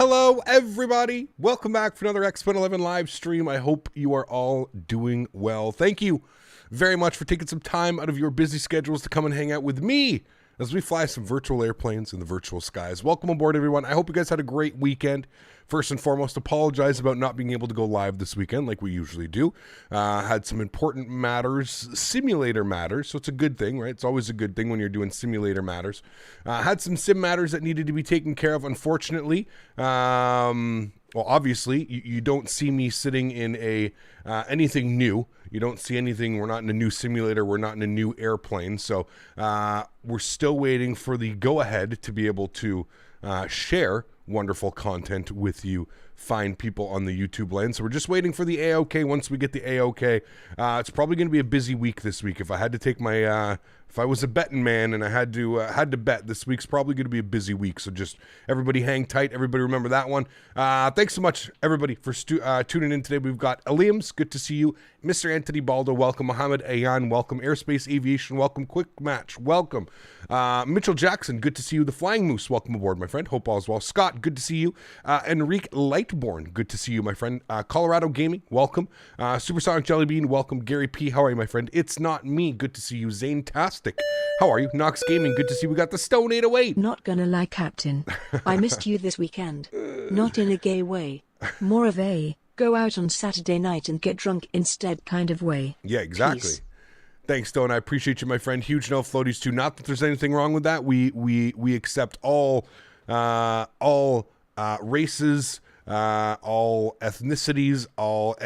Hello, everybody. Welcome back for another X-Men 11 live stream. I hope you are all doing well. Thank you very much for taking some time out of your busy schedules to come and hang out with me as we fly some virtual airplanes in the virtual skies. Welcome aboard, everyone. I hope you guys had a great weekend. First and foremost, apologize about not being able to go live this weekend like we usually do. Had some important matters, simulator matters, so it's a good thing, right? It's always a good thing when you're doing simulator matters. Had some sim matters that needed to be taken care of, unfortunately. Well, obviously, you don't see me sitting in a anything new. You don't see anything. We're not in a new simulator. We're not in a new airplane. So we're still waiting for the go-ahead to be able to share wonderful content with you fine people on the YouTube land. So we're just waiting for the A-OK. Once we get the A-OK, it's probably going to be a busy week this week. If I had to take my, if I was a betting man and I had to bet, this week's probably going to be a busy week. So just everybody hang tight. Everybody remember that one. Thanks so much, everybody, for tuning in today. We've got Aliams, good to see you. Mr. Anthony Baldo, welcome. Mohammed Ayan, welcome. Airspace Aviation, welcome. Quick Match, welcome. Mitchell Jackson, good to see you. The Flying Moose, welcome aboard, my friend. Hope all is well. Scott, good to see you. Enrique Lightborn, good to see you, my friend. Colorado Gaming, welcome. Supersonic Jellybean, welcome. Gary P, how are you, my friend? It's not me, good to see you. Zane-tastic, how are you? Nox Gaming, good to see you. We got the Stone 808. Not gonna lie, Captain. I missed you this weekend. Not in a gay way. More of a go out on Saturday night and get drunk instead kind of way. Yeah, exactly. Peace. Thanks, Stone. I appreciate you, my friend. Huge no floaties too. Not that there's anything wrong with that. We accept all races, all ethnicities,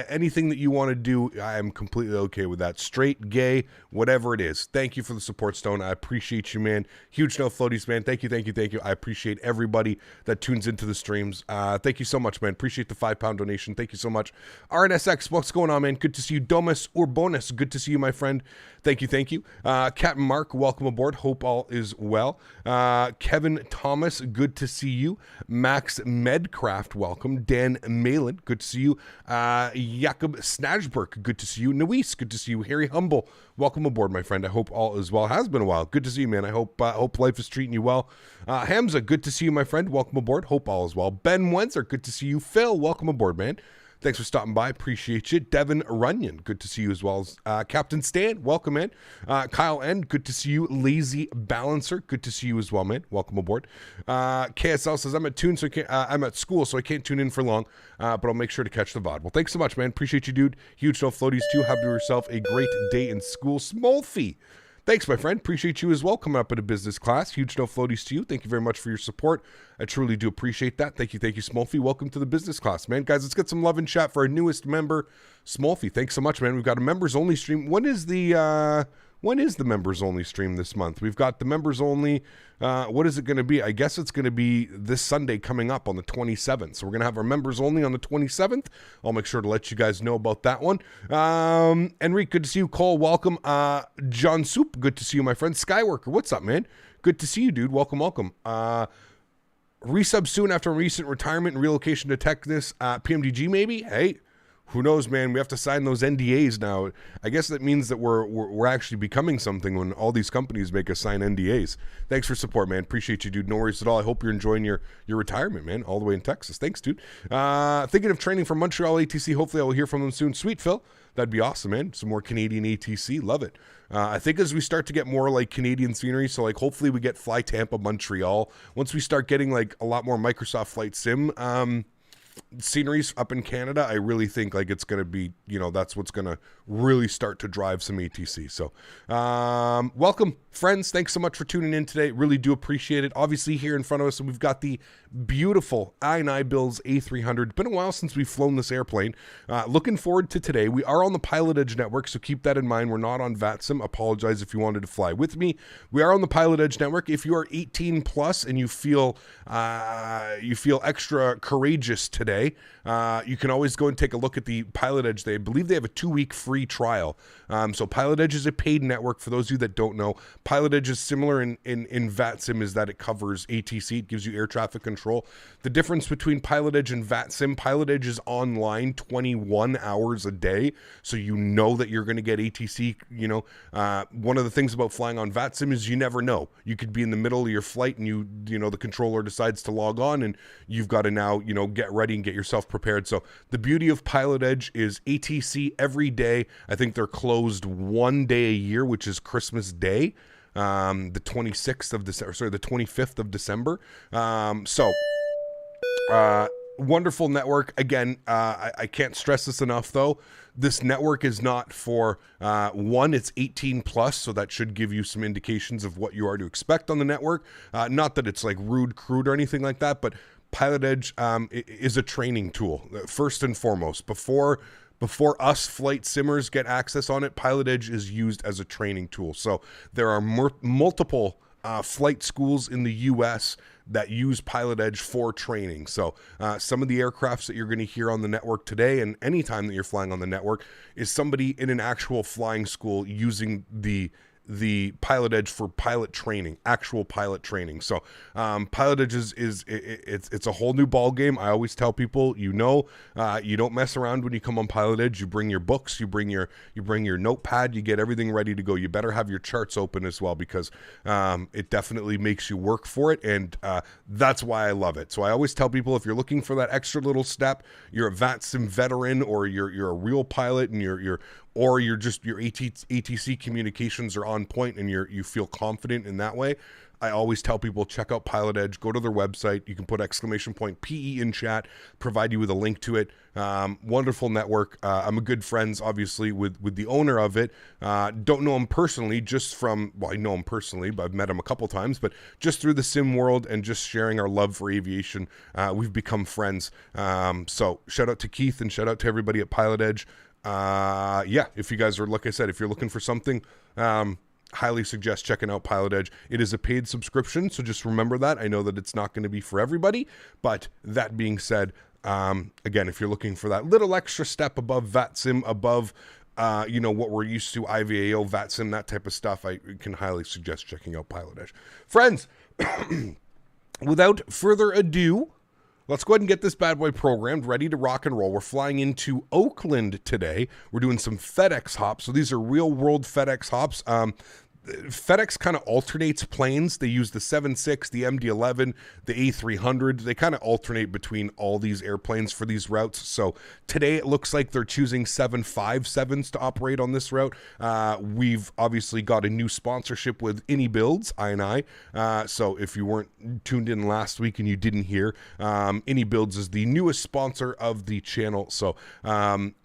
anything that you want to do. I am completely okay with that. Straight, gay, whatever it is. Thank you for the support, Stone. I appreciate you, man. Huge no floaties, man. Thank you. I appreciate everybody that tunes into the streams. Thank you so much, man. Appreciate the £5 donation. Thank you so much. RNSX, what's going on, man? Good to see you. Domus Urbonis, good to see you, my friend. Thank you. Captain Mark, welcome aboard. Hope all is well. Kevin Thomas, good to see you. Max Medcraft, welcome. Dan Malin, good to see you. Jakob Snajberg, good to see you. Nuis, good to see you. Harry Humble, welcome aboard, my friend. I hope all is well. Has been a while. Good to see you, man. I hope life is treating you well. Hamza, good to see you, my friend. Welcome aboard. Hope all is well. Ben Wenzer, good to see you. Phil, welcome aboard, man. Thanks for stopping by. Appreciate you. Devin Runyon, good to see you as well. Captain Stan, welcome in. Kyle N, good to see you. Lazy Balancer, good to see you as well, man. Welcome aboard. KSL says, I'm at school, so I can't tune in for long, but I'll make sure to catch the VOD. Well, thanks so much, man. Appreciate you, dude. Huge no floaties too. Have yourself a great day in school. Smolfy, thanks, my friend. Appreciate you as well coming up in a business class. Huge no floaties to you. Thank you very much for your support. I truly do appreciate that. Thank you, Smolfy. Welcome to the business class, man. Guys, let's get some love and chat for our newest member, Smolfy. Thanks so much, man. We've got a members only stream. When is the members only stream this month? We've got the members only. What is it going to be? I guess it's going to be this Sunday coming up on the 27th. So we're going to have our members only on the 27th. I'll make sure to let you guys know about that one. Enrique, good to see you. Cole, welcome. John Soup, good to see you, my friend. Skyworker, what's up, man? Good to see you, dude. Welcome. Resub soon after a recent retirement and relocation to Texas. PMDG, maybe? Hey, who knows, man? We have to sign those NDAs now. I guess that means that we're actually becoming something when all these companies make us sign NDAs. Thanks for support, man. Appreciate you, dude. No worries at all. I hope you're enjoying your retirement, man, all the way in Texas. Thanks, dude. Thinking of training for Montreal ATC. Hopefully I will hear from them soon. Sweet, Phil. That'd be awesome, man. Some more Canadian ATC. Love it. I think as we start to get more like Canadian scenery, so like hopefully we get Fly Tampa, Montreal. Once we start getting like a lot more Microsoft Flight Sim sceneries up in Canada, I really think like it's going to be, that's what's going to really start to drive some ATC. So welcome, friends. Thanks so much for tuning in today. Really do appreciate it. Obviously here in front of us, we've got the beautiful iniBuilds A300. Been a while since we've flown this airplane. Looking forward to today. We are on the Pilotedge network, so keep that in mind. We're not on VATSIM. Apologize if you wanted to fly with me. We are on the Pilotedge network. If you are 18 plus and you feel extra courageous today, you can always go and take a look at the Pilotedge. I believe they have a 2-week free free trial. So Pilotedge is a paid network. For those of you that don't know, Pilotedge is similar in VATSIM is that it covers ATC. It gives you air traffic control. The difference between Pilotedge and VATSIM, Pilotedge is online 21 hours a day. So you know that you're going to get ATC. You know, one of the things about flying on VATSIM is you never know. You could be in the middle of your flight and you know, the controller decides to log on and you've got to now, you know, get ready and get yourself prepared. So the beauty of Pilotedge is ATC every day. I think they're closed one day a year, which is Christmas Day, the 26th of December, sorry, the 25th of December. Wonderful network. Again, I can't stress this enough, though. This network is not for, one, it's 18 plus, so that should give you some indications of what you are to expect on the network. Not that it's like rude, crude, or anything like that, but Pilotedge is a training tool, first and foremost. Before us flight simmers get access on it, Pilotedge is used as a training tool. So there are multiple flight schools in the U.S. that use Pilotedge for training. So some of the aircrafts that you're going to hear on the network today and anytime that you're flying on the network is somebody in an actual flying school using the Pilotedge for pilot training, actual pilot training. So Pilotedge it's a whole new ball game. I always tell people, you don't mess around when you come on Pilotedge. You bring your books, you bring your notepad, you get everything ready to go. You better have your charts open as well, because it definitely makes you work for it, and that's why I love it. So I always tell people, if you're looking for that extra little step, you're a VATSIM veteran, or you're a real pilot, and your ATC communications are on point and you feel confident in that way, I always tell people, check out Pilotedge, go to their website. You can put !PE in chat, provide you with a link to it. Wonderful network. I'm a good friends, obviously, with the owner of it. Don't know him personally, I know him personally, but I've met him a couple times, but just through the sim world and just sharing our love for aviation, we've become friends. So shout out to Keith and shout out to everybody at Pilotedge. If you guys are, like I said, if you're looking for something, highly suggest checking out Pilotedge. It is a paid subscription, so just remember that. I know that it's not going to be for everybody, but that being said, again, if you're looking for that little extra step above VATSIM, above what we're used to, IVAO, VATSIM, that type of stuff, I can highly suggest checking out Pilotedge. Friends, without further ado, let's go ahead and get this bad boy programmed, ready to rock and roll. We're flying into Oakland today. We're doing some Fedex hops. So these are real world Fedex hops. FedEx kind of alternates planes. They use the 76, the MD-11, the A300. They kind of alternate between all these airplanes for these routes. So today it looks like they're choosing 757s to operate on this route. We've obviously got a new sponsorship with iniBuilds, I. So if you weren't tuned in last week and you didn't hear, iniBuilds is the newest sponsor of the channel. So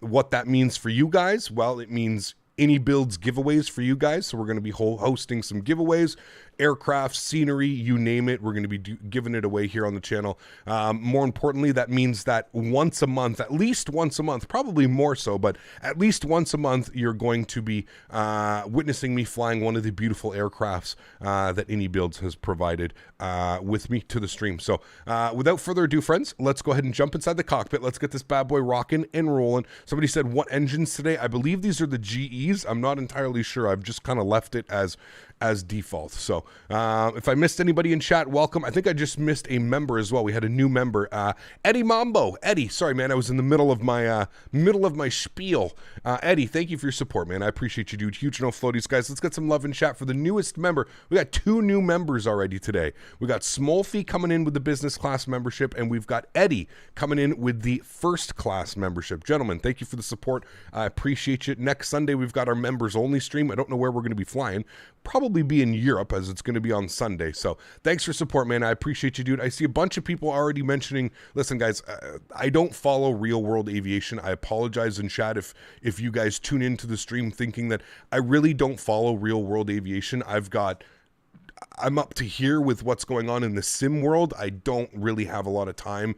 what that means for you guys, well, it means iniBuilds giveaways for you guys. So we're going to be hosting some giveaways, aircraft, scenery, you name it. We're going to be giving it away here on the channel. More importantly, that means that once a month, at least once a month, probably more so, but at least once a month, you're going to be witnessing me flying one of the beautiful aircrafts that iniBuilds has provided with me to the stream. So without further ado, friends, let's go ahead and jump inside the cockpit. Let's get this bad boy rocking and rolling. Somebody said, what engines today? I believe these are the GEs. I'm not entirely sure. I've just kind of left it as default. So if I missed anybody in chat, welcome. I think I just missed a member as well. We had a new member, Eddie Mambo. Eddie, sorry man, I was in the middle of my spiel. Eddie, thank you for your support, man. I appreciate you, dude. Huge no floaties, guys. Let's get some love in chat for the newest member. We got 2 new members already today. We got Smolfy coming in with the business class membership, and we've got Eddie coming in with the first class membership. Gentlemen, thank you for the support. I appreciate you. Next Sunday, we've got our members only stream. I don't know where we're going to be flying. Probably be in Europe, as it's going to be on Sunday. So thanks for support, man. I appreciate you, dude. I see a bunch of people already mentioning, listen guys, I don't follow real world aviation. I apologize in chat if you guys tune into the stream thinking that I really don't follow real world aviation. I'm up to here with what's going on in the sim world. I don't really have a lot of time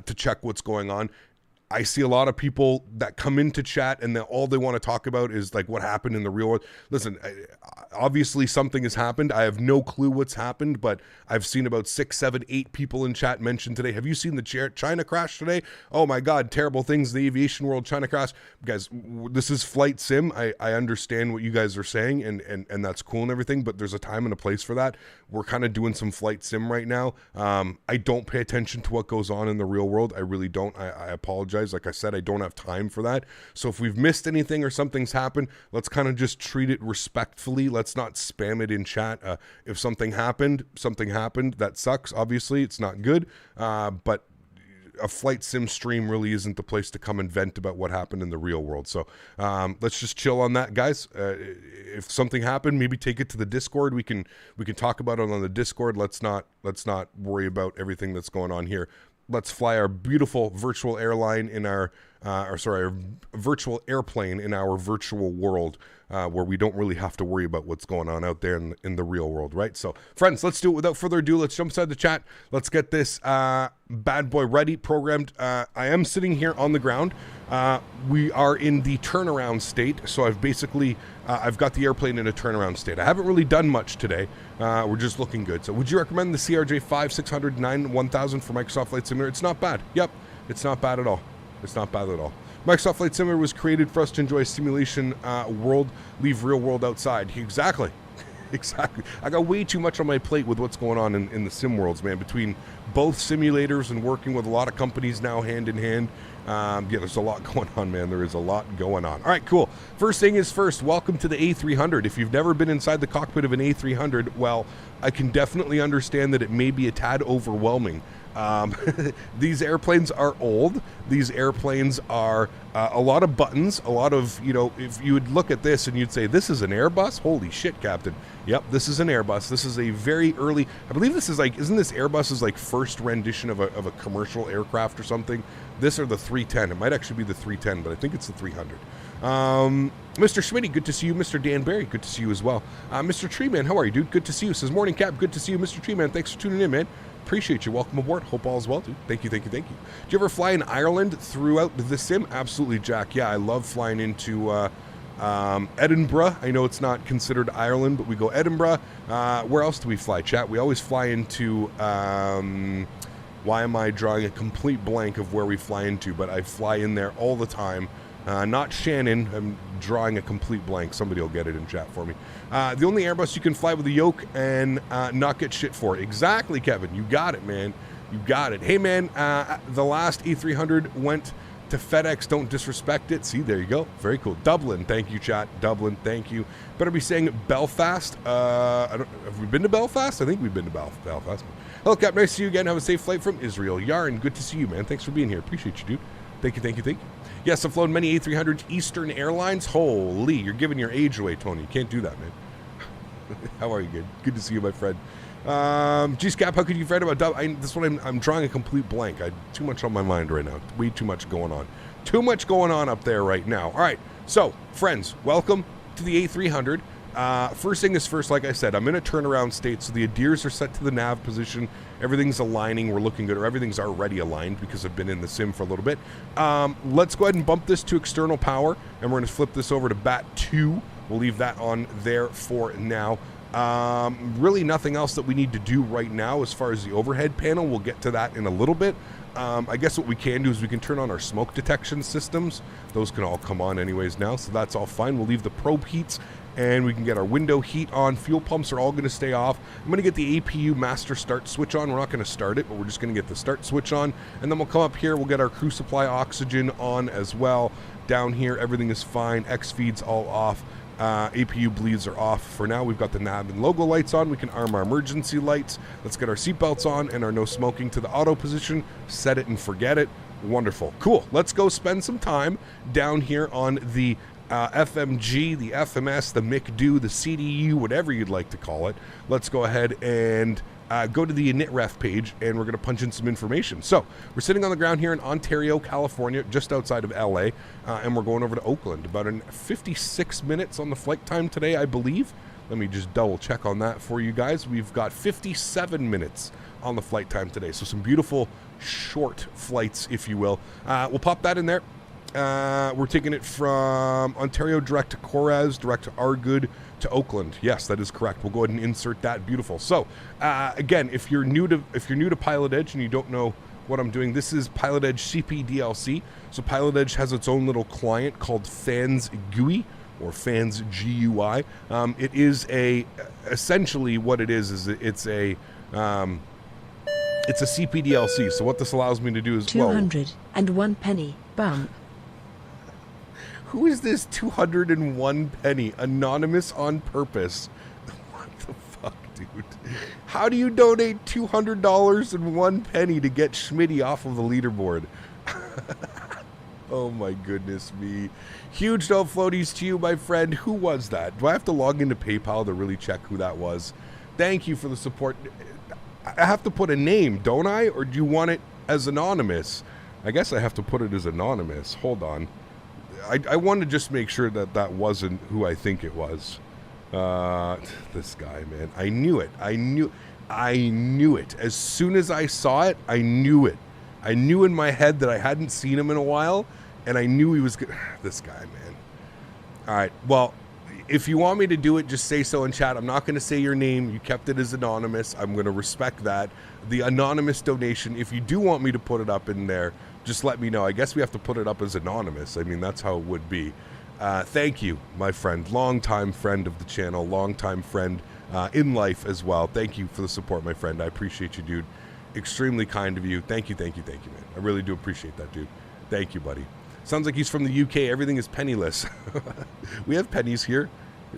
to check what's going on. I see a lot of people that come into chat and all they want to talk about is like what happened in the real world. Listen, Obviously, something has happened. I have no clue what's happened, but I've seen about 6, 7, 8 people in chat mention today. Have you seen the China crash today? Oh my God, terrible things in the aviation world, China crash. Guys, this is flight sim. I understand what you guys are saying, and that's cool and everything, but there's a time and a place for that. We're kind of doing some flight sim right now. I don't pay attention to what goes on in the real world. I really don't. I apologize. Like I said, I don't have time for that. So if we've missed anything or something's happened, let's kind of just treat it respectfully. Let's not spam it in chat. If something happened. That sucks. Obviously, it's not good. But a flight sim stream really isn't the place to come and vent about what happened in the real world. So let's just chill on that, guys. If something happened, maybe take it to the Discord. We can talk about it on the Discord. Let's not worry about everything that's going on here. Let's fly our beautiful virtual airline in our virtual airplane in our virtual world, where we don't really have to worry about what's going on out there in the real world, right? So, friends, let's do it without further ado. Let's jump inside the chat. Let's get this bad boy ready, programmed. I am sitting here on the ground. We are in the turnaround state, so I've got the airplane in a turnaround state. I haven't really done much today. We're just looking good. So would you recommend the CRJ5 600 9 1000 for Microsoft Flight Simulator? It's not bad. Yep, it's not bad at all. It's not bad at all. Microsoft Flight Simulator was created for us to enjoy a simulation world, leave real world outside. Exactly. Exactly. I got way too much on my plate with what's going on in the sim worlds, man. Between both simulators and working with a lot of companies now hand in hand. Yeah, there's a lot going on, man. There is a lot going on. All right, cool. First thing is first, welcome to the A300. If you've never been inside the cockpit of an A300, well, I can definitely understand that it may be a tad overwhelming. These airplanes are old. These airplanes are a lot of buttons, a lot of, if you would look at this and you'd say, this is an Airbus? Holy shit, Captain. Yep, this is an Airbus. This is a very early, I believe this is isn't this Airbus's first rendition of a commercial aircraft or something? This or the 310. It might actually be the 310, but I think it's the 300. Mr. Smitty, good to see you. Mr. Dan Barry, good to see you as well. Mr. Treeman, how are you, dude? Good to see you. Says Morning Cap, good to see you. Mr. Treeman, thanks for tuning in, man. Appreciate you. Welcome aboard. Hope all is well, dude. Thank you. Do you ever fly in Ireland throughout the sim? Absolutely, Jack. Yeah, I love flying into Edinburgh. I know it's not considered Ireland, but we go Edinburgh. Where else do we fly, chat? We always fly into... why am I drawing a complete blank of where we fly into? But I fly in there all the time. Not Shannon. I'm drawing a complete blank. Somebody will get it in chat for me. The only Airbus you can fly with a Yoke and not get shit for. Exactly, Kevin. You got it, man. You got it. Hey, man, the last A300 went to Fedex. Don't disrespect it. See, there you go. Very cool. Dublin. Thank you, chat. Dublin. Thank you. Better be saying Belfast. Have we been to Belfast? I think we've been to Belfast. Hello, Cap. Nice to see you again. Have a safe flight from Israel. Yarn, good to see you, man. Thanks for being here. Appreciate you, dude. Thank you. Yes, I've flown many A300s Eastern Airlines. Holy, you're giving your age away, Tony. You can't do that, man. How are you, good? Good to see you, my friend. G-Scap, how could you fret about this one? I'm drawing a complete blank. I too much on my mind right now. Way too much going on. Too much going on up there right now. All right, so, friends, welcome to the A300. First thing is first, like I said, I'm in a turnaround state, so the adheres are set to the nav position. Everything's aligning. We're looking good, or everything's already aligned because I've been in the sim for a little bit. Let's go ahead and bump this to external power, and we're going to flip this over to BAT 2. We'll leave that on there for now. Really nothing else that we need to do right now as far as the overhead panel. We'll get to that in a little bit. I guess what we can do is we can turn on our smoke detection systems. Those can all come on anyways now, so that's all fine. We'll leave the probe heats, and we can get our window heat on. Fuel pumps are all going to stay off. I'm going to get the APU master start switch on. We're not going to start it, but we're just going to get the start switch on, and then we'll come up here. We'll get our crew supply oxygen on as well. Down here, everything is fine. X feeds all off. APU bleeds are off. For now, we've got the nav and logo lights on. We can arm our emergency lights. Let's get our seatbelts on and our no smoking to the auto position. Set it and forget it. Wonderful. Cool. Let's go spend some time down here on the FMG, the FMS, the MICDO, the CDU, whatever you'd like to call it. Let's go ahead and go to the initref page, and we're going to punch in some information. So we're sitting on the ground here in Ontario, California, just outside of LA, and we're going over to Oakland. About 56 minutes on the flight time today, I believe. Let me just double check on that for you guys. We've got 57 minutes on the flight time today, so some beautiful short flights, if you will. We'll pop that in there. We're taking it from Ontario direct to Koraz, direct to Argood to Oakland. Yes, that is correct. We'll go ahead and insert that. Beautiful. So again, if you're new to Pilotedge and you don't know what I'm doing, this is Pilotedge CPDLC. So Pilotedge has its own little client called Fans GUI or Fans GUI. It is essentially what it is it's a CPDLC. So what this allows me to do is 201 penny bump. Who is this 201 penny? Anonymous on purpose. What the fuck, dude? How do you donate $200.01 to get Smitty off of the leaderboard? Oh my goodness me. Huge no floaties to you, my friend. Who was that? Do I have to log into PayPal to really check who that was? Thank you for the support. I have to put a name, don't I? Or do you want it as anonymous? I guess I have to put it as anonymous. Hold on. I want to just make sure that that wasn't who I think it was. This guy, man. I knew it. I knew it. As soon as I saw it, I knew it. I knew in my head that I hadn't seen him in a while, and I knew he was good. This guy, man. All right. Well, if you want me to do it, just say so in chat. I'm not going to say your name. You kept it as anonymous. I'm going to respect that. The anonymous donation, if you do want me to put it up in there, just let me know. I guess we have to put it up as anonymous. I mean, that's how it would be. Thank you, my friend. Longtime friend of the channel. Longtime friend in life as well. Thank you for the support, my friend. I appreciate you, dude. Extremely kind of you. Thank you, man. I really do appreciate that, dude. Thank you, buddy. Sounds like he's from the UK. Everything is penniless. We have pennies here.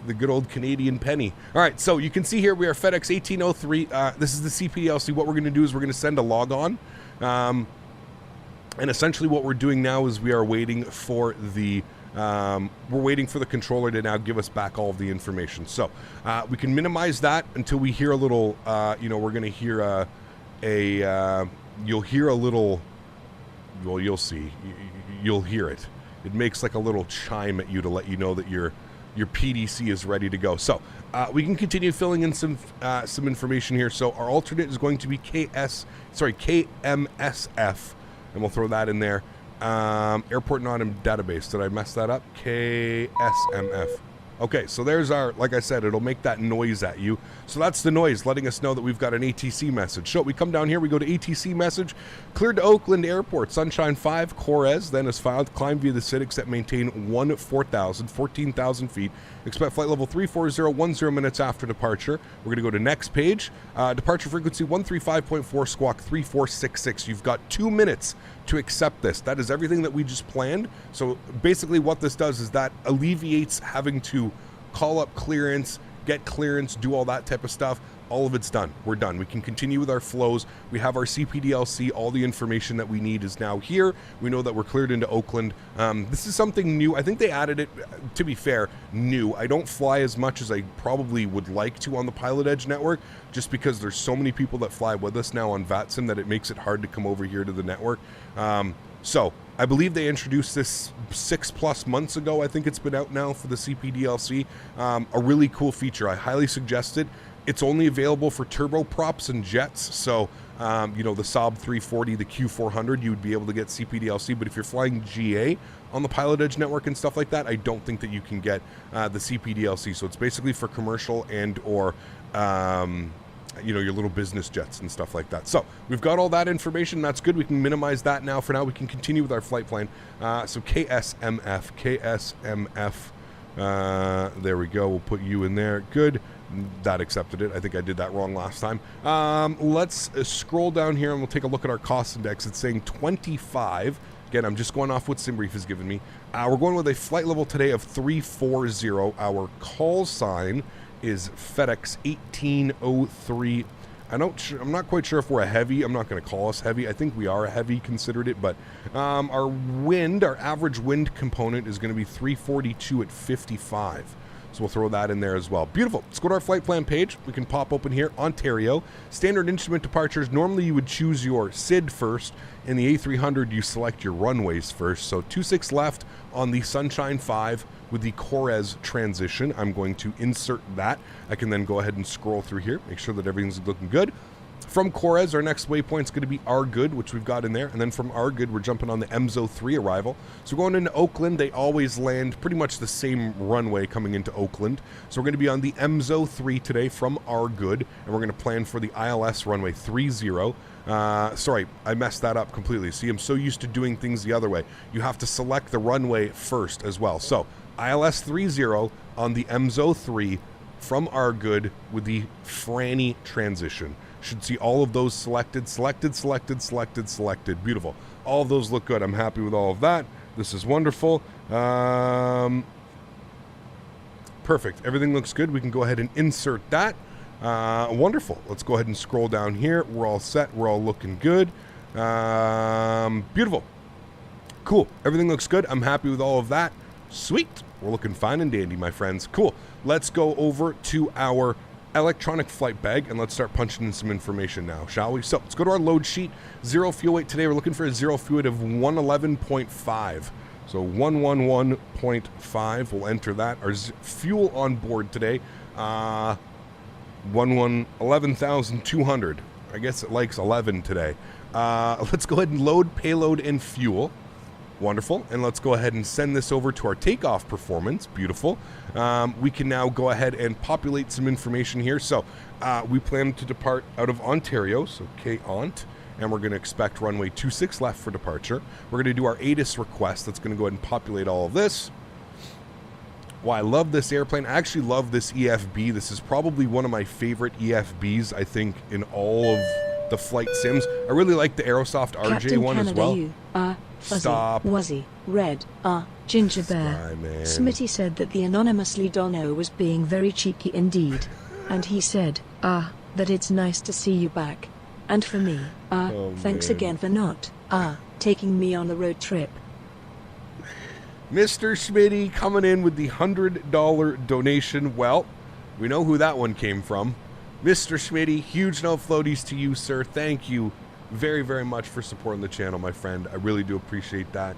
The good old Canadian penny. All right, so you can see here we are FedEx 1803. This is the CPDLC. What we're going to do is we're going to send a log on. And essentially what we're doing now is we are waiting for the controller to now give us back all of the information. So we can minimize that until we hear a little, we're going to hear you'll hear a little, well, you'll see. You'll hear it. It makes like a little chime at you to let you know that your PDC is ready to go. So we can continue filling in some information here. So our alternate is going to be KMSF. And we'll throw that in there. Airport not in database. Did I mess that up? KSMF. Okay, so there's our, like I said, it'll make that noise at you. So that's the noise letting us know that we've got an ATC message. So we come down here, we go to ATC message, cleared to Oakland Airport, Sunshine 5, Corez, then is filed, climb via the Fedex that maintain 14,000 feet. Expect flight level 340, 10 minutes after departure. We're going to go to next page. Departure frequency 135.4, squawk 3466. You've got 2 minutes to accept this. That is everything that we just planned. So basically what this does is that alleviates having to call up clearance, get clearance, do all that type of stuff. All of it's done. We're done. We can continue with our flows. We have our CPDLC. All the information that we need is now here. We know that we're cleared into Oakland. This is something new. I think they added it, to be fair, new. I don't fly as much as I probably would like to on the Pilotedge network, just because there's so many people that fly with us now on VATSIM that it makes it hard to come over here to the network. So I believe they introduced this 6+ months ago. I think it's been out now for the CPDLC. A really cool feature. I highly suggest it. It's only available for turboprops and jets. So, the Saab 340, the Q400, you would be able to get CPDLC. But if you're flying GA on the Pilotedge network and stuff like that, I don't think that you can get the CPDLC. So it's basically for commercial and or your little business jets and stuff like that. So we've got all that information. That's good. We can minimize that now. For now, we can continue with our flight plan. So KSMF. There we go. We'll put you in there. Good. That accepted it. I think I did that wrong last time. Let's scroll down here and we'll take a look at our cost index. It's saying 25. Again, I'm just going off what SimBrief has given me. We're going with a flight level today of 340. Our call sign is Fedex 1803. I'm not quite sure if we're a heavy. I'm not going to call us heavy. I think we are a heavy, considered it. But our average wind component is going to be 342 at 55. So we'll throw that in there as well. Beautiful. Let's go to our flight plan page. We can pop open here, Ontario. Standard instrument departures. Normally you would choose your SID first. In the A300, you select your runways first. So 26 left on the Sunshine 5 with the Corez transition. I'm going to insert that. I can then go ahead and scroll through here, make sure that everything's looking good. From Corez, our next waypoint is going to be Argood, which we've got in there. And then from Argood, we're jumping on the EMSO 3 arrival. So we're going into Oakland. They always land pretty much the same runway coming into Oakland. So we're going to be on the EMSO 3 today from Argood. And we're going to plan for the ILS runway 30. Sorry, I messed that up completely. See, I'm so used to doing things the other way. You have to select the runway first as well. So ILS 30 on the EMSO 3 from Argood with the Franny transition. Should see all of those selected. Beautiful. All of those look good. I'm happy with all of that. This is wonderful. Perfect. Everything looks good. We can go ahead and insert that. Wonderful. Let's go ahead and scroll down here. We're all set. We're all looking good. Beautiful. Cool. Everything looks good. I'm happy with all of that. Sweet. We're looking fine and dandy, my friends. Cool. Let's go over to our electronic flight bag and let's start punching in some information now, shall we? So let's go to our load sheet. Zero fuel weight today. We're looking for a zero fuel weight of 111.5. So 111.5. We'll enter that. Our fuel on board today, 11,200. I guess it likes 11 today. Let's go ahead and load payload and fuel. Wonderful. And let's go ahead and send this over to our takeoff performance. Beautiful. We can now go ahead and populate some information here. So we plan to depart out of Ontario, so K-ONT, and we're going to expect runway 26 left for departure. We're going to do our ATIS request. That's going to go ahead and populate all of this. Well, I love this airplane. I actually love this EFB. This is probably one of my favorite EFBs, I think, in all of the flight sims. I really like the Aerosoft RJ Captain one Canada, as well. you are fuzzy, Stop. Wuzzy, red, ginger bear. Sky, man. Smitty said that the anonymously Dono was being very cheeky indeed. And he said, that it's nice to see you back. And for me, thanks man. again for not, taking me on the road trip. Mr. Smitty coming in with the $100 donation. Well, we know who that one came from. Mr. Smitty, huge no floaties to you, sir. Thank you very, very much for supporting the channel, my friend. I really do appreciate that.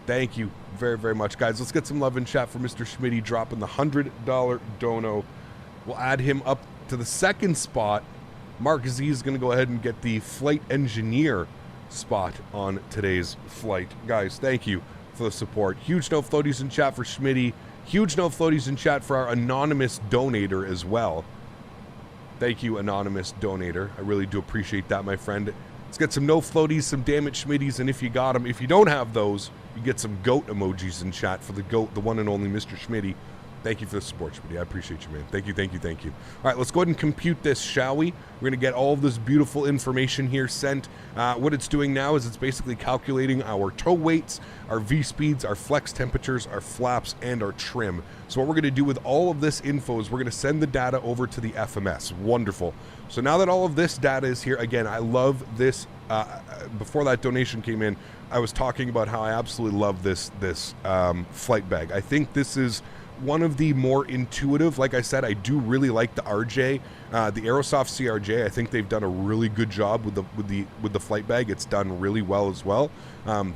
Thank you very, very much. Guys, let's get some love and chat for Mr. Smitty dropping the $100 dono. We'll add him up to the second spot. Mark Z is going to go ahead and get the flight engineer spot on today's flight. Guys, thank you for the support. Huge no floaties in chat for Smitty. Huge no floaties in chat for our anonymous donator as well. Thank you, anonymous donator. I really do appreciate that, my friend. Let's get some no floaties, some damage Schmitties, and if you got them, if you don't have those, you get some goat emojis in chat for the goat, the one and only Mr. Schmitty. Thank you for the support, Schmitty. I appreciate you, man. Thank you, thank you, thank you. All right, let's go ahead and compute this, shall we? We're going to get all of this beautiful information here sent. What it's doing now is it's basically calculating our tow weights, our V-speeds, our flex temperatures, our flaps, and our trim. So what we're going to do with all of this info is we're going to send the data over to the FMS. Wonderful. So now that all of this data is here, again, I love this. Before that donation came in, I was talking about how I absolutely love this flight bag. I think this is one of the more intuitive. Like I said, I do really like the RJ, the Aerosoft CRJ. I think they've done a really good job with the flight bag. It's done really well as well.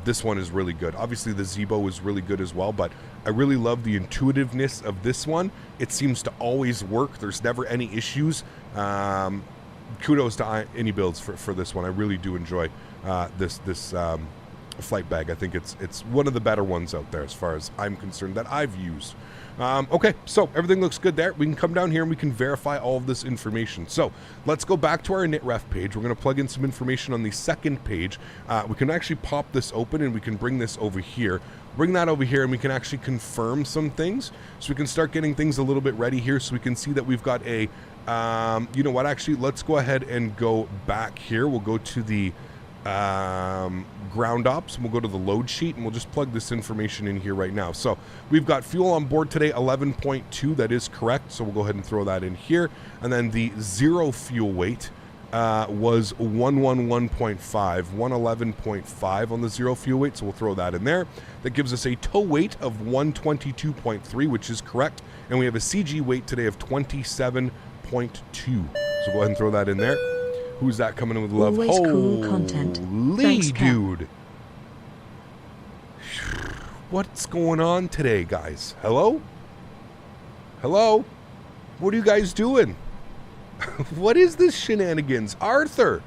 This one is really good. Obviously, the Zibo is really good as well, but I really love the intuitiveness of this one. It seems to always work. There's never any issues. Kudos to iniBuilds for this one. I really do enjoy this flight bag. I think it's one of the better ones out there as far as I'm concerned that I've used. Okay, so everything looks good there. We can come down here and we can verify all of this information. So let's go back to our initref page. We're going to plug in some information on the second page. We can actually pop this open and we can bring this over here. Bring that over here and we can actually confirm some things. So we can start getting things a little bit ready here so we can see that we've got a, you know what, actually, let's go ahead and go back here. We'll go to the ground ops and we'll go to the load sheet and we'll just plug this information in here right now. So we've got fuel on board today 11.2. that is correct, so we'll go ahead and throw that in here. And then the zero fuel weight was 111.5 on the zero fuel weight, so we'll throw that in there. That gives us a tow weight of 122.3, which is correct, and we have a CG weight today of 27.2. So go ahead and throw that in there. Who's that coming in with love? Always cool content. Thanks, Dude. What's going on today, guys? Hello? Hello? What are you guys doing? What is this shenanigans? Arthur,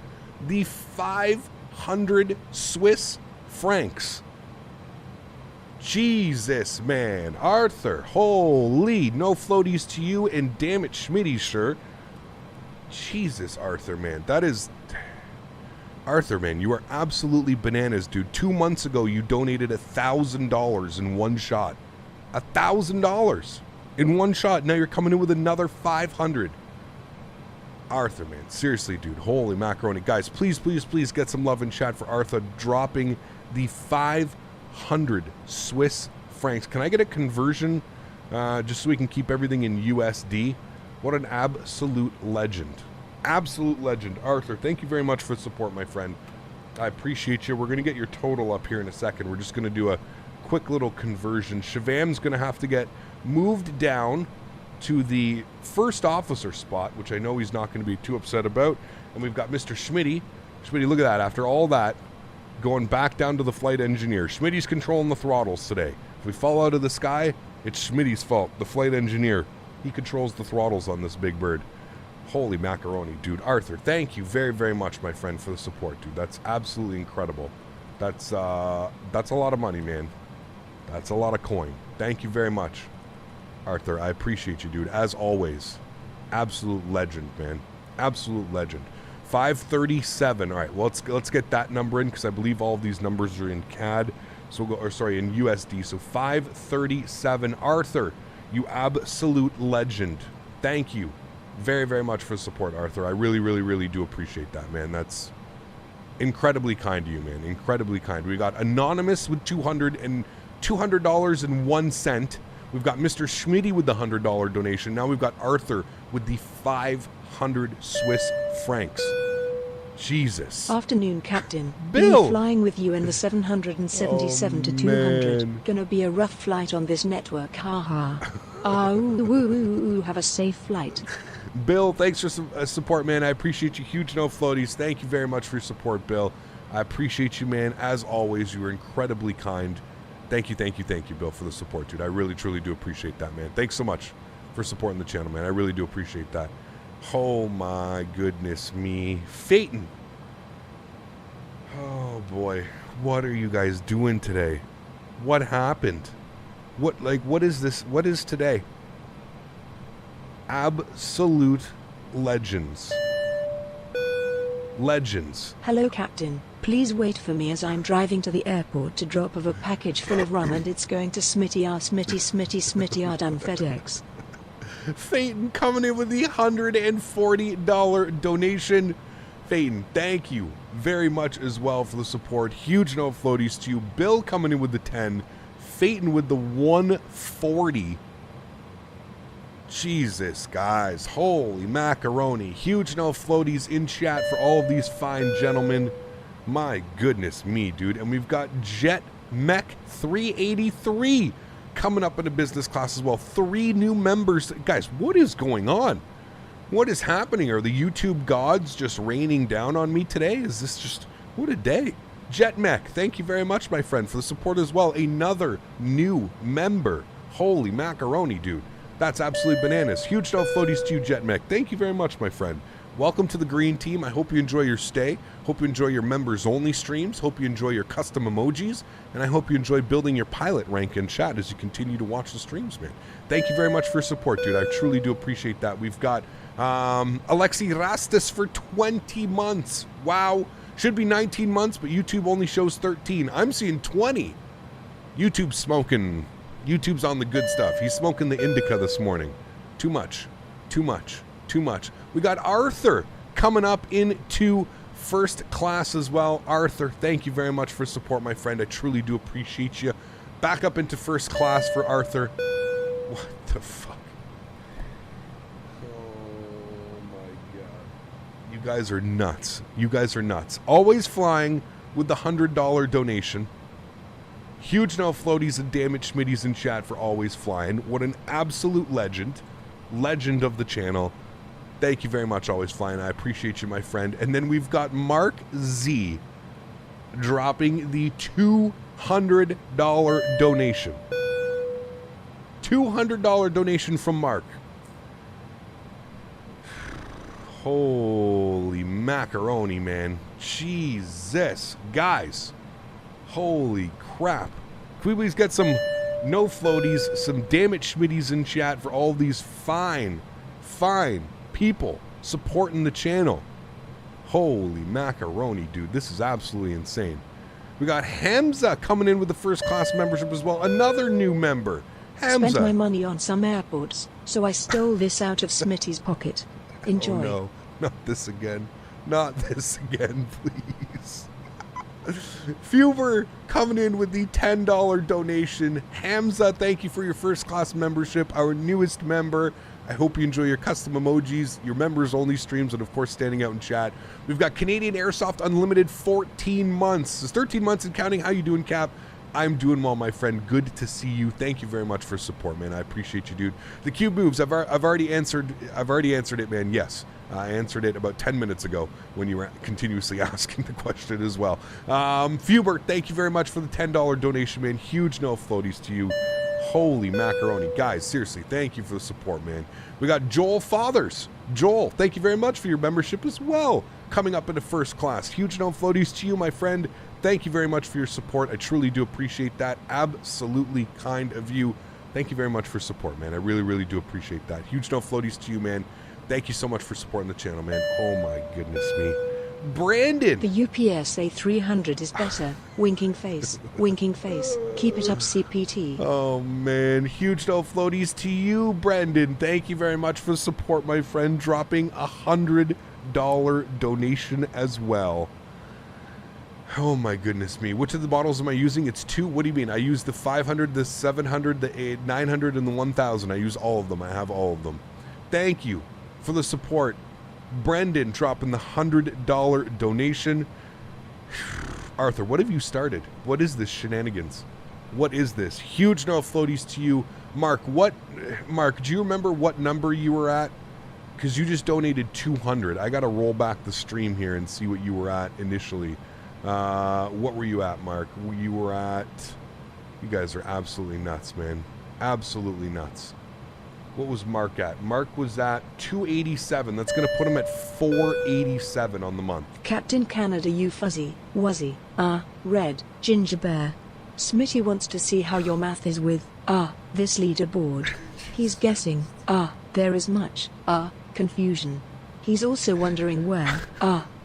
the 500 Swiss francs. Jesus, man. Arthur, holy, no floaties to you, and damn it, Smitty, sure. Jesus, Arthur, man. That is... Arthur, man, you are absolutely bananas, dude. 2 months ago, you donated $1,000 in one shot. $1,000 in one shot. Now you're coming in with another 500. Arthur, man, seriously, dude. Holy macaroni. Guys, please, please, please get some love in chat for Arthur dropping the 500 Swiss francs. Can I get a conversion just so we can keep everything in USD? What an absolute legend. Absolute legend. Arthur, thank you very much for the support, my friend. I appreciate you. We're going to get your total up here in a second. We're just going to do a quick little conversion. Shavam's going to have to get moved down to the first officer spot, which I know he's not going to be too upset about. And we've got Mr. Smitty. Smitty, look at that. After all that, going back down to the flight engineer. Smitty's controlling the throttles today. If we fall out of the sky, it's Smitty's fault. The flight engineer. He controls the throttles on this big bird. Holy macaroni, dude. Arthur, thank you very, very much, my friend, for the support, dude. That's absolutely incredible. That's a lot of money, man. That's a lot of coin. Thank you very much, Arthur. I appreciate you, dude. As always, absolute legend, man. Absolute legend. 537. All right, well, let's get that number in because I believe all of these numbers are in CAD. So we'll go, or sorry, in USD. So 537. Arthur, you absolute legend. Thank you very, very much for the support, Arthur. I really, really, really do appreciate that, man. That's incredibly kind to you, man. Incredibly kind. We got Anonymous with $200.01. We've got Mr. Smitty with the $100 donation. Now we've got Arthur with the 500 Swiss francs. Jesus. Afternoon, Captain. Bill! Been flying with you in the 777 to 200. Man. Gonna be a rough flight on this network, haha. Have a safe flight. Bill, thanks for some support, man. I appreciate you. Huge no floaties. Thank you very much for your support, Bill. I appreciate you, man. As always, you are incredibly kind. Thank you, Bill, for the support, dude. I really, truly do appreciate that, man. Thanks so much for supporting the channel, man. I really do appreciate that. Oh, my goodness me. Phaeton. Oh, boy. What are you guys doing today? What happened? What is this? What is today? Absolute legends. Legends. Hello, Captain. Please wait for me as I'm driving to the airport to drop off a package full of rum and it's going to Smitty done FedEx. Phaeton coming in with the $140 donation. Phaeton, thank you very much as well for the support. Huge no floaties to you. Bill coming in with the 10. Phaeton with the 140. Jesus, guys. Holy macaroni. Huge no floaties in chat for all of these fine gentlemen. My goodness me, dude. And we've got Jet Mech 383 coming up in the business class as well. 3 new members. Guys, what is going on? What is happening? Are the YouTube gods just raining down on me today? Is this just... What a day. Jet Mech, thank you very much, my friend, for the support as well. Another new member. Holy macaroni, dude. That's absolutely bananas. Huge no floaties to you, Jet Mech. Thank you very much, my friend. Welcome to the Green Team. I hope you enjoy your stay. Hope you enjoy your members-only streams. Hope you enjoy your custom emojis. And I hope you enjoy building your pilot rank in chat as you continue to watch the streams, man. Thank you very much for your support, dude. I truly do appreciate that. We've got Alexi Rastus for 20 months. Wow. Should be 19 months, but YouTube only shows 13. I'm seeing 20. YouTube's smoking. YouTube's on the good stuff. He's smoking the indica this morning. Too much. Too much. Too much. We got Arthur coming up into first class as well. Arthur, thank you very much for support, my friend. I truly do appreciate you. Back up into first class for Arthur. What the fuck? Oh my god. You guys are nuts. You guys are nuts. Always flying with the $100 donation. Huge no floaties and damage Schmitties in chat for always flying. What an absolute legend. Legend of the channel. Thank you very much, Always Flying. I appreciate you, my friend. And then we've got Mark Z dropping the $200 donation. $200 donation from Mark. Holy macaroni, man. Jesus. Guys. Holy crap. Can we please get some no floaties, some damn it Schmitties in chat for all these fine people supporting the channel. Holy macaroni, dude. This is absolutely insane. We got Hamza coming in with the first class membership as well. Another new member. Hamza. Spent my money on some AirPods, so I stole this out of Smitty's pocket. Enjoy. Oh no, not this again. Not this again, please. Fuber coming in with the $10 donation. Hamza, thank you for your first class membership, our newest member. I hope you enjoy your custom emojis, your members only streams, and of course standing out in chat. We've got Canadian Airsoft Unlimited 14 months. It's 13 months and counting. How you doing, Cap? I'm doing well, my friend. Good to see you. Thank you very much for support, man. I appreciate you, dude. The cube moves. I've already answered it, man. Yes. I answered it about 10 minutes ago when you were continuously asking the question as well. Fubert, thank you very much for the $10 donation, man. Huge no floaties to you. Holy macaroni. Guys, seriously, thank you for the support, man. We got Joel Fathers. Joel, thank you very much for your membership as well. Coming up into first class. Huge no floaties to you, my friend. Thank you very much for your support. I truly do appreciate that. Absolutely kind of you. Thank you very much for support, man. I really, really do appreciate that. Huge no floaties to you, man. Thank you so much for supporting the channel, man. Oh my goodness me. Brandon. The UPS A300 is better. Winking face. Winking face. Keep it up, CPT. Oh man. Huge no floaties to you, Brandon. Thank you very much for the support, my friend. Dropping $100 donation as well. Oh my goodness me. Which of the bottles am I using? It's two. What do you mean? I use the 500, the 700, the 900, and the 1000. I use all of them. I have all of them. Thank you for the support. Brendan dropping the $100 donation. Arthur, what have you started? What is this shenanigans? What is this? Huge no floaties to you. Mark, do you remember what number you were at? Because you just donated 200. I got to roll back the stream here and see what you were at initially. What were you at, Mark? You were at... You guys are absolutely nuts, man. Absolutely nuts. What was Mark at? Mark was at 287. That's going to put him at 487 on the month. Captain Canada, you fuzzy, wuzzy, red, ginger bear. Smitty wants to see how your math is with, this leaderboard. He's guessing, there is much, confusion. He's also wondering where,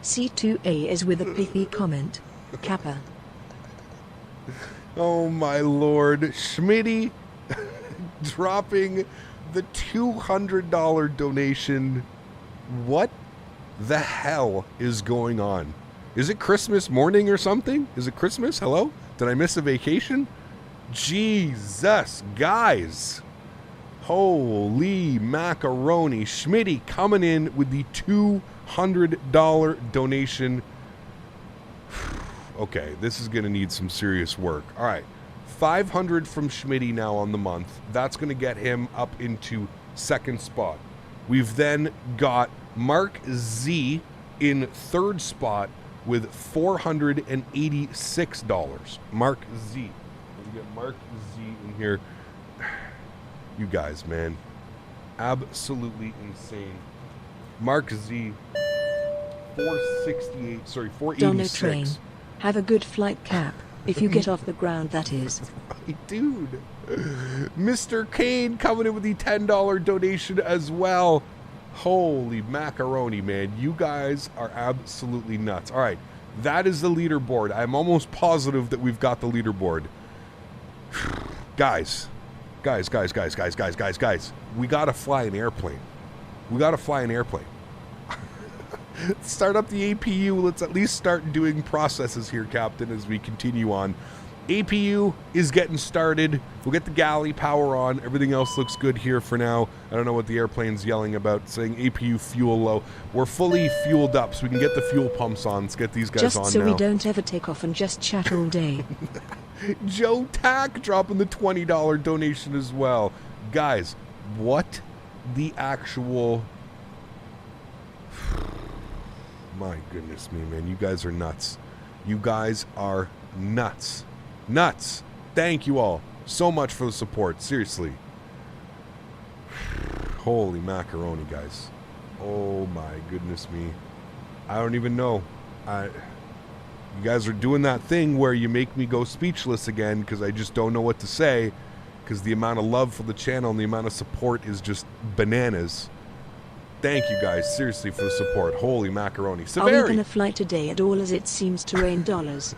C2A is with a pithy comment. Kappa. Oh my lord. Smitty dropping the $200 donation. What the hell is going on? Is it Christmas morning or something? Is it Christmas? Hello? Did I miss a vacation? Jesus, guys. Holy macaroni. Smitty coming in with the $200 donation. Okay, this is going to need some serious work. All right. 500 from Smitty now on the month. That's going to get him up into second spot. We've then got Mark Z in third spot with $486. Mark Z. We get Mark Z in here. You guys, man. Absolutely insane. Mark Z. 468. Sorry, 486. Dono train. Have a good flight, Cap. If you get off the ground, that is. Dude. Mr. Kane coming in with the $10 donation as well. Holy macaroni, man. You guys are absolutely nuts. All right. That is the leaderboard. I'm almost positive that we've got the leaderboard. Guys. Guys. We got to fly an airplane. Start up the APU. Let's at least start doing processes here, Captain, as we continue on. APU is getting started. We'll get the galley power on. Everything else looks good here for now. I don't know what the airplane's yelling about, saying APU fuel low. We're fully fueled up, so we can get the fuel pumps on. Let's get these guys just on now. Just so we don't ever take off and just chat all day. Joe Tack dropping the $20 donation as well. Guys, what the actual... My goodness me, man. You guys are nuts. You guys are nuts. Nuts. Thank you all so much for the support. Seriously. Holy macaroni, guys. Oh my goodness me. I don't even know. You guys are doing that thing where you make me go speechless again because I just don't know what to say because the amount of love for the channel and the amount of support is just bananas. Thank you guys, seriously, for the support. Holy macaroni. Are we going to fly today at all as it seems to rain dollars?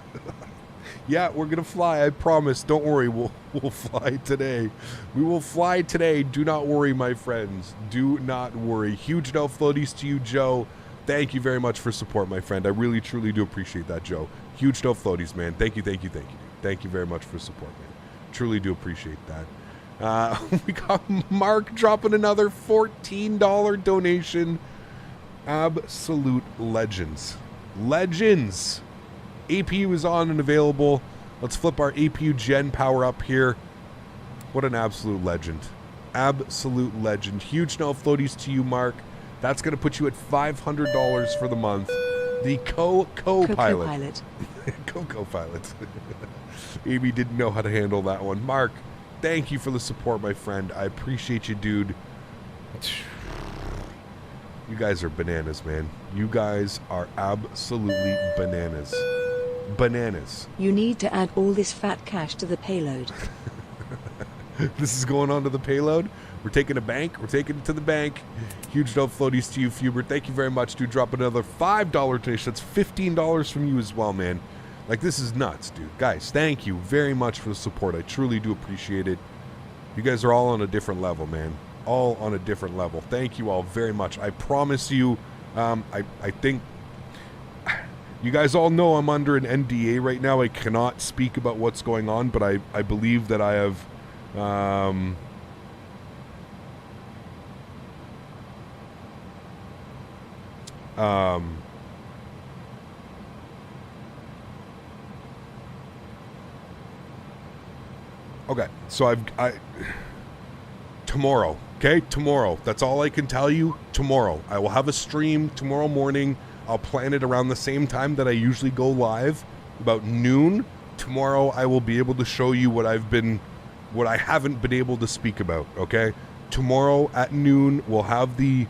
Yeah, we're going to fly, I promise. Don't worry, we'll fly today. We will fly today. Do not worry, my friends. Do not worry. Huge no floaties to you, Joe. Thank you very much for support, my friend. I really, truly do appreciate that, Joe. Huge no floaties, man. Thank you, thank you, thank you. Thank you very much for support, man. Truly do appreciate that. We got Mark dropping another $14 donation. Absolute legends. Legends. APU is on and available. Let's flip our APU gen power up here. What an absolute legend. Absolute legend. Huge no floaties to you, Mark. That's going to put you at $500 for the month. The co-pilot. Co-pilot. Amy didn't know how to handle that one. Mark, thank you for the support, my friend. I appreciate you, dude. You guys are bananas, man. You guys are absolutely bananas. Bananas. You need to add all this fat cash to the payload. This is going on to the payload. We're taking a bank. We're taking it to the bank. Huge no floaties to you, Fubert. Thank you very much, dude. Drop another $5 donation. That's $15 from you as well, man. Like, this is nuts, dude. Guys, thank you very much for the support. I truly do appreciate it. You guys are all on a different level, man. All on a different level. Thank you all very much. I promise you, I think you guys all know I'm under an NDA right now. I cannot speak about what's going on, but I believe that I have okay, so tomorrow, okay? Tomorrow. That's all I can tell you. Tomorrow. I will have a stream tomorrow morning. I'll plan it around the same time that I usually go live, about noon. Tomorrow I will be able to show you what I haven't been able to speak about, okay? Tomorrow at noon we'll have the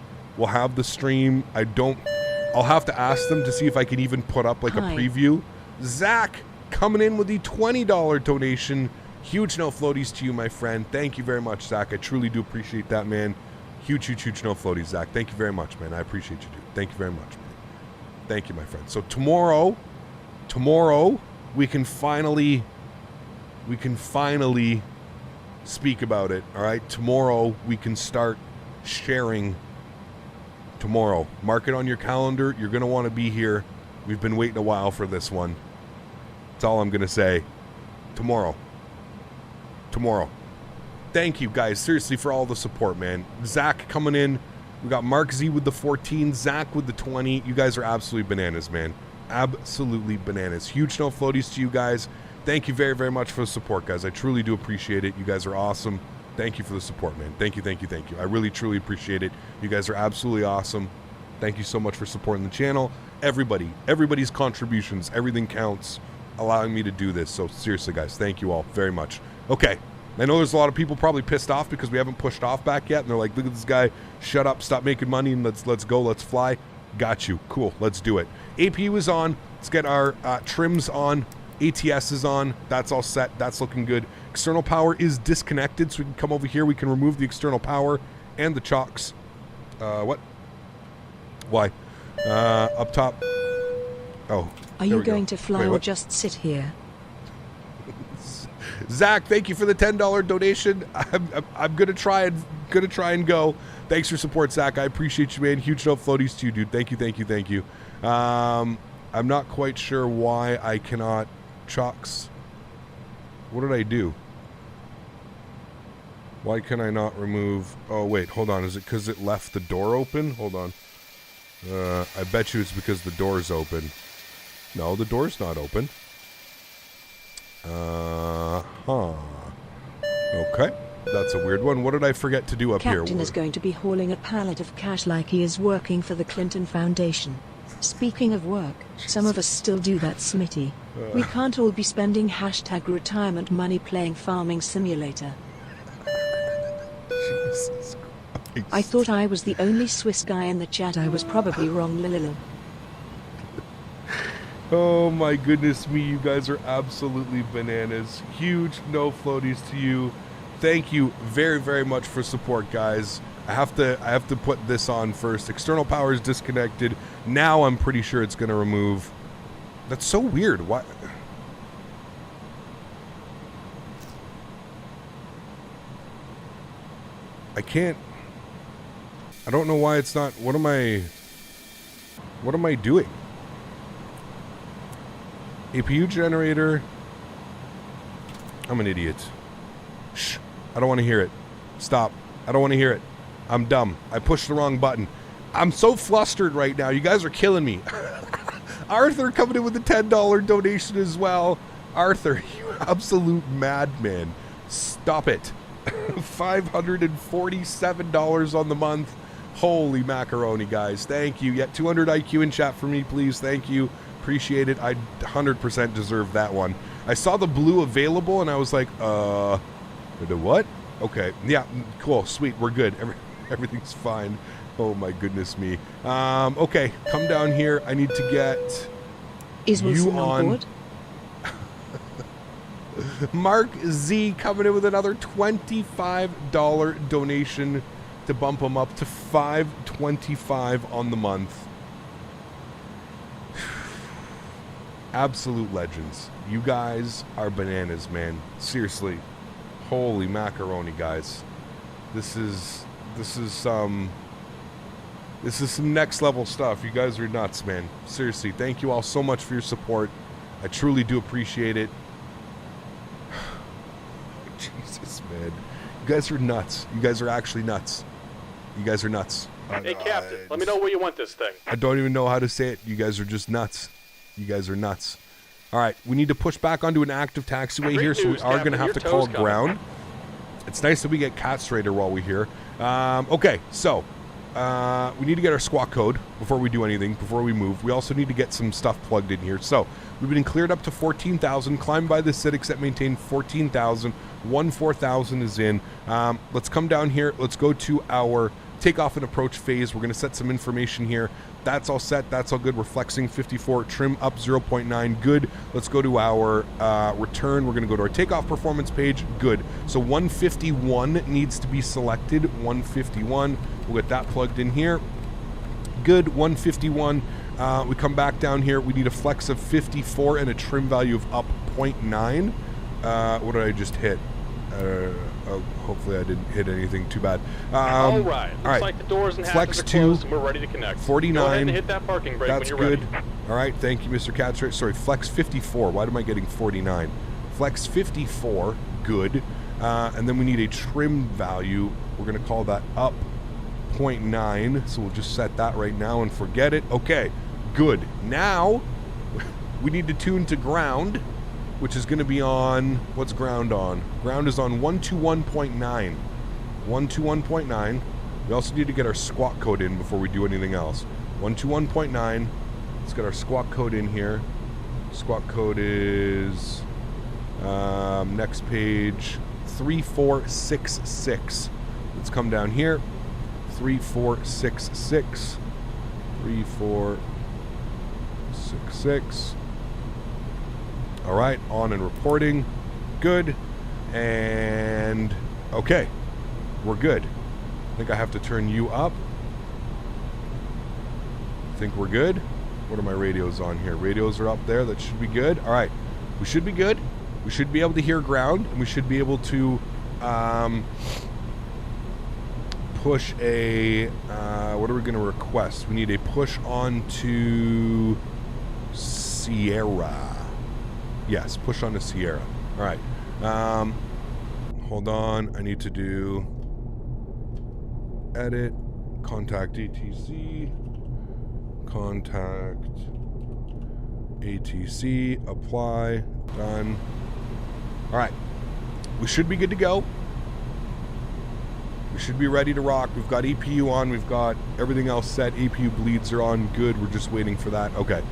stream. I'll have to ask them to see if I can even put up like a preview. Zach coming in with the $20 donation. Huge no floaties to you, my friend. Thank you very much, Zach. I truly do appreciate that, man. Huge no floaties, Zach. Thank you very much, man. I appreciate you, dude. Thank you very much, man. Thank you, my friend. So tomorrow we can finally speak about it. All right, tomorrow we can start sharing. Tomorrow, mark it on your calendar. You're gonna want to be here. We've been waiting a while for this one. That's all I'm gonna say. Tomorrow. Thank you guys, seriously, for all the support, man. Zach coming in. We got Mark Z with the 14, Zach with the 20. You guys are absolutely bananas, man. Absolutely bananas. Huge no floaties to you guys. Thank you very, very much for the support, guys. I truly do appreciate it. You guys are awesome. Thank you for the support, man. Thank you. I really, truly appreciate it. You guys are absolutely awesome. Thank you so much for supporting the channel. Everybody's contributions, everything counts, allowing me to do this. So seriously, guys, thank you all very much. Okay. I know there's a lot of people probably pissed off because we haven't pushed off back yet, and they're like, look at this guy, shut up, stop making money, and let's go, let's fly. Got you. Cool, let's do it. APU is on. Let's get our trims on. ATS is on. That's all set. That's looking good. External power is disconnected, so we can come over here. We can remove the external power and the chocks. What? Why? Up top. Oh. Are you going to fly or just sit here? Zach, thank you for the $10 donation. I'm gonna try and go. Thanks for support, Zach. I appreciate you, man. Huge no floaties to you, dude. Thank you. I'm not quite sure why I cannot chocks. What did I do? Why can I not remove? Oh wait, hold on. Is it because it left the door open? Hold on. I bet you it's because the door's open. No, the door's not open. Okay, that's a weird one. What did I forget to do up here? Captain is going to be hauling a pallet of cash like he is working for the Clinton Foundation. Speaking of work, some of us still do that, Smitty. We can't all be spending #retirement money playing Farming Simulator. Jesus I thought I was the only Swiss guy in the chat. I was probably wrong. Lililo. Oh my goodness me, you guys are absolutely bananas. Huge no floaties to you. Thank you very, very much for support, guys. I have to put this on first. External power is disconnected. Now I'm pretty sure it's going to remove. That's so weird. Why? I can't. I don't know why it's not. What am I doing? APU generator. I'm an idiot. Shh. I don't want to hear it. Stop. I don't want to hear it. I'm dumb. I pushed the wrong button. I'm so flustered right now. You guys are killing me. Arthur coming in with a $10 donation as well. Arthur, you absolute madman. Stop it. $547 on the month. Holy macaroni, guys. Thank you. Yet 200 IQ in chat for me, please. Thank you. Appreciate it. I 100% deserve that one. I saw the blue available and I was like, the what? Okay. Yeah, cool. Sweet. We're good. Everything's fine. Oh my goodness me. Okay. Come down here. I need to get Is Wilson on board? Mark Z coming in with another $25 donation to bump him up to $525 on the month. Absolute legends. You guys are bananas, man. Seriously. Holy macaroni, guys. This is some next level stuff. You guys are nuts, man. Seriously, thank you all so much for your support. I truly do appreciate it. Jesus, man. You guys are nuts. You guys are actually nuts. You guys are nuts. Hey, Captain, let me know where you want this thing. I don't even know how to say it. You guys are just nuts. You guys are nuts. All right, we need to push back onto an active taxiway here, so we are going to have to call ground. It's nice that we get castrator while we're here. Okay, so we need to get our squawk code before we do anything, before we move. We also need to get some stuff plugged in here. So we've been cleared up to 14,000, climbed by the Civics that maintain 14,000. 4,000 is in. Let's come down here. Let's go to our takeoff and approach phase. We're going to set some information here. That's all set. That's all good. We're flexing 54. Trim up 0.9. Good. Let's go to our return. We're going to go to our takeoff performance page. Good. So 151 needs to be selected. 151. We'll get that plugged in here. Good. 151. We come back down here. We need a flex of 54 and a trim value of up 0.9. What did I just hit? Hopefully I didn't hit anything too bad. All right. Looks like the doors and hatches are closed and we're ready to connect. 49. Go ahead and hit that parking brake That's when you're good. ready. All right. Thank you, Mr. Catcher. Sorry, flex 54. Why am I getting 49? Flex 54. Good. And then we need a trim value. We're going to call that up 0.9. So we'll just set that right now and forget it. Okay. Good. Now we need to tune to ground, which is going to be on, what's ground on? Ground is on 121.9. 121.9. We also need to get our squawk code in before we do anything else. 121.9. Let's get our squawk code in here. Squawk code is, next page, 3466. Let's come down here. 3466. 3466. All right, on and reporting. Good. And okay, we're good. I think I have to turn you up. I think we're good. What are my radios on here? Radios are up there. That should be good. All right, we should be good. We should be able to hear ground, and we should be able to push a, what are we going to request? We need a push on to Sierra. Yes, push on to Sierra. All right. Hold on. I need to do edit, contact ATC, contact ATC, apply, done. All right. We should be good to go. We should be ready to rock. We've got EPU on. We've got everything else set. APU bleeds are on. Good. We're just waiting for that. Okay.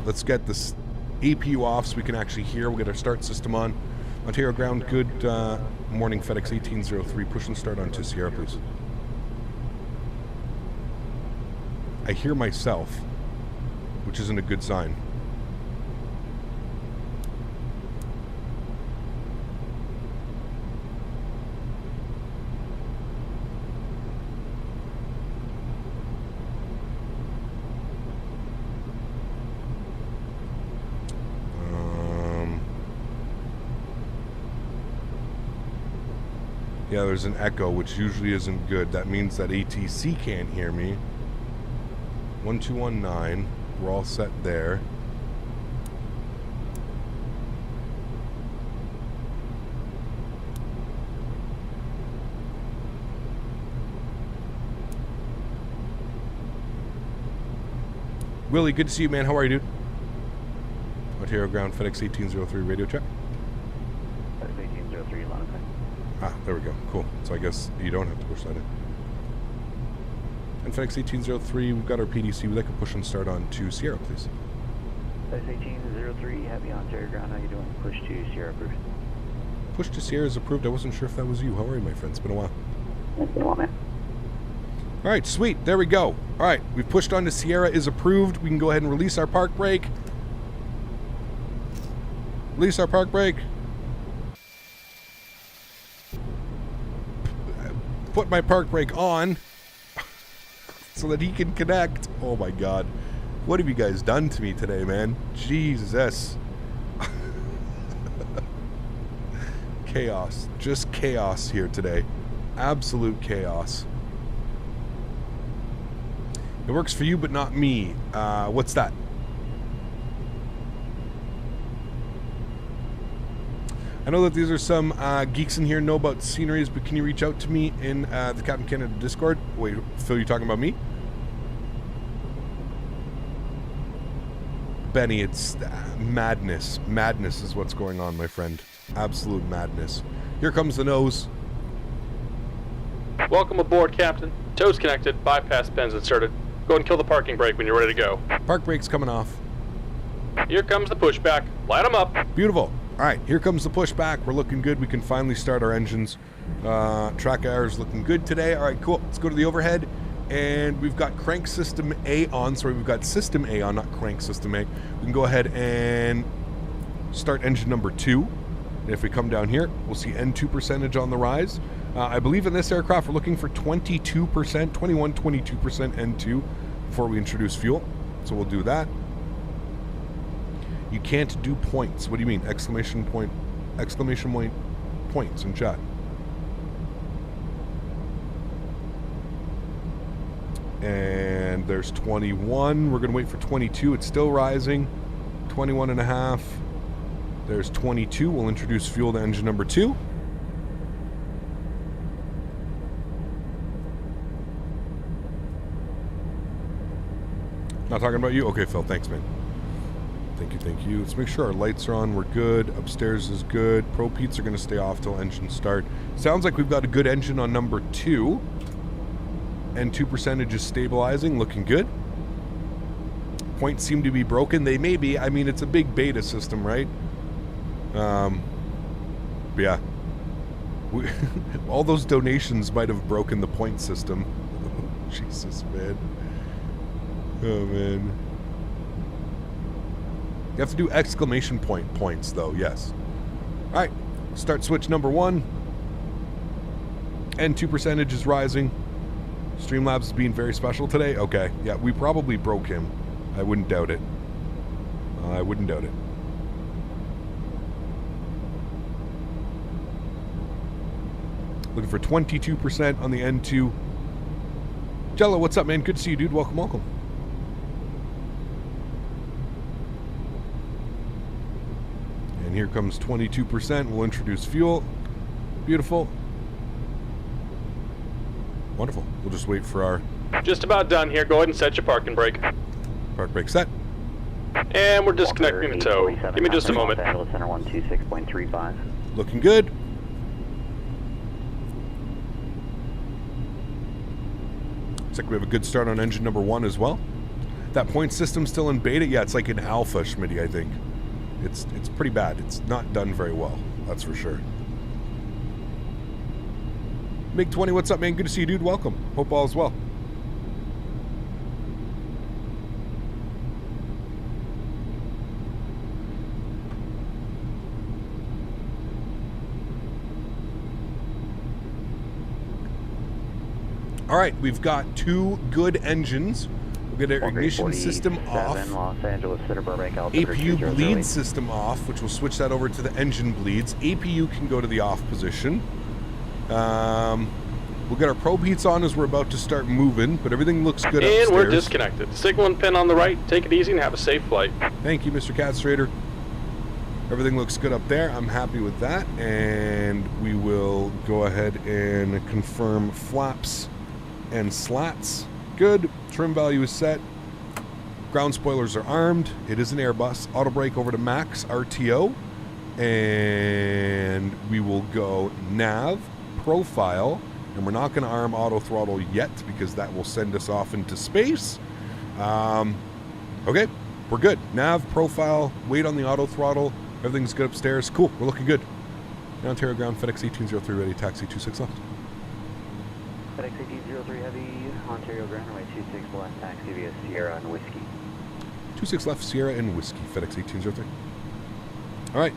Let's get this APU off so we can actually hear. We'll get our start system on. Ontario ground, good morning, FedEx 1803. Push and start on to Sierra, please. I hear myself, which isn't a good sign. Yeah, there's an echo, which usually isn't good. That means that ATC can't hear me. 1219. We're all set there. Willie, good to see you, man. How are you, dude? Ontario Ground, FedEx 1803 radio check. FedEx 1803, line of sight. Ah, there we go. Cool. So I guess you don't have to push that in. And FedEx 1803, we've got our PDC. We'd like a push and start on to Sierra, please. FedEx 1803, happy on Ontario Ground. How you doing? Push to Sierra approved. Push to Sierra is approved. I wasn't sure if that was you. How are you, my friend? It's been a while. It's been a while, man. All right, sweet. There we go. All right, we've pushed on to Sierra is approved. We can go ahead and release our park brake. Release our park brake. Put my park brake on so that he can connect. Oh my God. What have you guys done to me today, man? Jesus. Chaos. Just chaos here today. Absolute chaos. It works for you, but not me. What's that? I know that these are some geeks in here know about sceneries, but can you reach out to me in the Captain Canada Discord? Wait, Phil, you talking about me? Benny, it's madness. Madness is what's going on, my friend. Absolute madness. Here comes the nose. Welcome aboard, Captain. Toes connected, bypass pins inserted. Go and kill the parking brake when you're ready to go. Park brake's coming off. Here comes the pushback. Light them up. Beautiful. All right, here comes the pushback. We're looking good. We can finally start our engines. Track hours looking good today. All right, cool. Let's go to the overhead. And we've got crank system A on. Sorry, we've got system A on, not crank system A. We can go ahead and start engine number 2. And if we come down here, we'll see N2 percentage on the rise. I believe in this aircraft, we're looking for 22%, 22% N2 before we introduce fuel. So we'll do that. You can't do points. What do you mean? Exclamation point points in chat. And there's 21. We're going to wait for 22. It's still rising. 21.5. There's 22. We'll introduce fuel to engine number 2. Not talking about you? Okay, Phil. Thanks, man. Thank you. Let's make sure our lights are on. We're good. Upstairs is good. Pro Peats are going to stay off till engine start. Sounds like we've got a good engine on number 2. N2 percentage is stabilizing. Looking good. Points seem to be broken. They may be. I mean, it's a big beta system, right? Yeah. All those donations might have broken the point system. Jesus, man. Oh, man. You have to do exclamation point points, though, yes. All right, start switch number 1. N2 percentage is rising. Streamlabs is being very special today. Okay, yeah, we probably broke him. I wouldn't doubt it. I wouldn't doubt it. Looking for 22% on the N2. Jello, what's up, man? Good to see you, dude. Welcome, welcome. And here comes 22%. We'll introduce fuel. Beautiful. Wonderful. We'll just wait for our... Just about done here. Go ahead and set your parking brake. Park brake set. And we're disconnecting the tow. Give me just a moment. Center 126.35. Looking good. Looks like we have a good start on engine number 1 as well. That point system's still in beta. Yeah, it's like an alpha, Smitty, I think. It's pretty bad. It's not done very well. That's for sure. MiG-20, what's up, man? Good to see you, dude. Welcome. Hope all is well. All right, we've got 2 good engines. We'll get our ignition system off. Los Angeles Center, Burbank, altimeter APU 203. bleed system off, which will switch that over to the engine bleeds. APU can go to the off position. We'll get our probe heats on as we're about to start moving, but everything looks good upstairs. And we're disconnected. Signaling pin on the right. Take it easy and have a safe flight. Thank you, Mr. Catstrader. Everything looks good up there. I'm happy with that. And we will go ahead and confirm flaps and slats. Good. Trim value is set. Ground spoilers are armed. It is an Airbus. Auto brake over to max RTO. And we will go nav, profile, and we're not going to arm auto throttle yet because that will send us off into space. Okay, we're good. Nav, profile, wait on the auto throttle. Everything's good upstairs. Cool, we're looking good. Ontario ground, FedEx 1803 ready, taxi 26 left. FedEx 1803 heavy, Ontario ground, runway 26 left, taxi via Sierra and Whiskey. 26 left, Sierra and Whiskey, FedEx 1803. All right.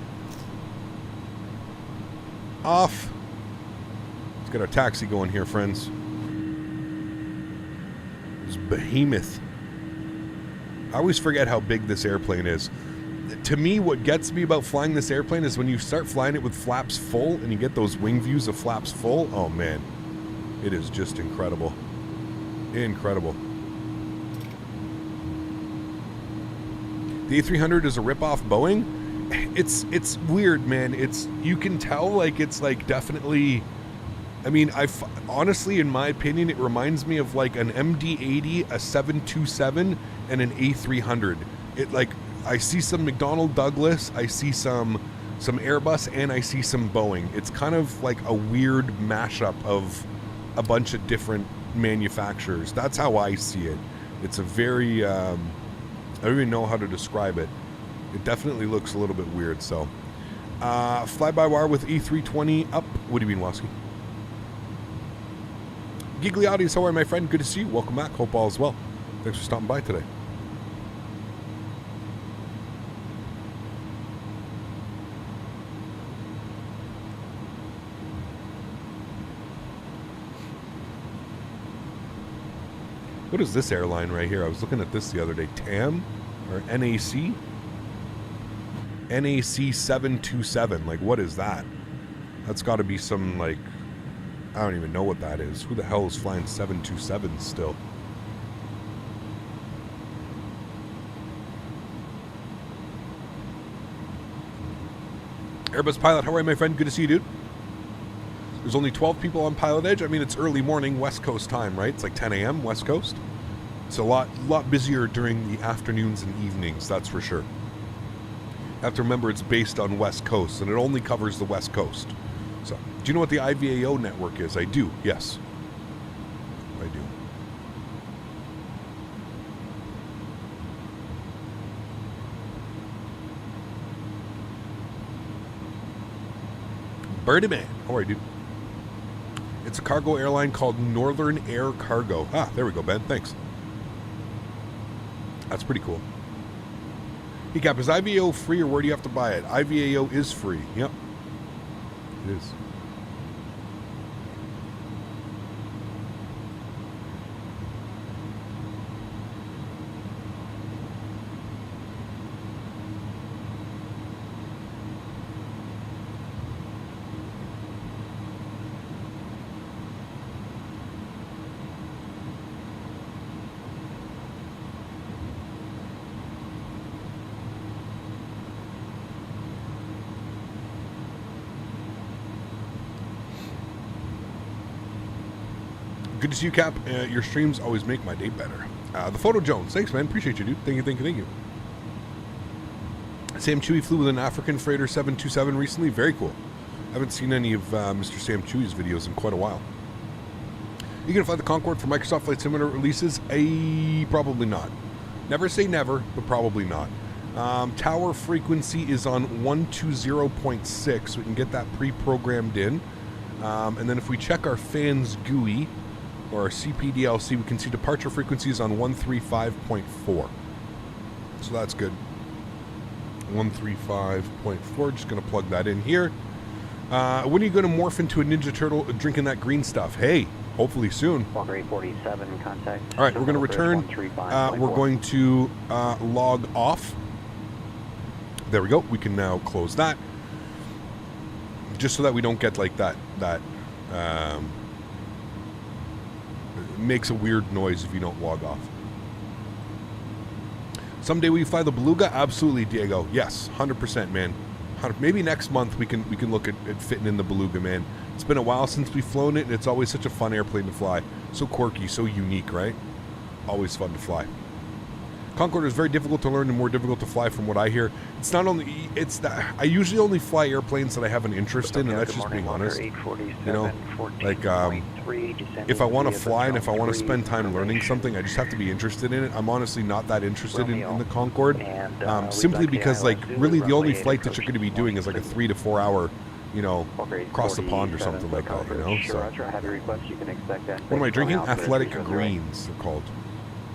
Off. Let's get our taxi going here, friends. This behemoth. I always forget how big this airplane is. To me, what gets me about flying this airplane is when you start flying it with flaps full and you get those wing views of flaps full. Oh, man. It is just incredible. Incredible. The A300 is a rip-off Boeing. It's weird, man. You can tell, like, it's, like, definitely... I mean, honestly, in my opinion, it reminds me of, like, an MD-80, a 727, and an A300. It, like... I see some McDonnell Douglas, I see some Airbus, and I see some Boeing. It's kind of like a weird mashup of a bunch of different manufacturers. That's how I see it. It's a very, I don't even know how to describe it. It definitely looks a little bit weird, so. Fly-by-wire with E320 up. What do you mean, Waski? Gigliotti's, how are you, my friend? Good to see you. Welcome back. Hope all is well. Thanks for stopping by today. What is this airline right here? I was looking at this the other day. TAM or NAC? NAC 727. Like, what is that? That's got to be some, like, I don't even know what that is. Who the hell is flying 727s still? Airbus pilot, how are you, my friend? Good to see you, dude. There's only 12 people on Pilotedge. I mean, it's early morning, West Coast time, right? It's like 10 a.m. West Coast. It's a lot busier during the afternoons and evenings, that's for sure. You have to remember it's based on West Coast, and it only covers the West Coast. So, do you know what the IVAO network is? I do, yes. I do. Birdie Man, how are you, dude? It's a cargo airline called Northern Air Cargo. Ah, there we go, Ben. Thanks. That's pretty cool. Hey, Cap, is IVAO free or where do you have to buy it? IVAO is free. Yep. It is. Good to see you, Cap. Your streams always make my day better. The Photo Jones. Thanks, man. Appreciate you, dude. Thank you, thank you, thank you. Sam Chewy flew with an African Freighter 727 recently. Very cool. I haven't seen any of Mr. Sam Chewy's videos in quite a while. You gonna fly the Concorde for Microsoft Flight Simulator releases? Probably not. Never say never, but probably not. Tower frequency is on 120.6, so we can get that pre-programmed in. And then if we check our fans GUI, or our CPDLC, we can see departure frequencies on 135.4. So that's good. 135.4, just going to plug that in here. When are you going to morph into a Ninja Turtle drinking that green stuff? Hey, hopefully soon. Walker 847, contact. All right, we're going to return. We're going to log off. There we go. We can now close that. Just so that we don't get like that it makes a weird noise if you don't log off. Someday will you fly the Beluga? Absolutely, Diego. Yes, 100%, man. Maybe next month we can look at fitting in the Beluga, man. It's been a while since we've flown it, and it's always such a fun airplane to fly. So quirky, so unique, right? Always fun to fly. Concorde is very difficult to learn and more difficult to fly from what I hear. It's not only, it's that I usually only fly airplanes that I have an interest in, and that's just being honest. You know, like if I want to fly and if I want to spend time learning something, I just have to be interested in it. I'm honestly not that interested in the Concorde, simply because like really the only flight that you're going to be doing is like a 3 to 4 hour, you know, across the pond or something like that, you know. So what am I drinking? Athletic Greens, they're called.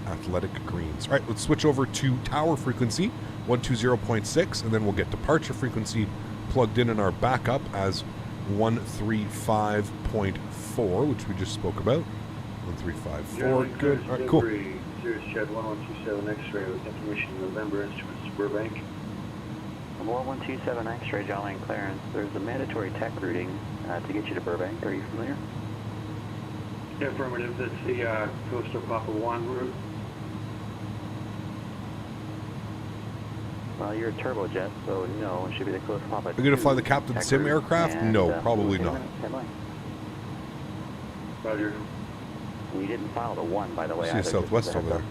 Athletic Greens. All right, let's switch over to tower frequency 120.6, and then we'll get departure frequency plugged in our backup as 135.4, which we just spoke about. 135.4. Good. All right, cool. Sirius Jet 1127 X-ray with information November instruments Burbank. 1127 X-ray, John Lane clearance. There's a mandatory tech routing to get you to Burbank. Are you familiar? Affirmative. That's the Coastal Papa 1 route. Well, you're a turbojet, so no, it should be the Coastal Papa. Are you going to fly the Captain Sim aircraft? No, probably not. Roger. We didn't file the 1, by the way. See a Southwest over there.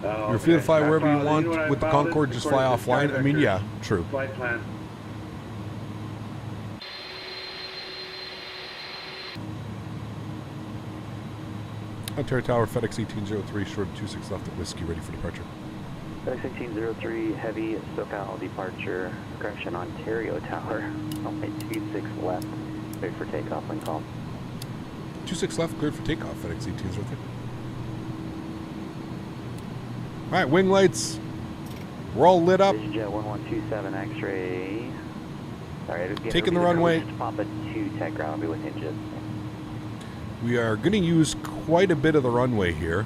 Oh, You're free to fly wherever you want with the Concorde, just fly offline. I mean, yeah, true. Flight plan. Ontario Tower, FedEx 1803, short 26 left at Whiskey, ready for departure. FedEx 1803, heavy SoCal departure, correction, Ontario Tower, runway 26 left, ready for takeoff when called. 26 left, cleared for takeoff, FedEx 1803. All right, wing lights. We're all lit up. Vision Jet 1127 X-ray. Sorry, taking the runway. Papa 2 tech ground, I'll be with hinges. We are going to use quite a bit of the runway here,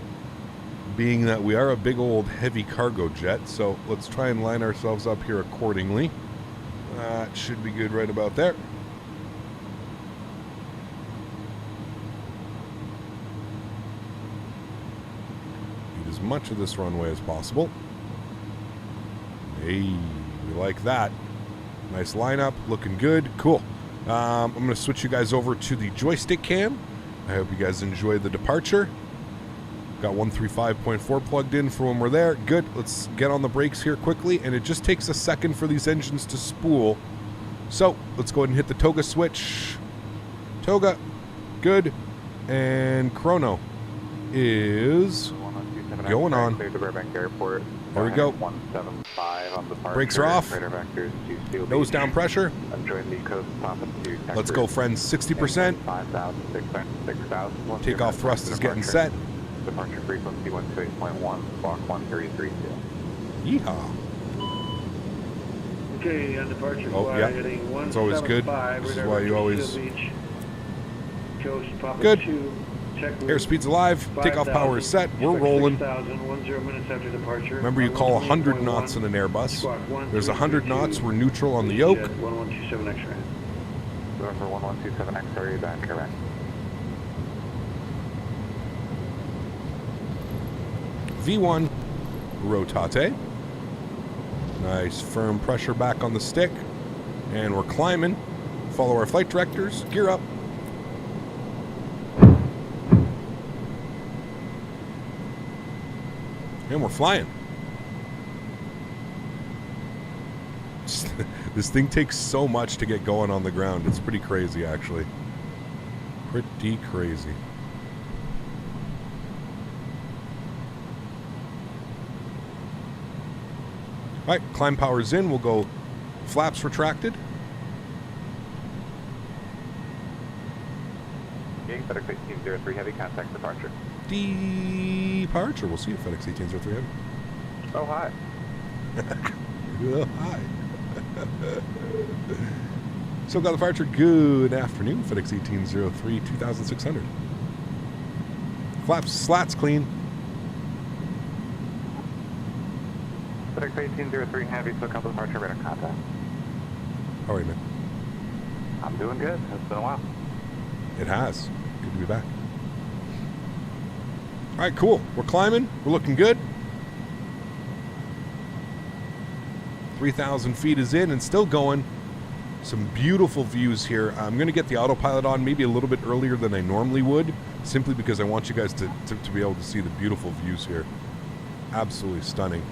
being that we are a big old heavy cargo jet, so let's try and line ourselves up here accordingly. That should be good right about there. Need as much of this runway as possible. Hey, we like that. Nice lineup, looking good, cool. I'm going to switch you guys over to the joystick cam. I hope you guys enjoy the departure. Got 135.4 plugged in for when we're there. Good. Let's get on the brakes here quickly, and it just takes a second for these engines to spool. So let's go ahead and hit the toga switch. Toga. Good. And chrono is going on. There we go. Brakes are off. Nose down pressure. Let's go, friends. 60%. Takeoff thrust is getting set. Departure frequency 128.1, Block 1332. Yeehaw. Okay, on departure Oh, yeah. It's always good. This is why you always... Good. Airspeed's alive. Takeoff power is set. We're rolling. Remember, you call 100 knots in an Airbus. There's 100 knots. We're neutral on the yoke. 1127 X-ray. November 1127 X-ray, back correct. V1 rotate. Nice firm pressure back on the stick. And we're climbing. Follow our flight directors. Gear up. And we're flying. This thing takes so much to get going on the ground. It's pretty crazy, actually. Pretty crazy. All right, climb power's in. We'll go flaps retracted. FedEx 1803 heavy, contact departure. Departure. We'll see you, FedEx 1803 heavy. Oh, hi. Oh, hi. So got departure. Good afternoon, FedEx 1803 2600. Slats clean. FedEx 1803 Heavy, SoCal departure, radar contact. How are you, man? I'm doing good. It's been a while. It has. Good to be back. All right, cool. We're climbing. We're looking good. 3,000 feet is in and still going. Some beautiful views here. I'm going to get the autopilot on maybe a little bit earlier than I normally would, simply because I want you guys to be able to see the beautiful views here. Absolutely stunning.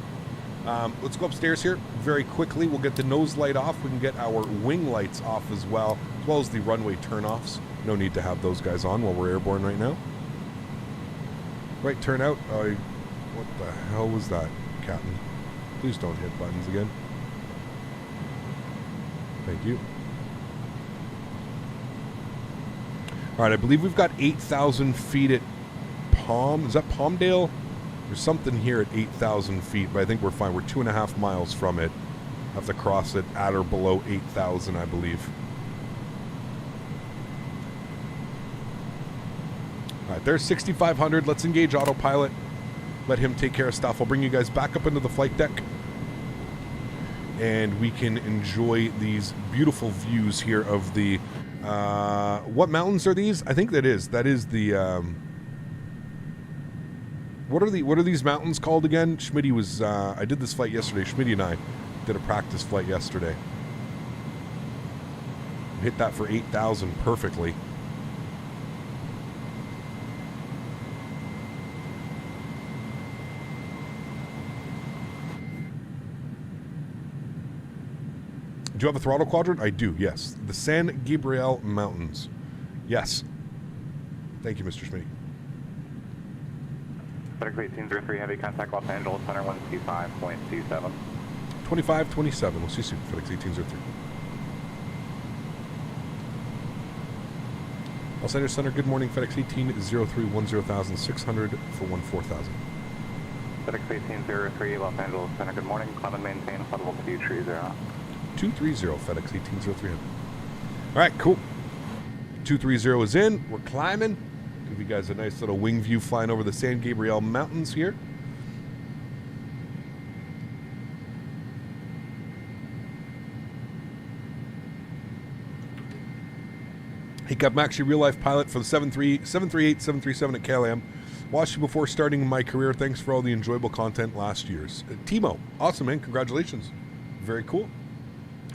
Let's go upstairs here very quickly. We'll get the nose light off. We can get our wing lights off as well as the runway turnoffs. No need to have those guys on while we're airborne right now. Right turnout. What the hell was that, Captain? Please don't hit buttons again. Thank you. All right, I believe we've got 8,000 feet at Palm. Is that Palmdale? There's something here at 8,000 feet, but I think we're fine. We're 2.5 miles from it. Have to cross it at or below 8,000, I believe. All right, there's 6,500. Let's engage autopilot. Let him take care of stuff. I'll bring you guys back up into the flight deck, and we can enjoy these beautiful views here of the what mountains are these? I think that is the what are these mountains called again? Smitty was I did this flight yesterday. Smitty and I did a practice flight yesterday. Hit that for 8,000 perfectly. Do you have a throttle quadrant? I do, yes. The San Gabriel Mountains. Yes. Thank you, Mr. Smitty. FedEx 1803 Heavy, contact Los Angeles, Center 125.27. 2527. We'll see you soon. FedEx 1803. Los Angeles Center, good morning. FedEx 1803 10,600 for 14,000. FedEx 1803 Los Angeles Center, good morning. Climb and maintain flight level 230. 230, FedEx 1803. All right, cool. 230 is in. We're climbing. Give you guys a nice little wing view flying over the San Gabriel Mountains here. Hey, Cap, I'm actually a real-life pilot for the 738, 737 at KLM. Watched you before starting my career. Thanks for all the enjoyable content last year's. Timo, awesome, man. Congratulations. Very cool.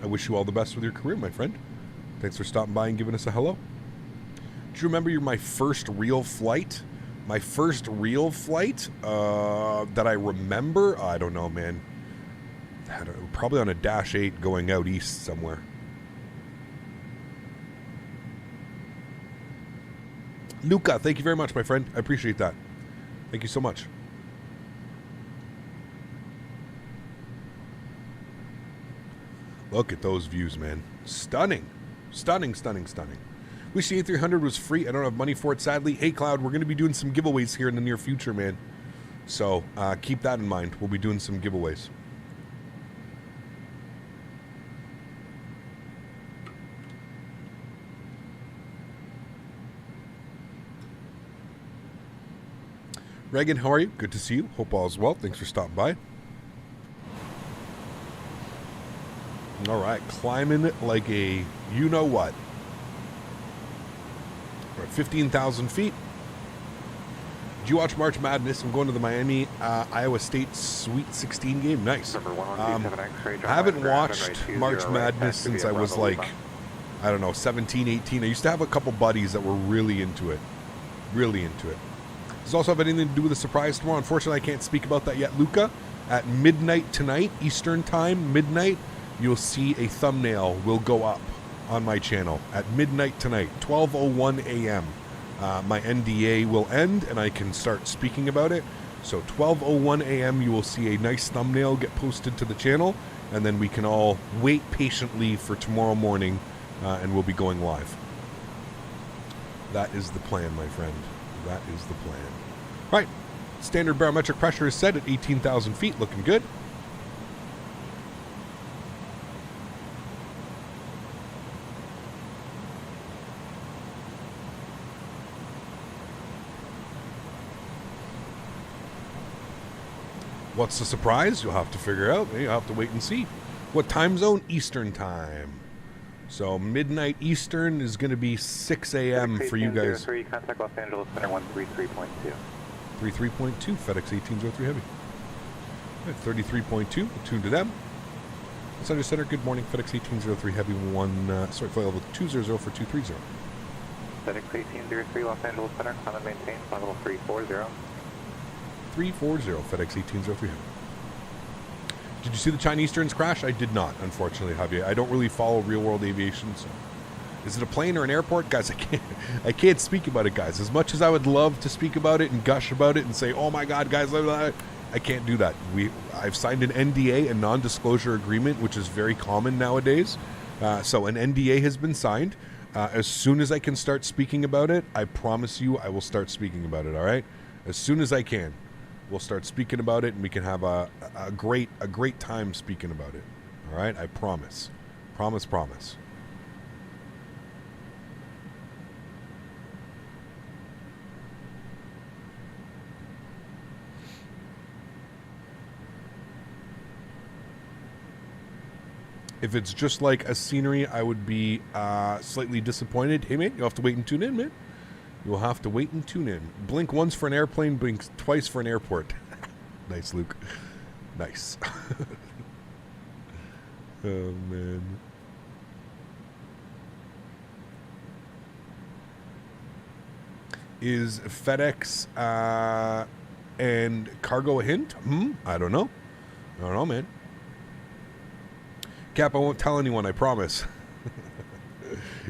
I wish you all the best with your career, my friend. Thanks for stopping by and giving us a hello. Do you remember my first real flight? My first real flight that I remember? I don't know, man. Probably on a Dash 8 going out east somewhere. Luca, thank you very much, my friend. I appreciate that. Thank you so much. Look at those views, man. Stunning. Stunning, stunning, stunning. Wish the A300 was free. I don't have money for it, sadly. Hey, Cloud, we're going to be doing some giveaways here in the near future, man. So keep that in mind. We'll be doing some giveaways. Reagan, how are you? Good to see you. Hope all is well. Thanks for stopping by. All right, climbing like a you-know-what. We're at 15,000 feet. Did you watch March Madness? I'm going to the Miami, Iowa State Sweet 16 game. Nice. I haven't watched March Madness since I was like, I don't know, 17, 18. I used to have a couple buddies that were really into it. Really into it. Does it also have anything to do with a surprise tomorrow? Unfortunately, I can't speak about that yet. Luca, at midnight tonight, Eastern time, midnight, you'll see a thumbnail will go up on my channel at midnight tonight, 12:01 a.m. My NDA will end and I can start speaking about it. So 12:01 a.m. you will see a nice thumbnail get posted to the channel, and then we can all wait patiently for tomorrow morning, and we'll be going live. That is the plan, my friend. That is the plan. All right, standard barometric pressure is set at 18,000 feet, looking good. What's the surprise? You'll have to figure out. You'll have to wait and see. What time zone? Eastern time. So midnight Eastern is going to be 6 a.m. for you guys. Contact Los Angeles Center 133.2. 33.2, FedEx 1803 Heavy. 33.2, tuned to them. Los Angeles Center, good morning. FedEx 1803 Heavy, flight level 200 for 230. FedEx 1803 Los Angeles Center, climb and maintain, flight level 340. 340, FedEx 1803 Heavy. Did you see the Chinese Easterns crash? I did not, unfortunately, Javier. I don't really follow real-world aviation, so... Is it a plane or an airport? Guys, I can't speak about it, guys. As much as I would love to speak about it and gush about it and say, oh my God, guys, I can't do that. I've signed an NDA, a non-disclosure agreement, which is very common nowadays. So an NDA has been signed. As soon as I can start speaking about it, I promise you I will start speaking about it, all right? As soon as I can. We'll start speaking about it, and we can have a great time speaking about it. All right? I promise. Promise. If it's just like a scenery, I would be slightly disappointed. Hey, man, you'll have to wait and tune in, man. You'll have to wait and tune in. Blink once for an airplane, blink twice for an airport. Nice, Luke. Nice. Oh, man. Is FedEx and cargo a hint? I don't know. Man. Cap, I won't tell anyone, I promise.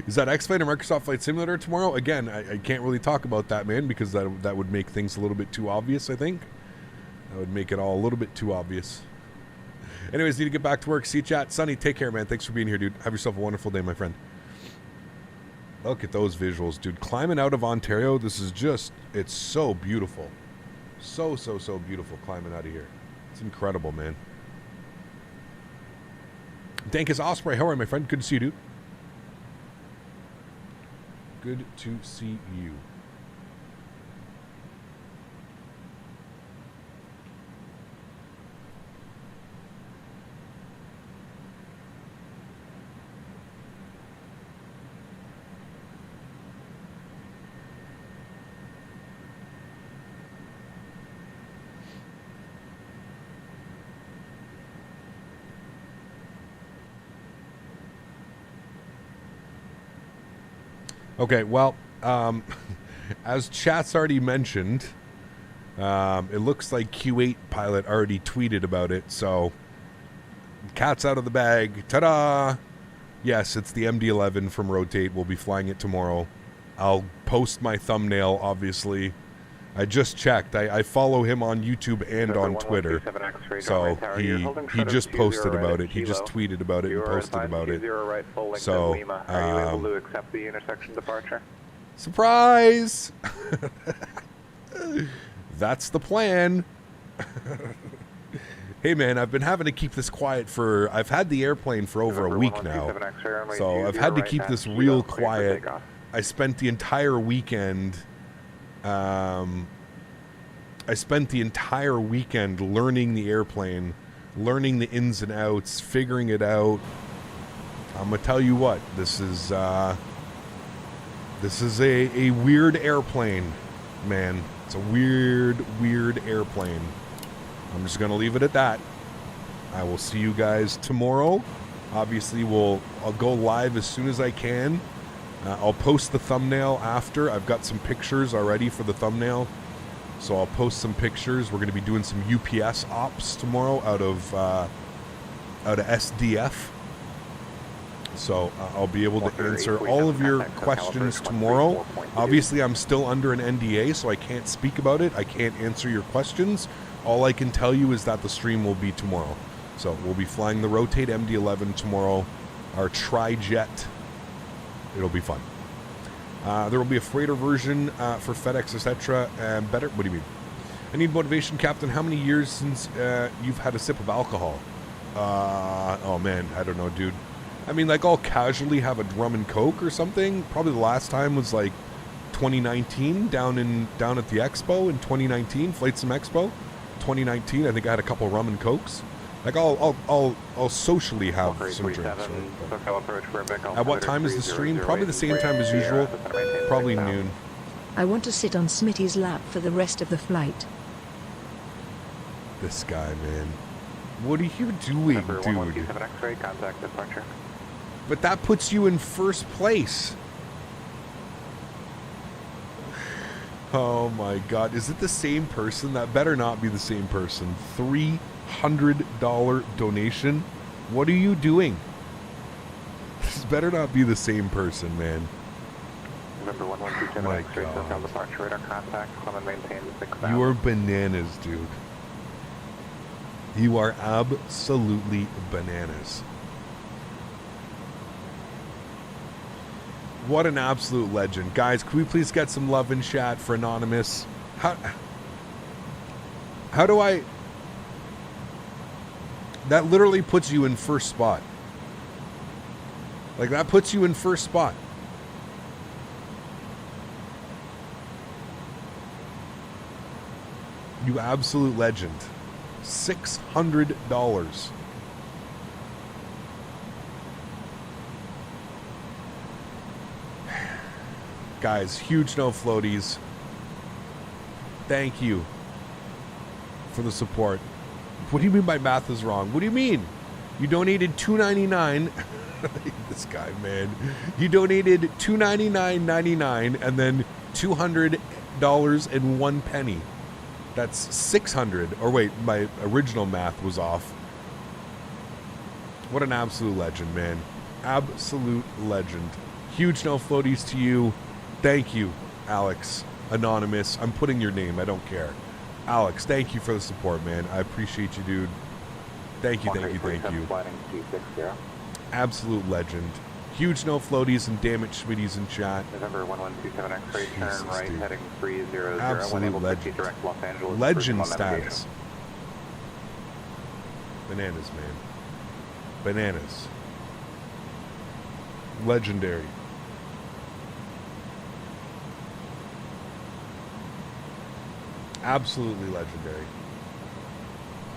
Is that X-Flight or Microsoft Flight Simulator tomorrow? Again, I can't really talk about that, man, because that would make things a little bit too obvious, I think. That would make it all a little bit too obvious. Anyways, need to get back to work. See you, chat. Sonny, take care, man. Thanks for being here, dude. Have yourself a wonderful day, my friend. Look at those visuals, dude. Climbing out of Ontario, this is just, it's so beautiful. So beautiful climbing out of here. It's incredible, man. Dankus Osprey, how are you, my friend? Good to see you, dude. Good to see you. Okay, well, as chat's already mentioned, it looks like Q8 pilot already tweeted about it, so cat's out of the bag. Ta-da! Yes, it's the MD-11 from Rotate. We'll be flying it tomorrow. I'll post my thumbnail, obviously. I just checked. I follow him on YouTube and on Twitter. So he just posted about it. He just tweeted about it and posted about it. So, are you able to accept the intersection departure? Surprise! That's the plan. Hey man, I've been having to keep this quiet for, I've had the airplane for over a week now. So I've had to keep this real quiet. I spent the entire weekend learning the airplane, learning the ins and outs, figuring it out. I'm gonna tell you what, this is a weird airplane, man. It's a weird airplane. I'm just gonna leave it at that. I will see you guys tomorrow. Obviously, I'll go live as soon as I can. I'll post the thumbnail after. I've got some pictures already for the thumbnail, so I'll post some pictures. We're going to be doing some UPS ops tomorrow out of SDF. So I'll be able to answer all of your questions tomorrow. Obviously, I'm still under an NDA, so I can't speak about it. I can't answer your questions. All I can tell you is that the stream will be tomorrow. So we'll be flying the Rotate MD-11 tomorrow, our tri-jet. It'll be fun. There will be a freighter version for FedEx, etc. Better. What do you mean? I need motivation, Captain. How many years since you've had a sip of alcohol? Oh man, I don't know, dude. I mean, like, I'll casually have a rum and coke or something. Probably the last time was like 2019 down at the expo in 2019, Flight Sim Expo, 2019. I think I had a couple rum and cokes. Like I'll socially have some drinks. Right? At what time is the stream? Probably the same time as usual. Probably noon. I want to sit on Smitty's lap for the rest of the flight. This guy, man. What are you doing, dude? But that puts you in first place. Oh my god. Is it the same person? That better not be the same person. $300 donation? What are you doing? This better not be the same person, man. November 1127 X-ray, SoCal departure radar contact, climb and maintain 6,000. You are bananas, dude. You are absolutely bananas. What an absolute legend. Guys, can we please get some love in chat for Anonymous? How do I... That literally puts you in first spot. Like, that puts you in first spot. You absolute legend. $600. Guys, huge no floaties. Thank you for the support. What do you mean my math is wrong? What do you mean? You donated $2.99. This guy, man. You donated $299.99 and then $200.01. That's 600. Or wait, my original math was off. What an absolute legend, man. Absolute legend. Huge no floaties to you. Thank you, Alex. Anonymous. I'm putting your name. I don't care. Alex, thank you for the support, man. I appreciate you, dude. Thank you, thank you, thank you. Absolute legend. Huge no floaties and damn it, Schmitty's in chat. November 1127 X-ray, turn right, dude. heading 300. Absolute legend. Direct Los Angeles. Legend status. Bananas, man. Bananas. Legendary. Absolutely legendary.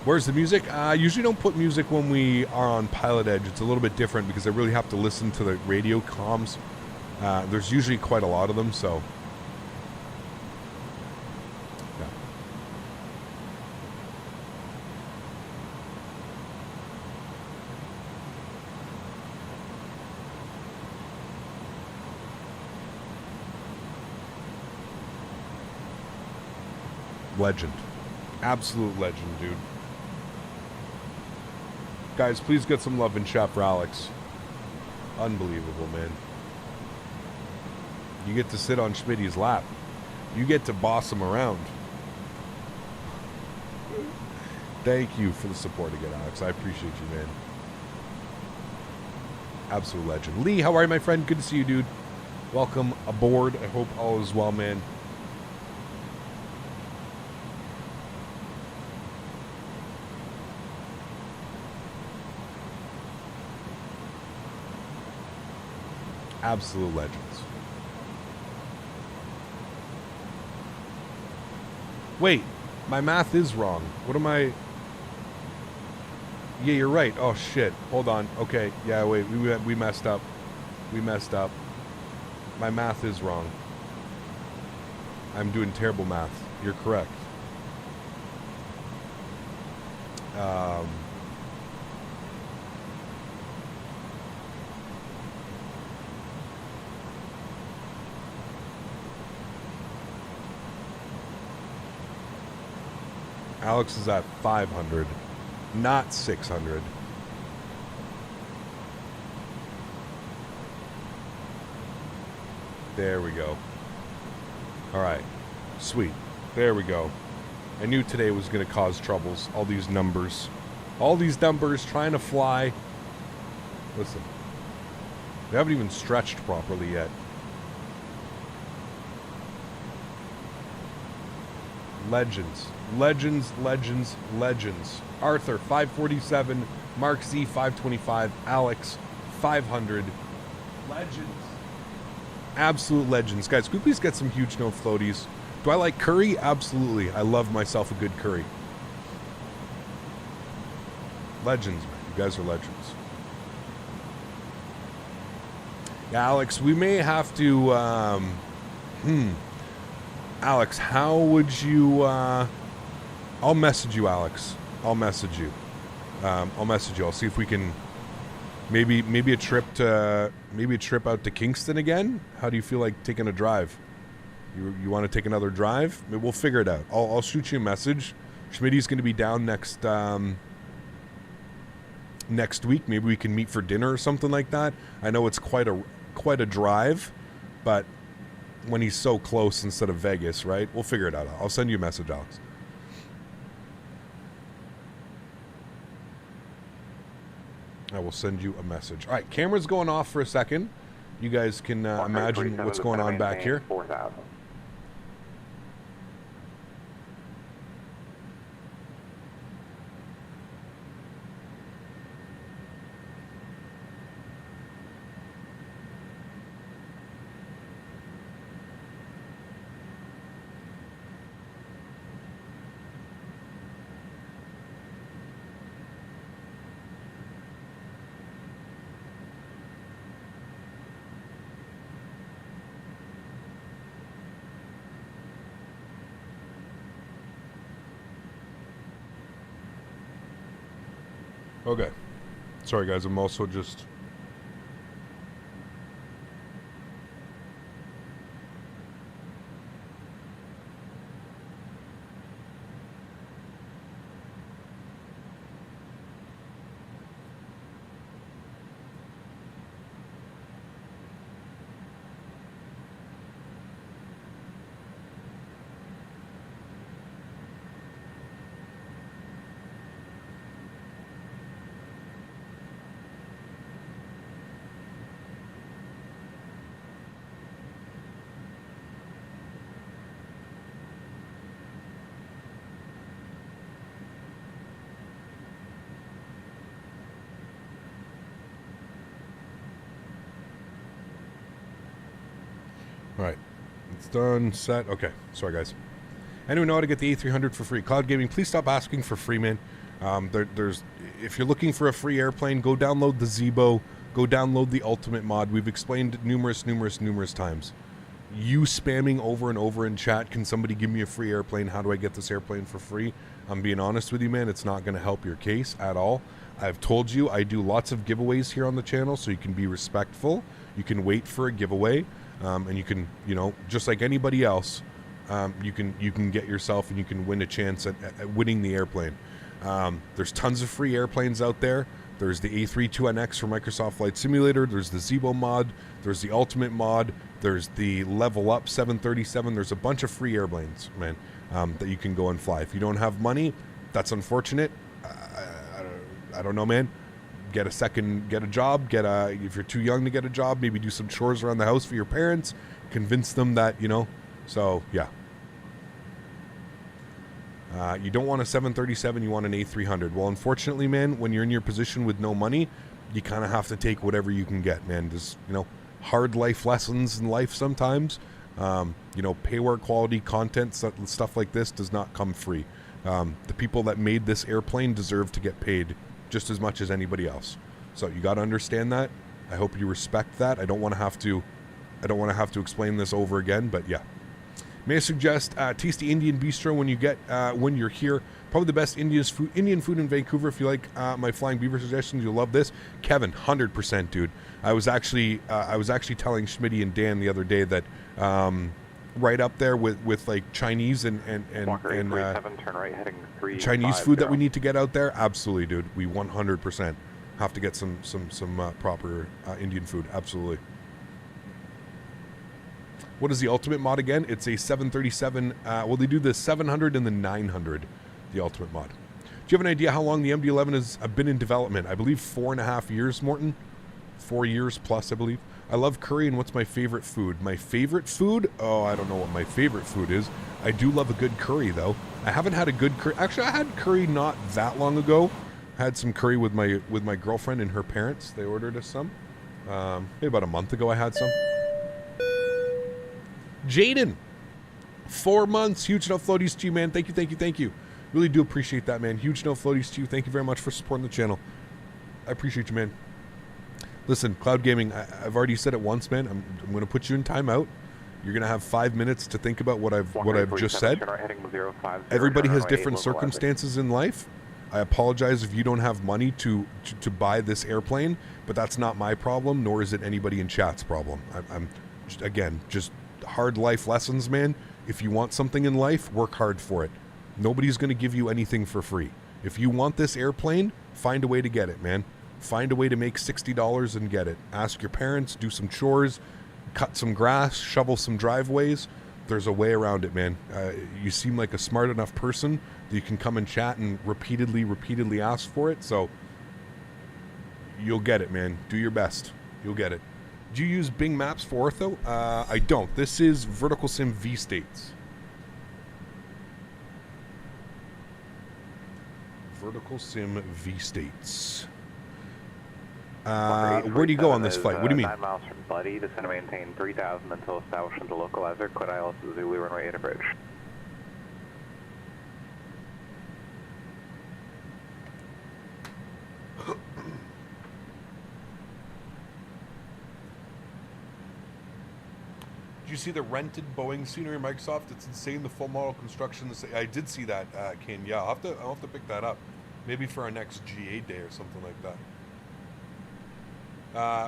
Where's the music? I usually don't put music when we are on Pilotedge. It's a little bit different because I really have to listen to the radio comms. There's usually quite a lot of them, so... Yeah. Legend. Absolute legend, dude. Guys, please get some love in chat for Alex. Unbelievable, man. You get to sit on Schmitty's lap. You get to boss him around. Thank you for the support again, Alex. I appreciate you, man. Absolute legend. Lee, how are you, my friend? Good to see you, dude. Welcome aboard. I hope all is well, man. Absolute legends. Wait, my math is wrong. What am I... Yeah, you're right. Oh, shit. Hold on. Okay. Yeah, wait. We messed up. We messed up. My math is wrong. I'm doing terrible math. You're correct. Alex is at 500, not 600. There we go. All right. Sweet. There we go. I knew today was going to cause troubles. All these numbers. All these numbers trying to fly. Listen. They haven't even stretched properly yet. Legends. Legends, legends, legends. Arthur, 547. Mark Z, 525. Alex, 500. Legends. Absolute legends. Guys, could we please get some huge no floaties? Do I like curry? Absolutely. I love myself a good curry. Legends, man. You guys are legends. Yeah, Alex, we may have to, Alex, how would you, I'll message you, Alex. I'll message you. I'll see if we can, maybe a trip out to Kingston again. How do you feel like taking a drive? You want to take another drive? Maybe we'll figure it out. I'll shoot you a message. Smitty's going to be down next week. Maybe we can meet for dinner or something like that. I know it's quite a drive, but when he's so close instead of Vegas, right? We'll figure it out. I'll send you a message, Alex. I will send you a message. All right, camera's going off for a second. You guys can imagine what's going on back here. 4,000. Okay. Sorry, guys. I'm also just... All right, it's done, set. Okay, sorry guys. Anyone know how to get the A300 for free? Cloud Gaming, please stop asking for free, man. There's, if you're looking for a free airplane, go download the Zebo, go download the Ultimate mod. We've explained numerous times. You spamming over and over in chat, can somebody give me a free airplane? How do I get this airplane for free? I'm being honest with you, man. It's not going to help your case at all. I've told you I do lots of giveaways here on the channel, so you can be respectful. You can wait for a giveaway. And you can, just like anybody else, you can get yourself and you can win a chance at winning the airplane. There's tons of free airplanes out there. There's the A32NX for Microsoft Flight Simulator. There's the Zebo mod. There's the Ultimate mod. There's the Level Up 737. There's a bunch of free airplanes, man, that you can go and fly. If you don't have money, that's unfortunate. I don't know, man. Get a job, if you're too young to get a job, maybe do some chores around the house for your parents, convince them that, so yeah. You don't want a 737, you want an A300. Well, unfortunately, man, when you're in your position with no money, you kind of have to take whatever you can get, man. There's, hard life lessons in life sometimes. Payware quality content, stuff like this does not come free. The people that made this airplane deserve to get paid just as much as anybody else. So you got to understand that. I hope you respect that. I don't want to have to explain this over again, but yeah. May I suggest Tasty Indian Bistro when you're here. Probably the best Indian food in Vancouver. If you like my Flying Beaver suggestions, you'll love this. Kevin, 100%, dude. I was actually telling Smitty and Dan the other day that right up there with like Chinese and Walker 837, turn right, heading 350. Chinese food that we need to get out there. Absolutely, dude. We 100% have to get some proper Indian food. Absolutely. What is the Ultimate mod again? It's a 737. Well, they do the 700 and the 900, the Ultimate mod. Do you have an idea how long the MD-11 has been in development? I believe 4.5 years, Morton. 4 years plus, I believe. I love curry, and what's my favorite food? My favorite food? Oh, I don't know what my favorite food is. I do love a good curry, though. I haven't had a good curry. Actually, I had curry not that long ago. I had some curry with my girlfriend and her parents. They ordered us some. Maybe about a month ago I had some. Jaden, 4 months. Huge enough floaties to you, man. Thank you. Really do appreciate that, man. Huge no floaties to you. Thank you very much for supporting the channel. I appreciate you, man. Listen, Cloud Gaming, I've already said it once, man. I'm going to put you in timeout. You're going to have 5 minutes to think about what I've just said. Everybody has different circumstances in life. I apologize if you don't have money to buy this airplane, but that's not my problem, nor is it anybody in chat's problem. I'm just, again, just hard life lessons, man. If you want something in life, work hard for it. Nobody's going to give you anything for free. If you want this airplane, find a way to get it, man. Find a way to make $60 and get it. Ask your parents, do some chores, cut some grass, shovel some driveways. There's a way around it, man. You seem like a smart enough person that you can come and chat and repeatedly ask for it. So you'll get it, man. Do your best. You'll get it. Do you use Bing Maps for ortho? I don't. This is Vertical Sim V-States. Vertical Sim V-States. Where do you go on this flight? What do you mean? 9 miles from Buddy, descend and maintain 3,000 until established into localizer. Quit AlexSiu, runway 8 approach. Did you see the rented Boeing scenery in Microsoft? It's insane, the full model construction. I did see that, Kane. Yeah, I'll have to pick that up. Maybe for our next GA day or something like that.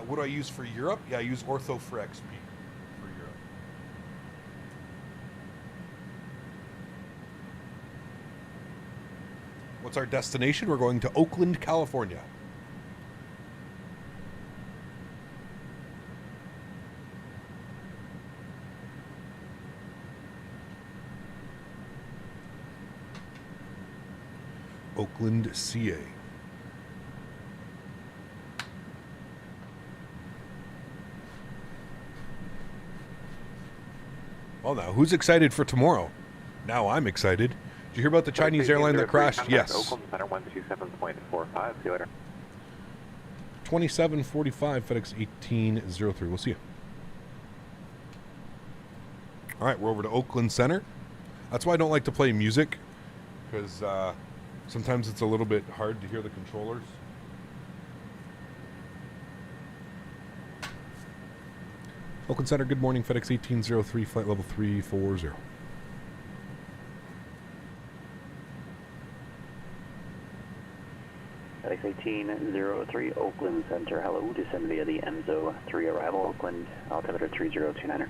What do I use for Europe? Yeah, I use Ortho for XP for Europe. What's our destination? We're going to Oakland, California. Oakland, CA. Well, now, who's excited for tomorrow? Now I'm excited. Did you hear about the Chinese airline that crashed? Yes. Oakland Center 127.45. See you later. 2745 FedEx 1803. We'll see you. All right, we're over to Oakland Center. That's why I don't like to play music, because sometimes it's a little bit hard to hear the controllers. Oakland Center, good morning. FedEx 1803, flight level 340. FedEx 1803, Oakland Center. Hello, descend via the EMSO 3 arrival, Oakland, altimeter 3029er.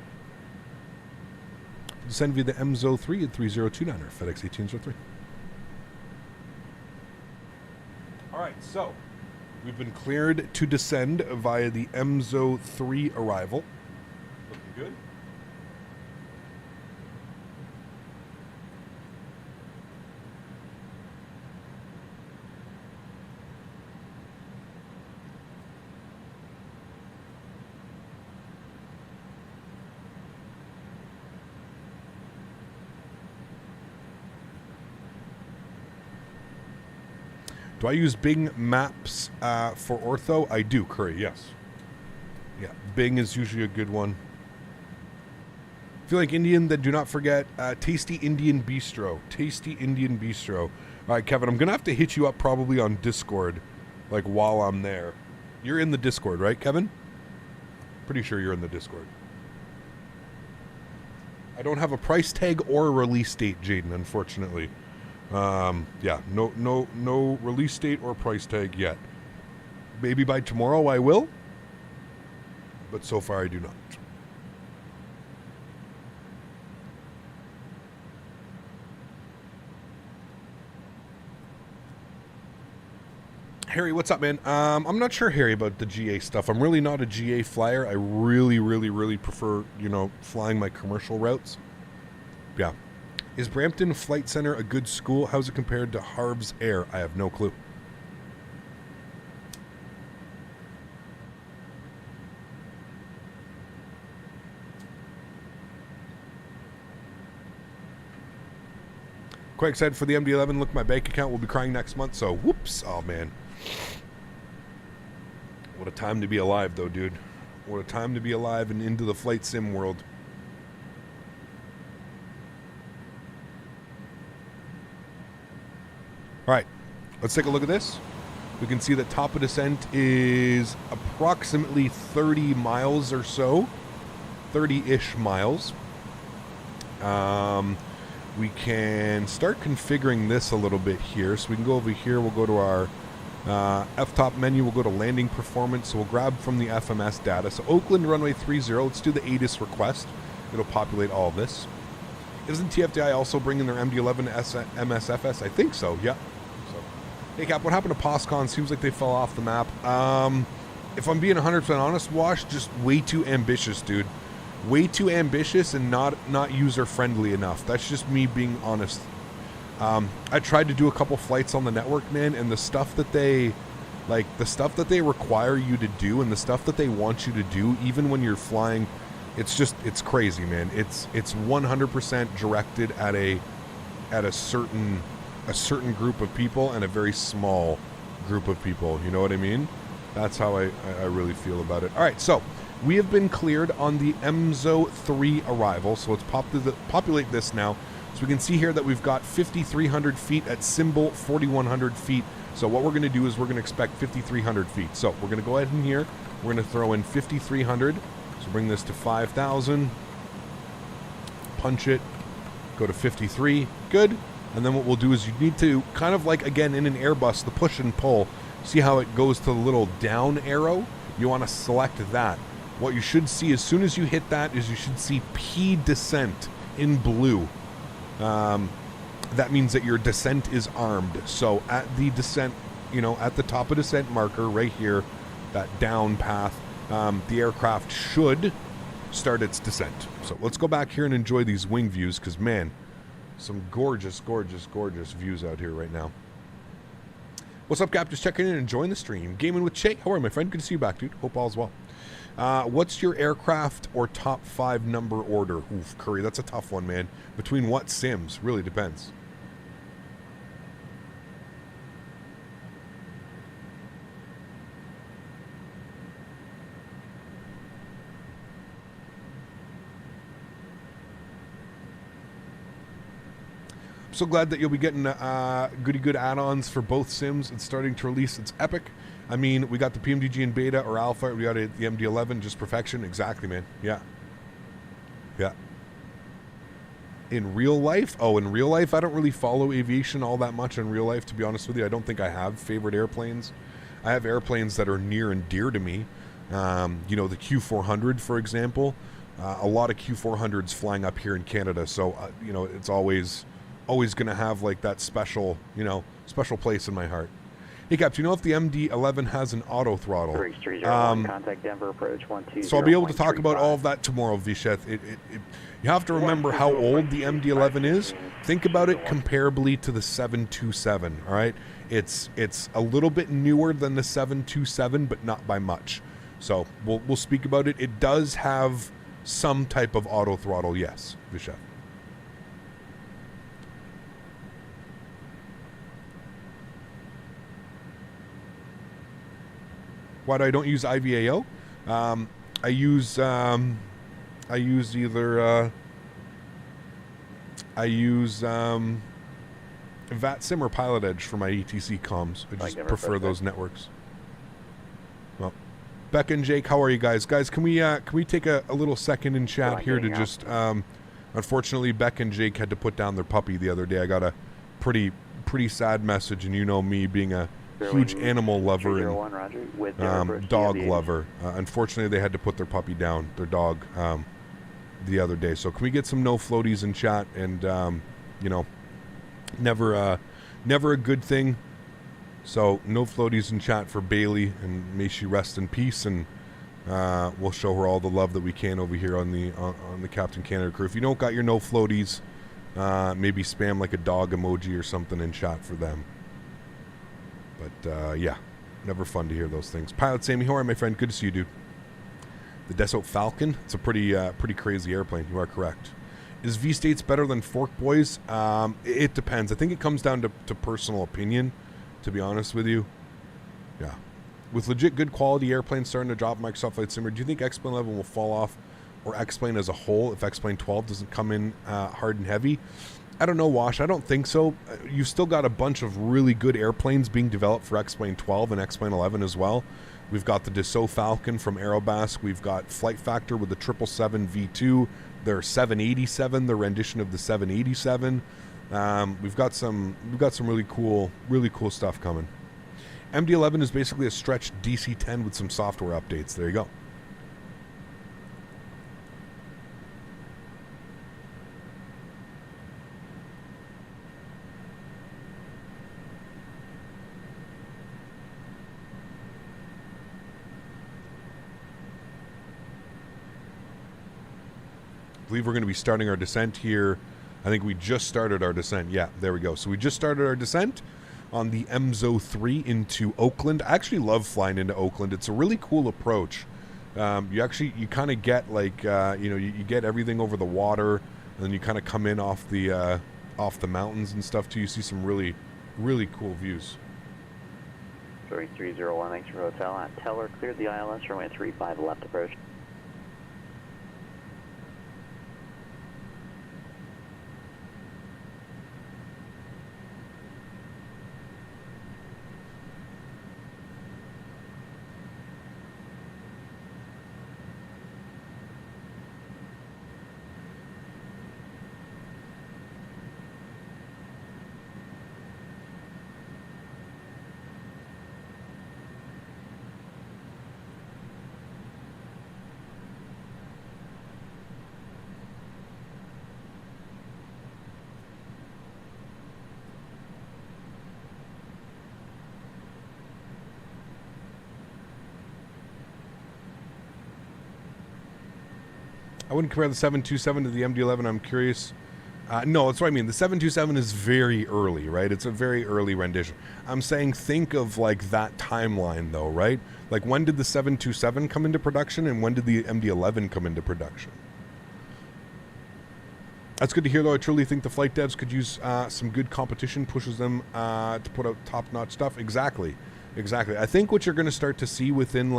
Descend via the EMSO 3 at 3029er, FedEx 1803. All right, so we've been cleared to descend via the EMSO 3 arrival. Looking good. Do I use Bing Maps for ortho? I do, Curry, yes. Yeah, Bing is usually a good one. If you like Indian, then do not forget Tasty Indian Bistro. Tasty Indian Bistro. All right, Kevin, I'm going to have to hit you up probably on Discord, like while I'm there. You're in the Discord, right, Kevin? Pretty sure you're in the Discord. I don't have a price tag or a release date, Jaden, unfortunately. Yeah, no release date or price tag yet. Maybe by tomorrow I will, but so far I do not. Harry, what's up, man? I'm not sure, Harry, about the GA stuff. I'm really not a GA flyer. I really prefer, flying my commercial routes. Yeah. Is Brampton Flight Center a good school? How's it compared to Harbs Air? I have no clue. Quite excited for the MD-11. Look, my bank account will be crying next month, so whoops. Oh, man. What a time to be alive, though, dude. What a time to be alive and into the flight sim world. let's take a look at this. We can see that top of descent is approximately 30 miles or so. 30-ish miles. We can start configuring this a little bit here. So we can go over here. We'll go to our F-top menu. We'll go to landing performance. So we'll grab from the FMS data. So Oakland runway 30. Let's do the ATIS request. It'll populate all of this. Isn't TFDI also bringing their MD-11 MSFS? I think so, yeah. So, hey, Cap, what happened to POSCON? Seems like they fell off the map. If I'm being 100% honest, Wash, just way too ambitious, dude. Way too ambitious and not user-friendly enough. That's just me being honest. I tried to do a couple flights on the network, man, and the stuff that they... Like, the stuff that they require you to do and the stuff that they want you to do, even when you're flying... It's crazy, man. It's 100% directed at a certain group of people and a very small group of people. You know what I mean? That's how I really feel about it. All right, so we have been cleared on the EMSO 3 arrival. So let's populate this now. So we can see here that we've got 5,300 feet at symbol 4,100 feet. So what we're going to do is we're going to expect 5,300 feet. So we're going to go ahead in here. We're going to throw in 5,300. So bring this to 5,000, punch it, go to 53, good. And then what we'll do is you need to kind of like, again, in an Airbus, the push and pull, see how it goes to the little down arrow? You want to select that. What you should see as soon as you hit that is you should see P descent in blue. That means that your descent is armed. So at the descent, at the top of descent marker right here, that down path, the aircraft should start its descent. So let's go back here and enjoy these wing views because, man, some gorgeous, gorgeous, gorgeous views out here right now. What's up, Cap? Just checking in and enjoying the stream. Gaming with Che. How are you, my friend? Good to see you back, dude. Hope all's well. What's your aircraft or top 5 number order? Oof, Curry, that's a tough one, man. Between what sims? Really depends. So glad that you'll be getting good add-ons for both sims. It's starting to release. It's epic. I mean, we got the PMDG in beta or alpha. We got the MD-11, just perfection. Exactly, man. Yeah. In real life? Oh, in real life, I don't really follow aviation all that much in real life, to be honest with you. I don't think I have favorite airplanes. I have airplanes that are near and dear to me. The Q400, for example. A lot of Q400s flying up here in Canada. So, it's always going to have like that special place in my heart. Hey, Cap, do you know if the MD-11 has an auto throttle? Contact Denver approach 12. So I'll be able to talk about all of that tomorrow, Visheth. You have to remember how old the MD-11 is. Think about it comparably to the 727, all right? It's a little bit newer than the 727, but not by much. So we'll speak about it. It does have some type of auto throttle, yes, Visheth. Why do I don't use IVAO? I use VATSIM or Pilotedge for my ETC comms. I just prefer those networks. Well, Beck and Jake, how are you guys? Guys, can we take a little second in chat here to just unfortunately Beck and Jake had to put down their puppy the other day. I got a pretty sad message, and me being a huge animal lover and dog lover. Unfortunately, they had to put their puppy down, their dog, the other day. So can we get some no floaties in chat? And never a good thing. So no floaties in chat for Bailey, and may she rest in peace. And we'll show her all the love that we can over here on the Captain Canada crew. If you don't got your no floaties, maybe spam like a dog emoji or something in chat for them. But, yeah, never fun to hear those things. Pilot Sammy, how are you, my friend? Good to see you, dude. The Dassault Falcon, it's a pretty crazy airplane. You are correct. Is V-States better than Fork Boys? It depends. I think it comes down to personal opinion, to be honest with you. Yeah. With legit good quality airplanes starting to drop Microsoft Flight Simulator, do you think X-Plane 11 will fall off, or X-Plane as a whole, if X-Plane 12 doesn't come in hard and heavy? I don't know, Wash. I don't think so. You've still got a bunch of really good airplanes being developed for X-Plane 12 and X-Plane 11 as well. We've got the Dassault Falcon from Aerobas. We've got Flight Factor with the 777 V2. Their 787, the rendition of the 787. We've got some really cool stuff coming. MD-11 is basically a stretched DC-10 with some software updates. There you go. I believe we're going to be starting our descent here. I think we just started our descent. Yeah, there we go. So we just started our descent on the MZO 3 into Oakland. I actually love flying into Oakland. It's a really cool approach. You kind of get like, you get everything over the water, and then you kind of come in off the mountains and stuff too. You see some really, really cool views. 301, thanks for hotel. At Teller, cleared the ILS, runway 35 left approach. I wouldn't compare the 727 to the MD-11. I'm curious. No, that's what I mean. The 727 is very early, right? It's a very early rendition. I'm saying think of like that timeline though, right? Like when did the 727 come into production and when did the MD-11 come into production? That's good to hear though. I truly think the flight devs could use some good competition, pushes them to put out top-notch stuff. Exactly. I think what you're going to start to see within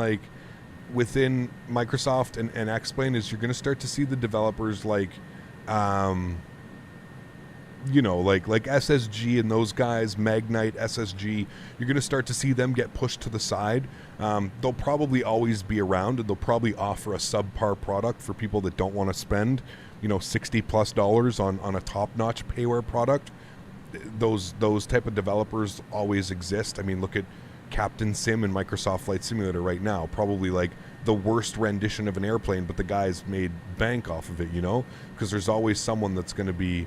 Microsoft and X-Plane is you're going to start to see the developers like SSG and those guys, Magnite, SSG, you're going to start to see them get pushed to the side. They'll probably always be around, and they'll probably offer a subpar product for people that don't want to spend, $60+ on a top-notch payware product. Those type of developers always exist. I mean, look at Captain Sim and Microsoft Flight Simulator right now, probably like the worst rendition of an airplane, but the guys made bank off of it, because there's always someone that's going to be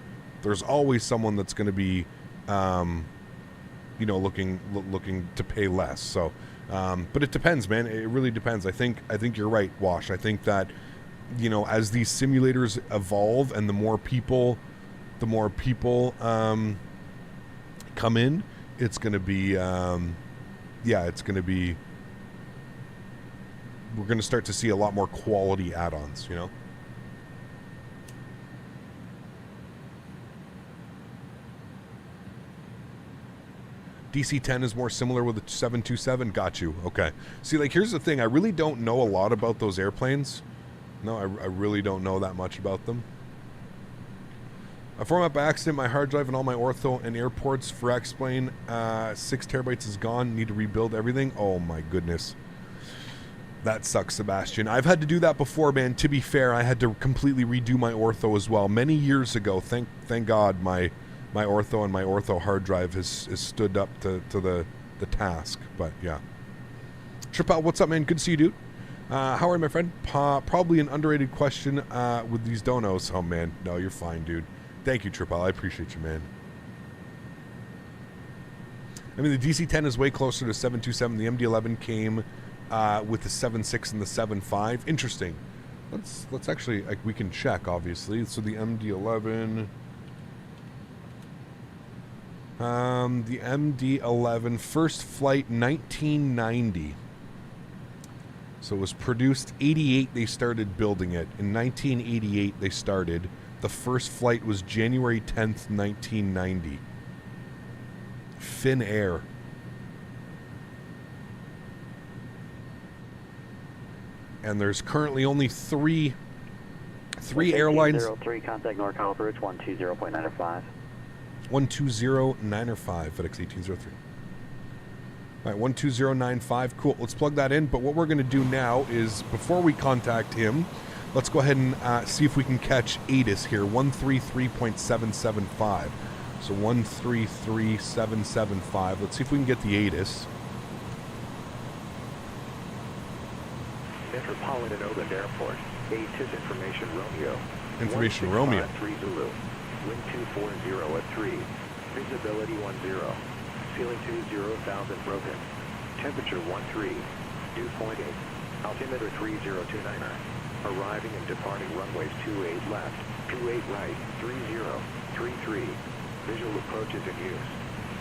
looking to pay less. So but it depends, man. It really depends. I think you're right, Wash. I think that as these simulators evolve and the more people come in, it's going to be we're going to start to see a lot more quality add-ons, DC-10 is more similar with the 727. Got you. Okay. See, like, here's the thing. I really don't know a lot about those airplanes. No, I really don't know that much about them. I format by accident my hard drive and all my ortho and airports for X-Plane. 6 terabytes is gone. Need to rebuild everything. Oh my goodness. That sucks, Sebastian. I've had to do that before, man. To be fair, I had to completely redo my ortho as well. Many years ago, thank God, my ortho and my ortho hard drive has stood up to the task. But yeah. Tripal, what's up, man? Good to see you, dude. How are you, my friend? Probably an underrated question with these donos. Oh, man. No, you're fine, dude. Thank you, Tripal. I appreciate you, man. I mean, the DC-10 is way closer to 727. The MD-11 came with the 7.6 and the 7.5. Interesting. Let's actually, like, we can check, obviously. So the MD-11... the MD-11 first flight 1990. So it was produced 88. They started building it in 1988. They started. The first flight was January 10th, 1990. Finnair. And there's currently only three airlines. 03, contact NorCal approach 120.95. 120-9 or 5, FedEx 1803. All right, 12095. Cool. Let's plug that in. But what we're going to do now is, before we contact him, let's go ahead and see if we can catch ATIS here. 133.775. So 133.775. Let's see if we can get the ATIS. Metropolitan Oakland Airport. ATIS Information Romeo. Information Romeo. 16530. Wind 240 at 3. Visibility 10. Ceiling 20,000 broken. Temperature 13. Dew point 8. Altimeter 3029er. Arriving and departing runways 28 left, 28 right, 3033. Visual approach is in use.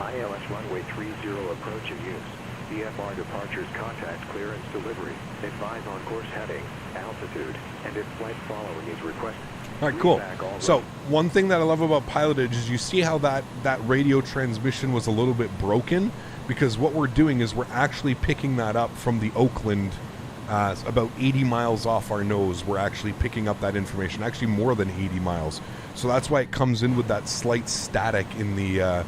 ILS runway 30 approach in use. VFR departures contact clearance delivery. Advise on course heading, altitude, and if flight following is requested. All right, cool. So one thing that I love about Pilotedge is you see how that radio transmission was a little bit broken, because what we're doing is we're actually picking that up from the Oakland, about 80 miles off our nose. We're actually picking up that information, actually more than 80 miles. So that's why it comes in with that slight static in the...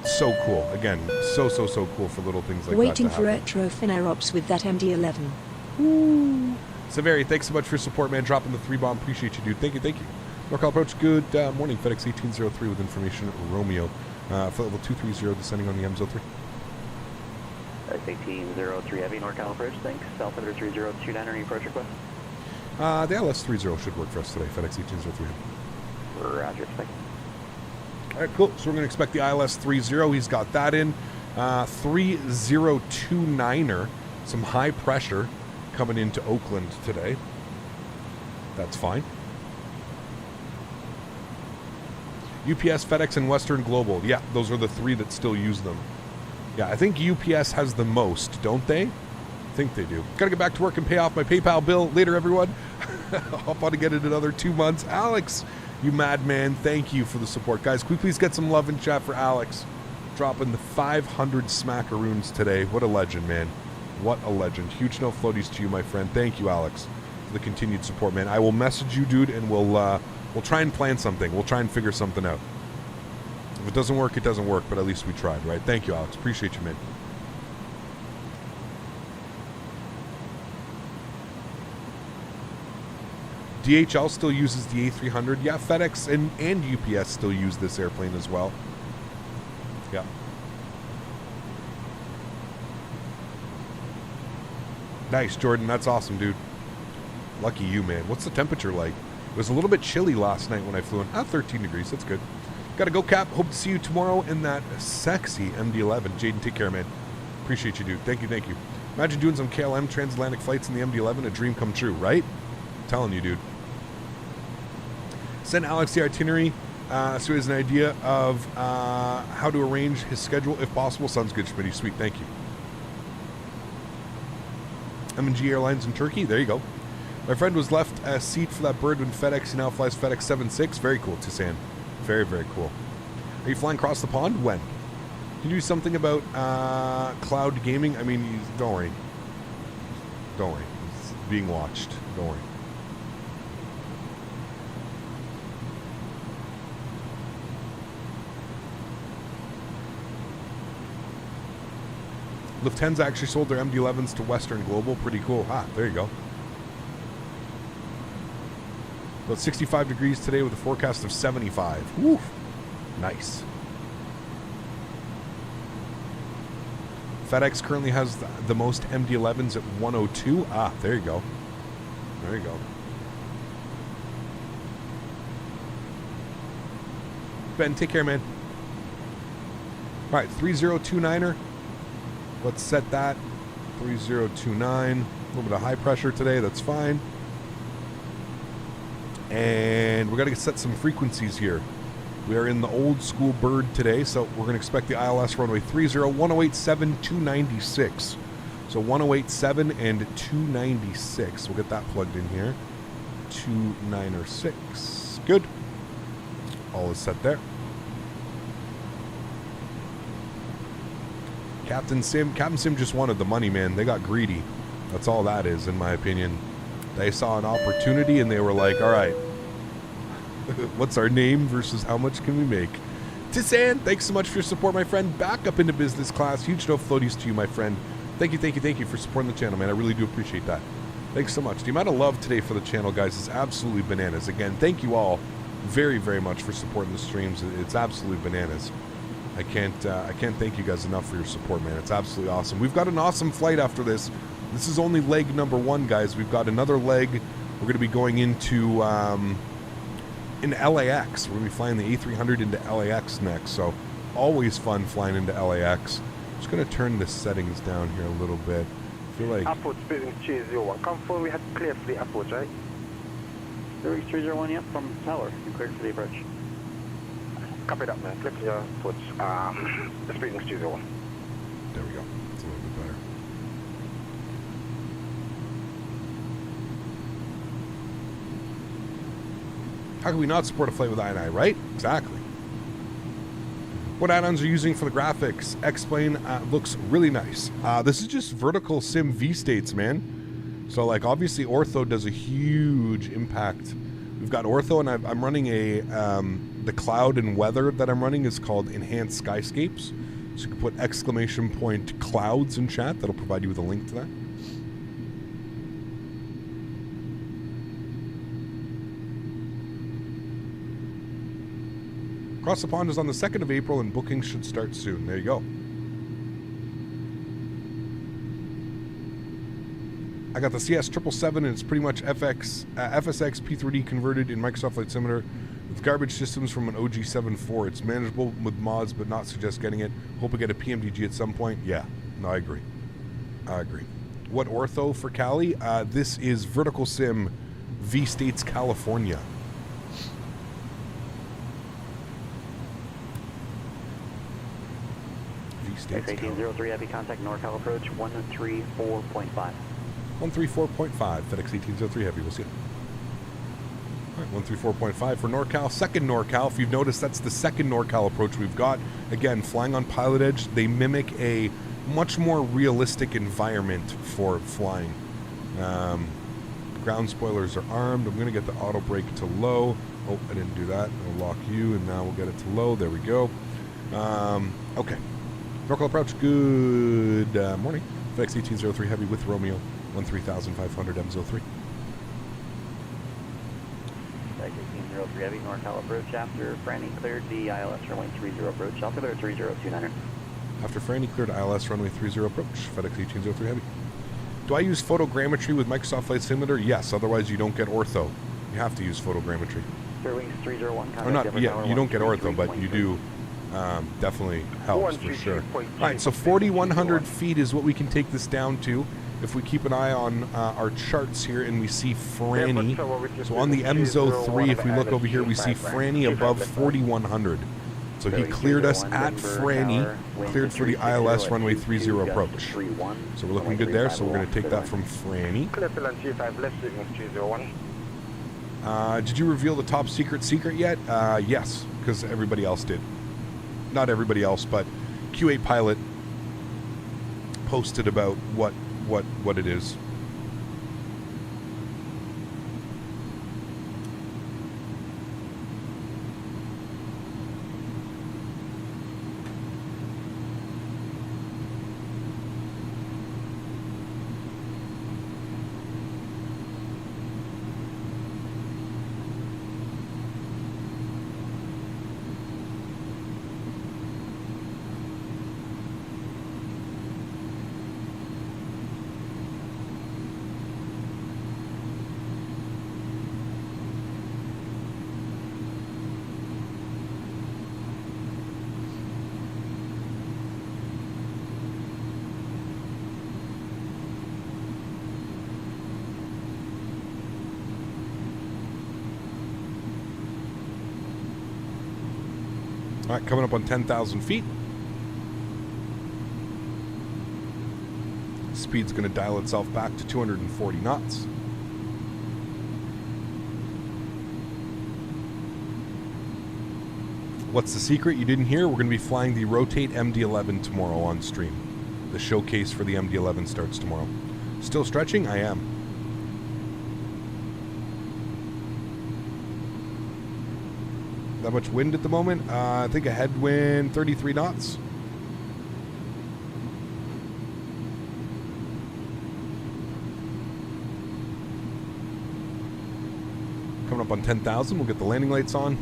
so cool. Again, so cool for little things like Waiting that. Waiting for retro Finerops with that MD-11. Woo. Severi, thanks so much for your support, man. Dropping the 3-bomb. Appreciate you, dude. Thank you. NorCal approach. Good morning. FedEx 1803 with information Romeo. Flight level 230 descending on the M03. FedEx 1803 Heavy, NorCal approach. Thanks. Altimeter 3029, any approach request? The LS30 should work for us today. FedEx 1803 Heavy. Roger, expect. All right, cool. So we're going to expect the ILS30. He's got that in. 3029er. Some high pressure coming into Oakland today. That's fine. UPS, FedEx, and Western Global. Yeah, those are the three that still use them. Yeah, I think UPS has the most, don't they? I think they do. Gotta get back to work and pay off my PayPal bill. Later, everyone. Hop on to get it another 2 months. Alex, you madman, thank you for the support. Guys, can we please get some love in chat for Alex? Dropping the 500 smackaroons today. What a legend, man. What a legend. Huge no floaties to you, my friend. Thank you, Alex, for the continued support, man. I will message you, dude, and we'll try and plan something. We'll try and figure something out. If it doesn't work, it doesn't work, but at least we tried, right? Thank you, Alex. Appreciate you, man. DHL still uses the A300. Yeah, FedEx and UPS still use this airplane as well. Yeah. Nice, Jordan. That's awesome, dude. Lucky you, man. What's the temperature like? It was a little bit chilly last night when I flew in. 13 degrees. That's good. Gotta go, Cap. Hope to see you tomorrow in that sexy MD-11. Jaden, take care, man. Appreciate you, dude. Thank you. Imagine doing some KLM transatlantic flights in the MD-11. A dream come true, right? I'm telling you, dude. Send Alex the itinerary so he has an idea of how to arrange his schedule if possible. Sounds good, Smitty. Sweet. Thank you. M&G Airlines in Turkey. There you go. My friend was left a seat for that bird when FedEx. He now flies FedEx 76. Very cool, Tucson. Very, very cool. Are you flying across the pond? When? Can you do something about cloud gaming? I mean, don't worry. Don't worry. It's being watched. Don't worry. Lufthansa actually sold their MD-11s to Western Global. Pretty cool. Ah, there you go. About 65 degrees today with a forecast of 75. Woo! Nice. FedEx currently has the most MD-11s at 102. Ah, there you go. There you go. Ben, take care, man. All right, 3029er. Let's set that. 3029. A little bit of high pressure today. That's fine. And we're going to set some frequencies here. We are in the old school bird today, so we're going to expect the ILS runway 30, 1087, 296. So 1087 and 296. We'll get that plugged in here. 296. Good. All is set there. Captain Sim just wanted the money, man. They got greedy. That's all that is, in my opinion. They saw an opportunity and they were like, all right, what's our name versus how much can we make? Tisan, thanks so much for your support, my friend. Back up into business class. Huge no floaties to you, my friend. Thank you for supporting the channel, man. I really do appreciate that. Thanks so much. The amount of love today for the channel, guys, is absolutely bananas. Again, thank you all very, very much for supporting the streams. It's absolutely bananas. I can't thank you guys enough for your support, man. It's absolutely awesome. We've got an awesome flight after this. This is only leg number 1, guys. We've got another leg. We're going to be going into LAX. We're going to be flying the A300 into LAX next. So always fun flying into LAX. Just going to turn the settings down here a little bit. I feel like Approach building 301. Come forward, we had to clear for the approach, right? Sólríkt 301, yep, from tower. You cleared for the approach. Copy that, man. Clear for your approach. The building 301. there we go. It's a little bit better. How can we not support a flight with I&I, right? Exactly. What add-ons are you using for the graphics? Explain. Looks really nice. This is just vertical sim V-states, man. So, like, obviously Ortho does a huge impact. We've got Ortho, and I'm running the cloud and weather that I'm running is called Enhanced Skyscapes. So you can put exclamation point clouds in chat. That'll provide you with a link to that. Cross the Pond is on the 2nd of April, and bookings should start soon. There you go. I got the CS777, and it's pretty much FSX P3D converted in Microsoft Flight Simulator with garbage systems from an OG 7.4. It's manageable with mods, but not suggest getting it. Hope I get a PMDG at some point. Yeah, no, I agree. What Ortho for Cali? This is Vertical Sim V-States, California. X1803 Heavy, contact NorCal approach 134.5. 134.5, FedEx 1803 Heavy, we'll see it. Alright, 134.5 for NorCal. Second NorCal, if you've noticed, that's the second NorCal approach we've got. Again, flying on Pilotedge, they mimic a much more realistic environment for flying. Ground spoilers are armed. I'm going to get the auto brake to low. Oh, I didn't do that. I'll lock you, and now we'll get it to low. There we go. Okay. NorCal approach, good morning. FedEx 1803 Heavy with Romeo, 13500 M03. FedEx 1803 Heavy, NorCal approach after Franny cleared the ILS runway 30 approach. I'll clear 3029er. After Franny cleared ILS runway 30 approach, FedEx 1803 Heavy. Do I use photogrammetry with Microsoft Flight Simulator? Yes, otherwise you don't get ortho. You have to use photogrammetry. Fairwings 301, Or not, yeah, you don't get ortho, but you do. Definitely helps for sure. Alright, so 4,100 feet is what we can take this down to. If we keep an eye on our charts here and we see Franny. So on the MZO3, if we look over here, we see Franny above 4,100. So he cleared us at Franny, cleared for the ILS runway 30 approach. So we're looking good there, so we're going to take that from Franny. Did you reveal the top secret yet? Yes, because everybody else did. Not everybody else, but Q8 Pilot posted about what it is. All right, coming up on 10,000 feet. Speed's going to dial itself back to 240 knots. What's the secret you didn't hear? We're going to be flying the Rotate MD-11 tomorrow on stream. The showcase for the MD-11 starts tomorrow. Still stretching? I am. that much wind at the moment. I think a headwind 33 knots. Coming up on 10,000, we'll get the landing lights on.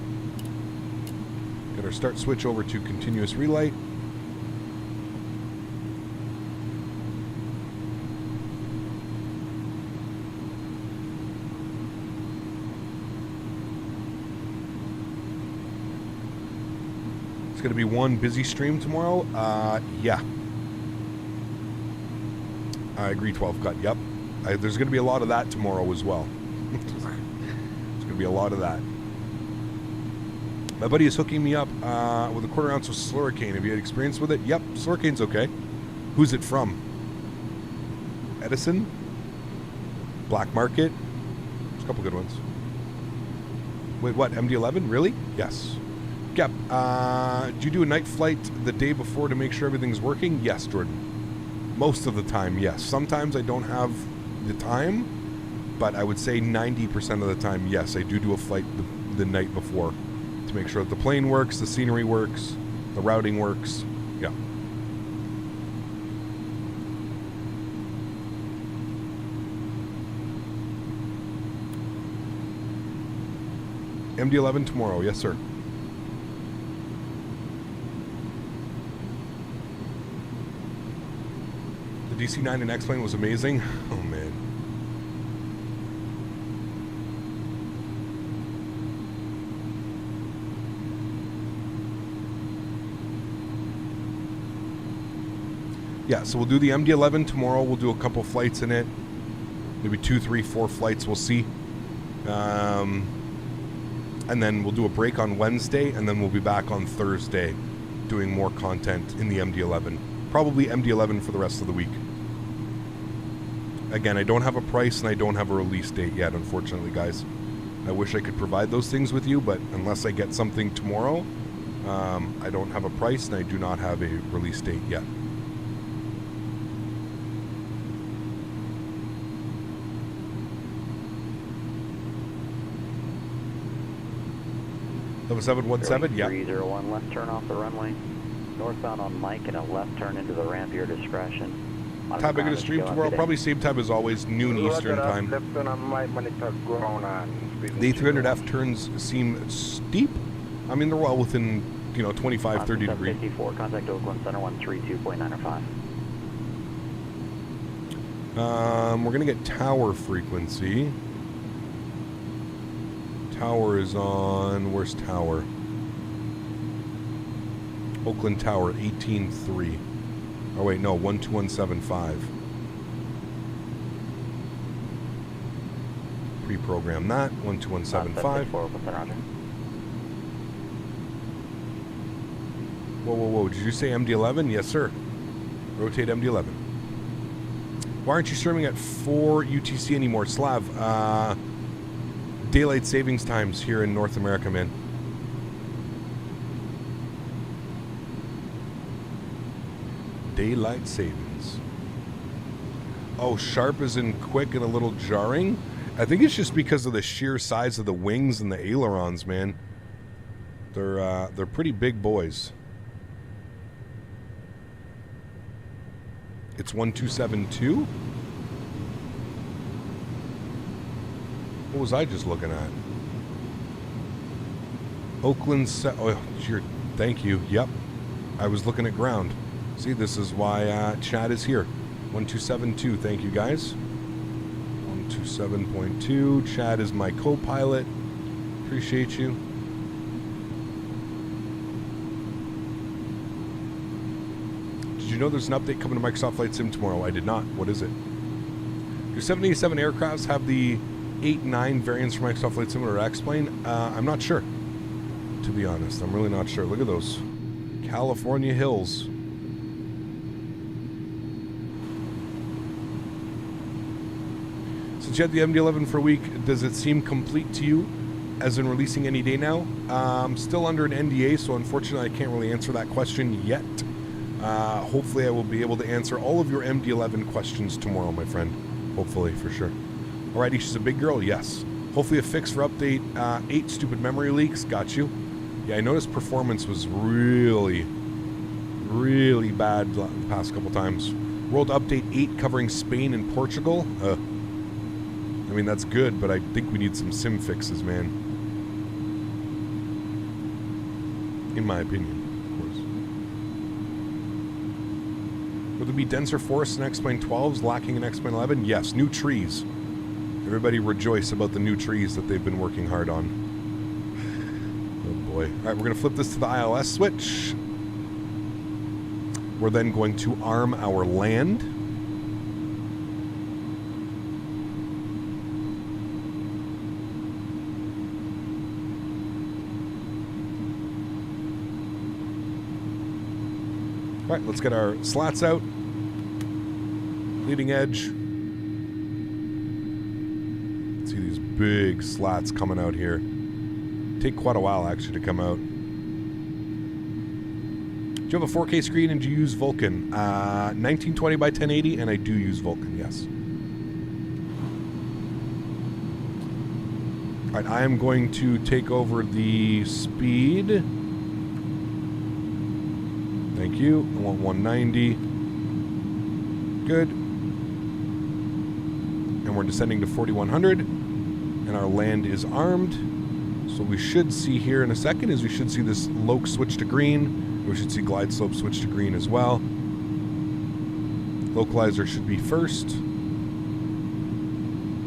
Get our start switch over to continuous relight. It's going to be one busy stream tomorrow. Yeah. I agree, 12 cut. Yep. There's going to be a lot of that tomorrow as well. Be a lot of that. My buddy is hooking me up with a 1/4 ounce of Sólríkt. Have you had experience with it? Yep, Sólríkt's okay. Who's it from? Edison? Black Market? There's a couple good ones. Wait, what? MD-11? Really? Yes. Yep. Do you do a night flight the day before to make sure everything's working? Yes, Jordan. Most of the time, yes. Sometimes I don't have the time, but I would say 90% of the time, yes, I do a flight the night before to make sure that the plane works, the scenery works, the routing works. Yeah. MD-11 tomorrow, yes, sir. The DC-9 and X-Plane was amazing. Oh, man. Yeah, so we'll do the MD-11 tomorrow. We'll do a couple flights in it. Maybe 2, 3, 4 flights. We'll see. And then we'll do a break on Wednesday, and then we'll be back on Thursday doing more content in the MD-11. Probably MD-11 for the rest of the week. Again, I don't have a price, and I don't have a release date yet, unfortunately, guys. I wish I could provide those things with you, but unless I get something tomorrow, I don't have a price, and I do not have a release date yet. Level 717, yeah. 301, left turn off the runway. Northbound on Mike and a left turn into the ramp, your discretion. Time I'm going to stream tomorrow, probably same time as always, noon Eastern time. The A300F turns seem steep. I mean, they're well within, 25, 30 degrees. 54, contact Oakland Center 132.905. We're going to get tower frequency. Tower is on, where's tower? Oakland Tower, 18.3. Oh wait, no, 12175. Pre-program that, 12175. Whoa, did you say MD-11? Yes, sir. Rotate MD-11. Why aren't you streaming at 4 UTC anymore, Slav? Daylight savings times here in North America, man. Daylight savings. Oh, sharp is in quick and a little jarring. I think it's just because of the sheer size of the wings and the ailerons, man. They're pretty big boys. It's 1272. What was I just looking at? Oakland thank you. Yep. I was looking at ground. See, this is why Chad is here. 1272. Thank you, guys. 127.2. Chad is my co-pilot. Appreciate you. Did you know there's an update coming to Microsoft Flight Sim tomorrow? I did not. What is it? Do 787 aircrafts have the 8-9 variants for Microsoft Flight Simulator X-Plane? I'm not sure, to be honest. I'm really not sure. Look at those California hills. Since you had the MD-11 for a week, does it seem complete to you as in releasing any day now? Still under an NDA, so unfortunately I can't really answer that question yet. Hopefully I will be able to answer all of your MD-11 questions tomorrow, my friend. Hopefully, for sure. Alrighty, she's a big girl, yes. Hopefully a fix for update 8 stupid memory leaks, got you. Yeah, I noticed performance was really bad the past couple times. World Update 8 covering Spain and Portugal. I mean, that's good, but I think we need some sim fixes, man. In my opinion, of course. Would there be denser forests in X-Plane 12s lacking in X-Plane 11? Yes, new trees. Everybody rejoice about the new trees that they've been working hard on. Oh boy. Alright, we're going to flip this to the ILS switch. We're then going to arm our land. All right, let's get our slats out. Leading edge. See these big slats coming out here. Take quite a while actually to come out. Do you have a 4K screen and do you use Vulkan? 1920 by 1080, and I do use Vulkan, yes. All right, I am going to take over the speed. Thank you. I want 190. Good. And we're descending to 4100, and our land is armed. So what we should see here in a second is we should see this Yoke switch to green. We should see glide slope switch to green as well. Localizer should be first.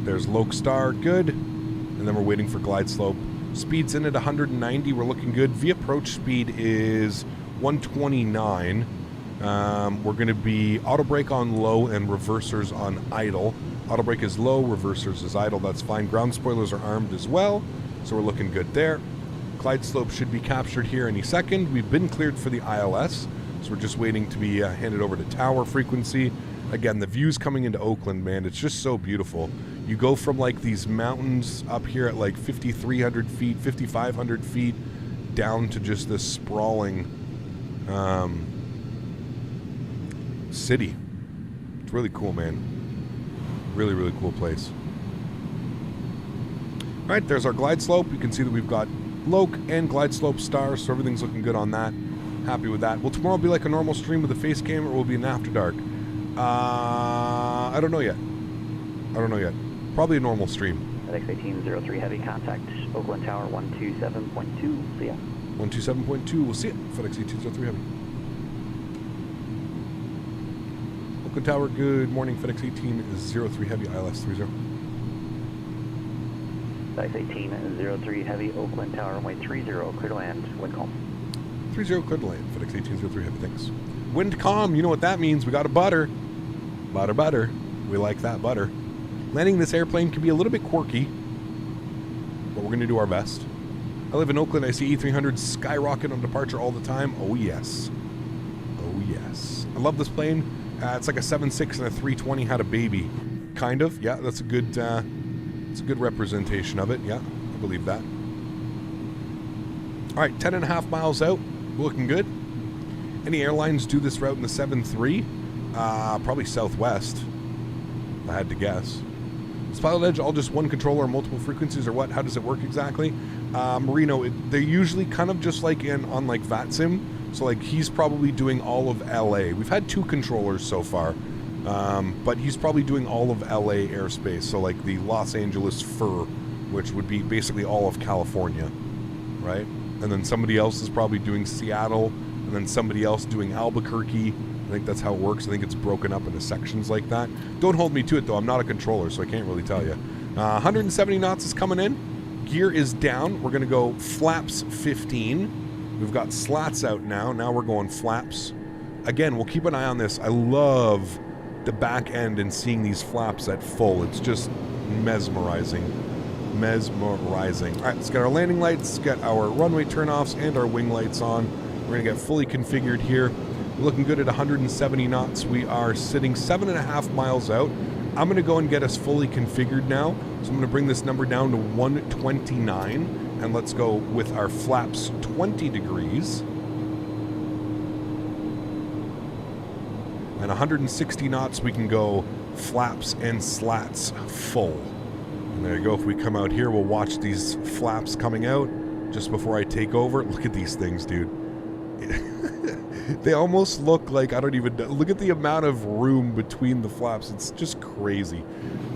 There's Yoke star, good. And then we're waiting for glide slope. Speed's in at 190, we're looking good. V-approach speed is 129. We're going to be auto brake on low and reversers on idle. Auto brake is low, reversers is idle, that's fine. Ground spoilers are armed as well, so we're looking good there. Glide slope should be captured here any second. We've been cleared for the ILS, so we're just waiting to be handed over to tower frequency. Again, the views coming into Oakland, man, it's just so beautiful. You go from like these mountains up here at like 5,300 feet, 5,500 feet, down to just this sprawling city. It's really cool, man. Really, really cool place. All right, there's our glide slope. You can see that we've got Yoke and glide slope stars, so everything's looking good on that. Happy with that. Will tomorrow be like a normal stream with a face cam, or will it be an after dark? I don't know yet. Probably a normal stream. FedEx 1803 heavy contact, Oakland Tower 127.2. See ya. 127.2. We'll see it. FedEx 1803 heavy. Oakland Tower, good morning. FedEx 1803 heavy, ILS 30. FedEx 1803 heavy, Oakland Tower, runway 30, clear to land, wind calm. 30 clear to land, FedEx 1803 heavy, thanks. Wind calm, you know what that means. We got a butter. Butter. We like that butter. Landing this airplane can be a little bit quirky, but we're going to do our best. I live in Oakland. I see E300s skyrocket on departure all the time. Oh, yes. Oh, yes. I love this plane. It's like a 7.6 and a 320 had a baby. Kind of. Yeah, that's a good... it's a good representation of it. Yeah, I believe that. All right, 10.5 miles out. Looking good. Any airlines do this route in the 7.3? Probably Southwest, if I had to guess. Is Pilotedge all just one controller or multiple frequencies, or what? How does it work exactly? Marino, they're usually kind of just like on like VATSIM. So like he's probably doing all of LA. We've had 2 controllers so far. But he's probably doing all of LA airspace, so like the Los Angeles FIR, which would be basically all of California, right? And then somebody else is probably doing Seattle, and then somebody else doing Albuquerque. I think that's how it works. I think it's broken up into sections like that. Don't hold me to it, though. I'm not a controller, so I can't really tell you. 170 knots is coming in. Gear is down. We're going to go flaps 15. We've got slats out now. Now we're going flaps. Again, we'll keep an eye on this. I love the back end and seeing these flaps at full. It's just mesmerizing. All right, let's get our landing lights, get our runway turnoffs and our wing lights on. We're going to get fully configured here. We're looking good at 170 knots. We are sitting 7.5 miles out. I'm going to go and get us fully configured now. So I'm going to bring this number down to 129, and let's go with our flaps 20 degrees. And 160 knots, we can go flaps and slats full. And there you go. If we come out here, we'll watch these flaps coming out. just before I take over. Look at these things, dude. They almost look like, I don't even know. Look at the amount of room between the flaps. It's just crazy.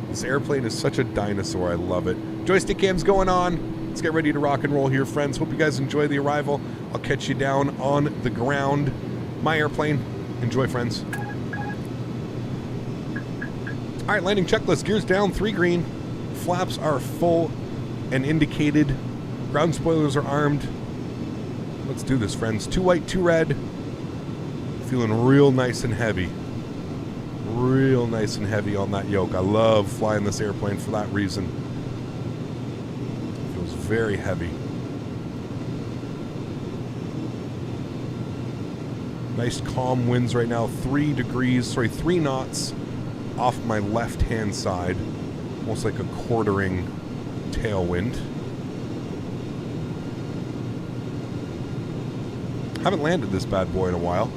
This airplane is such a dinosaur. I love it. Joystick cam's going on. Let's get ready to rock and roll here, friends. Hope you guys enjoy the arrival. I'll catch you down on the ground. My airplane. Enjoy, friends. All right, landing checklist. Gears down, 3 green. Flaps are full and indicated. Ground spoilers are armed. Let's do this, friends. 2 white, 2 red. Feeling real nice and heavy. Real nice and heavy on that yoke. I love flying this airplane for that reason. Feels very heavy. Nice calm winds right now. 3 knots off my left-hand side. Almost like a quartering tailwind. Haven't landed this bad boy in a while.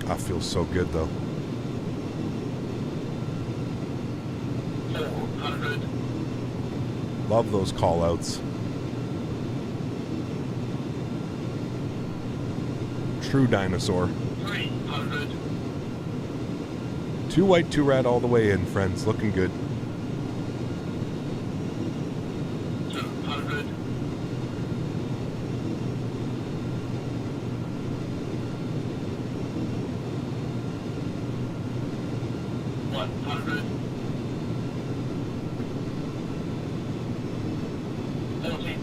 That feels so good, though. 400. Love those call-outs. True dinosaur. 300. 2 white, 2 red all the way in, friends. Looking good. 200. 100. 40.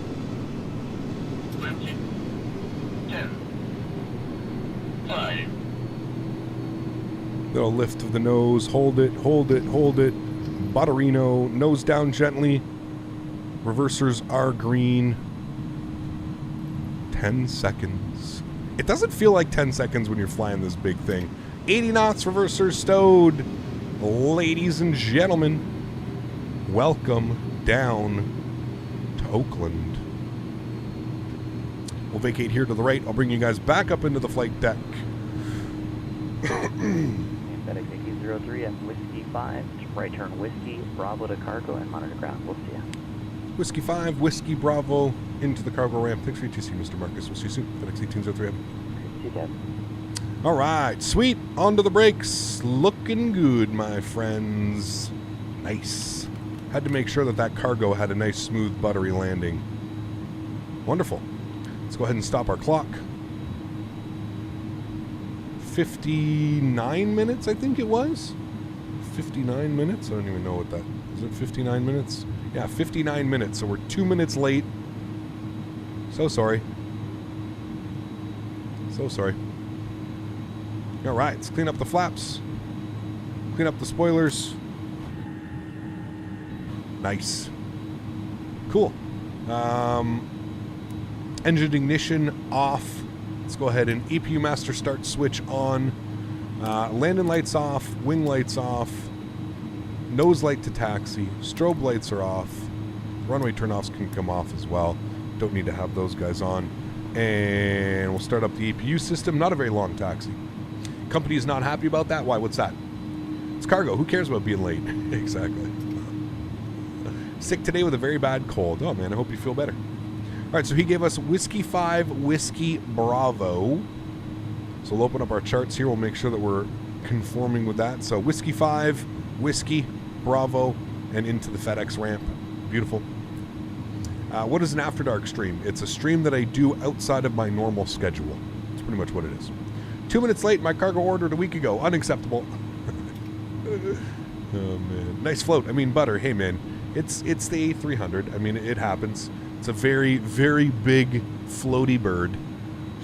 20. 10. 5. Little lift of the nose. Hold it, hold it, hold it. Butterino. Nose down gently. Reversers are green. 10 seconds. It doesn't feel like 10 seconds when you're flying this big thing. 80 knots, reversers stowed. Ladies and gentlemen, welcome down to Oakland. We'll vacate here to the right. I'll bring you guys back up into the flight deck. Fedex 1803 at Whiskey 5. Right turn Whiskey, Bravo to cargo, and monitor ground. We'll see ya. Whiskey 5, Whiskey Bravo, into the cargo ramp. Thanks for your TC, Mr. Marcus. We'll see you soon. FedEx 1803. See you, Deb. All right, sweet. Onto the brakes. Looking good, my friends. Nice. Had to make sure that that cargo had a nice, smooth, buttery landing. Wonderful. Let's go ahead and stop our clock. 59 minutes, I think it was. 59 minutes? I don't even know what that is. It 59 minutes? Yeah, 59 minutes. So we're 2 minutes late. So sorry. So sorry. All right, let's clean up the flaps. Clean up the spoilers. Nice. Cool. Engine ignition off. Let's go ahead and APU master start switch on. Landing lights off. Wing lights off. Nose light to taxi. Strobe lights are off. Runway turnoffs can come off as well. Don't need to have those guys on. And we'll start up the APU system. Not a very long taxi. Company is not happy about that. Why? What's that? It's cargo. Who cares about being late? Exactly. Sick today with a very bad cold. Oh, man, I hope you feel better. All right, so he gave us Whiskey 5, Whiskey Bravo. So we'll open up our charts here. We'll make sure that we're conforming with that. So Whiskey 5, Whiskey Bravo, and into the FedEx ramp. Beautiful. What is an After Dark stream? It's a stream that I do outside of my normal schedule. That's pretty much what it is. 2 minutes late. My cargo ordered a week ago. Unacceptable. Oh, man. Nice float. I mean, butter. Hey, man. It's the A300. I mean, it happens. It's a very, very big floaty bird.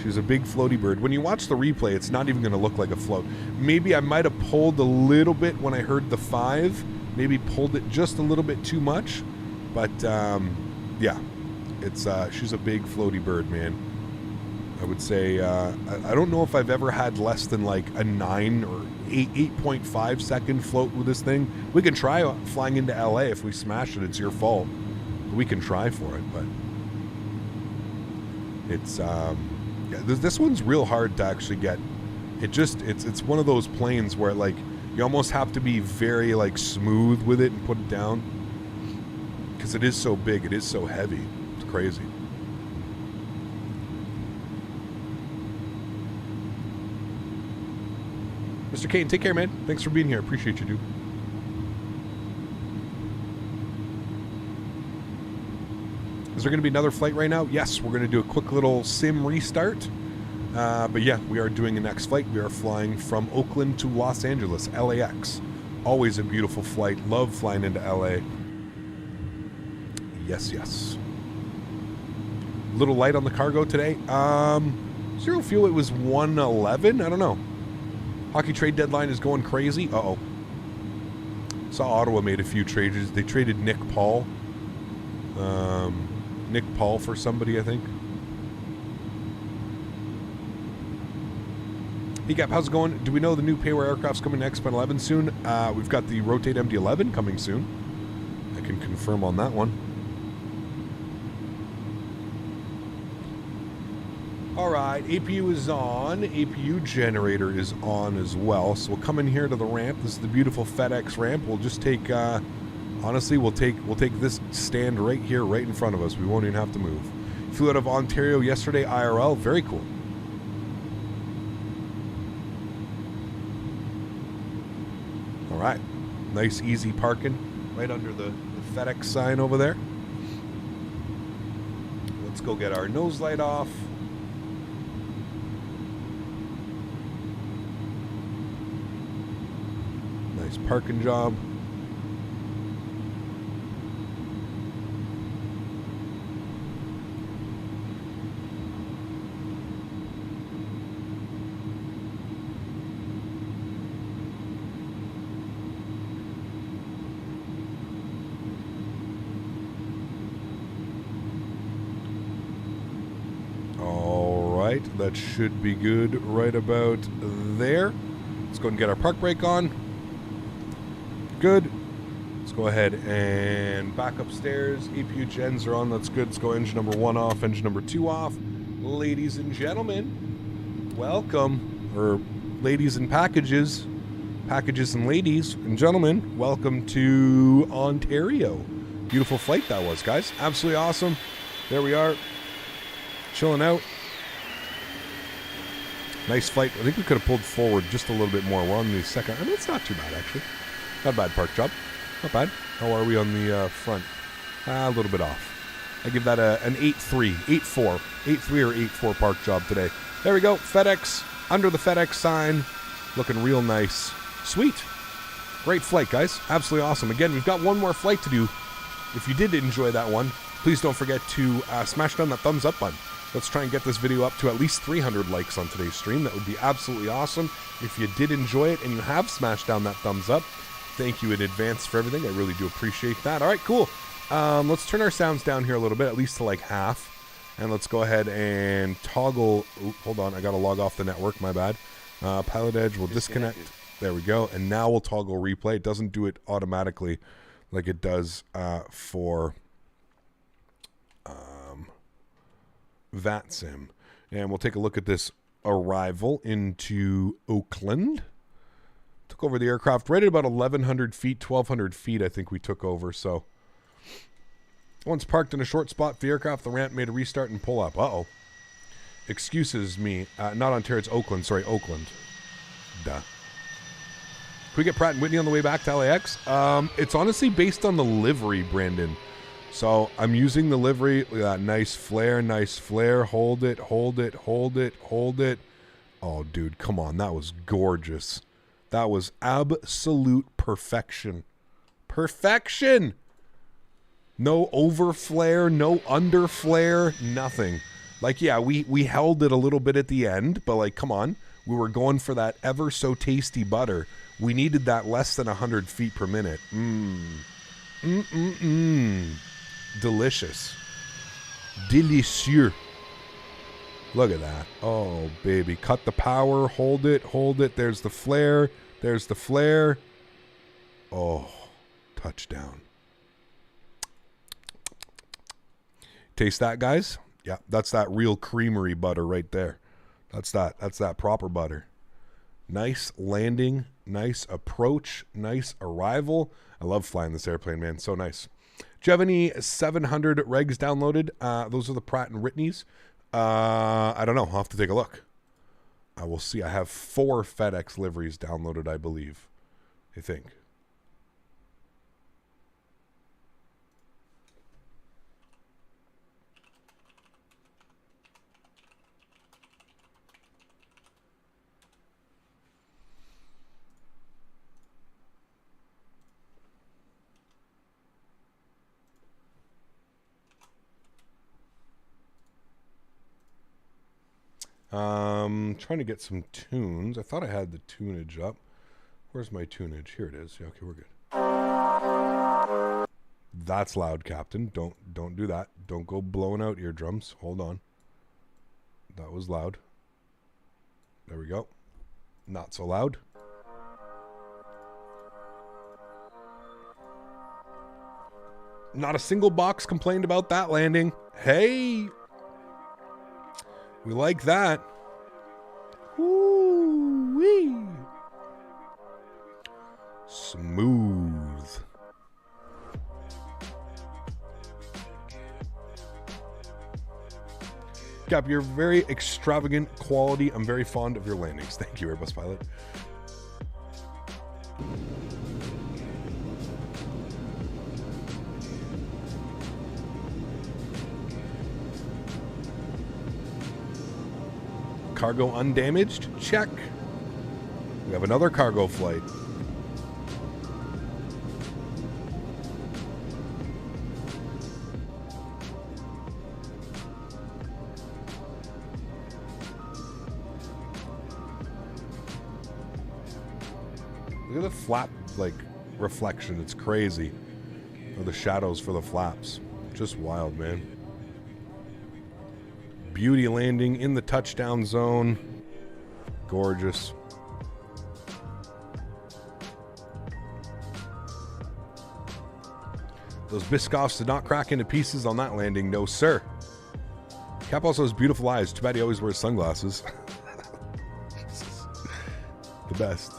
She's a big floaty bird. When you watch the replay, it's not even going to look like a float. Maybe I might have pulled a little bit when I heard the 5. Maybe pulled it just a little bit too much. But, yeah. It's she's a big floaty bird, man. I would say, I don't know if I've ever had less than like a 9 or 8.5 second float with this thing. We can try flying into LA. If we smash it, it's your fault. We can try for it, but it's Yeah, this one's real hard to actually get. It's one of those planes where like you almost have to be very like smooth with it and put it down, because it is so big, it is so heavy. It's crazy. Mr. Kane, take care, man. Thanks for being here. Appreciate you, dude. Is there going to be another flight right now? Yes, we're going to do a quick little sim restart. But yeah, we are doing a next flight. We are flying from Oakland to Los Angeles, LAX. Always a beautiful flight. Love flying into LA. Yes, yes. Little light on the cargo today. Zero fuel, it was 111? I don't know. Hockey trade deadline is going crazy. Uh-oh. Saw Ottawa made a few trades. They traded Nick Paul. Nick Paul for somebody, I think. Hey, Gap, how's it going? Do we know the new Payware aircraft's coming to X-Men 11 soon? We've got the Rotate MD-11 coming soon. I can confirm on that one. Alright, APU is on. APU generator is on as well. So we'll come in here to the ramp. This is the beautiful FedEx ramp. We'll just take, honestly, we'll take this stand right here, right in front of us. We won't even have to move. Flew out of Ontario yesterday, IRL. Very cool. Alright. Nice, easy parking right under the FedEx sign over there. Let's go get our nose light off. Nice parking job. That should be good right about there. Let's go and get our park brake on. Good. Let's go ahead and back upstairs. APU gens are on. That's good. Let's go engine number 1 off, engine number 2 off. Ladies and gentlemen, welcome. Or ladies and packages. Packages and ladies and gentlemen, welcome to Ontario. Beautiful flight that was, guys. Absolutely awesome. There we are. Chilling out. Nice flight. I think we could have pulled forward just a little bit more. We're on the second. I mean, it's not too bad, actually. Not a bad park job. Not bad. How are we on the front? A little bit off. I give that an 8.3. 8.4. 8.3 or 8.4 park job today. There we go. FedEx. Under the FedEx sign. Looking real nice. Sweet. Great flight, guys. Absolutely awesome. Again, we've got one more flight to do. If you did enjoy that one, please don't forget to smash down that thumbs up button. Let's try and get this video up to at least 300 likes on today's stream. That would be absolutely awesome. If you did enjoy it and you have smashed down that thumbs up, thank you in advance for everything. I really do appreciate that. All right, cool. Let's turn our sounds down here a little bit, at least to like half. And let's go ahead and toggle. Ooh, hold on, I got to log off the network. My bad. Pilotedge will disconnect. There we go. And now we'll toggle replay. It doesn't do it automatically like it does for VATSIM. And we'll take a look at this arrival into Oakland. Took over the aircraft right at about 1,100 feet, 1,200 feet I think we took over. So once parked in a short spot for the aircraft, the ramp made a restart and pull up. Uh-oh. Excuses me. Not Ontario, it's Oakland. Sorry, Oakland. Duh. Can we get Pratt & Whitney on the way back to LAX? It's honestly based on the livery, Brandon. So I'm using the livery. Look at that. Nice flare, nice flare. Hold it, hold it, hold it, hold it. Oh, dude, come on. That was gorgeous. That was absolute perfection. Perfection! No over flare, no under flare, nothing. Like, yeah, we held it a little bit at the end, but like, come on. We were going for that ever so tasty butter. We needed that less than 100 feet per minute. Delicious. Delicieux. Look at that. Oh, baby. Cut the power. Hold it. Hold it. There's the flare. There's the flare. Oh, touchdown. Taste that, guys. Yeah, that's that real creamery butter right there. That's that proper butter. Nice landing, nice approach, nice arrival. I love flying this airplane, man. So nice. Do you have any 700 regs downloaded? Those are the Pratt & Whitneys. I don't know. I'll have to take a look. I will see. I have 4 FedEx liveries downloaded, I believe. I think. Trying to get some tunes. I thought I had the tunage up. Where's my tunage? Here it is. Yeah, okay, we're good. That's loud, Captain. Don't do that. Don't go blowing out eardrums. Hold on. That was loud. There we go. Not so loud. Not a single box complained about that landing. Hey! We like that. Woo-wee. Smooth. Cap, you're very extravagant quality. I'm very fond of your landings. Thank you, Airbus pilot. Cargo undamaged? Check. We have another cargo flight. Look at the flap, like, reflection. It's crazy. Or the shadows for the flaps. Just wild, man. Beauty landing in the touchdown zone. Gorgeous. Those Biscoffs did not crack into pieces on that landing. No, sir. Cap also has beautiful eyes. Too bad he always wears sunglasses. The best.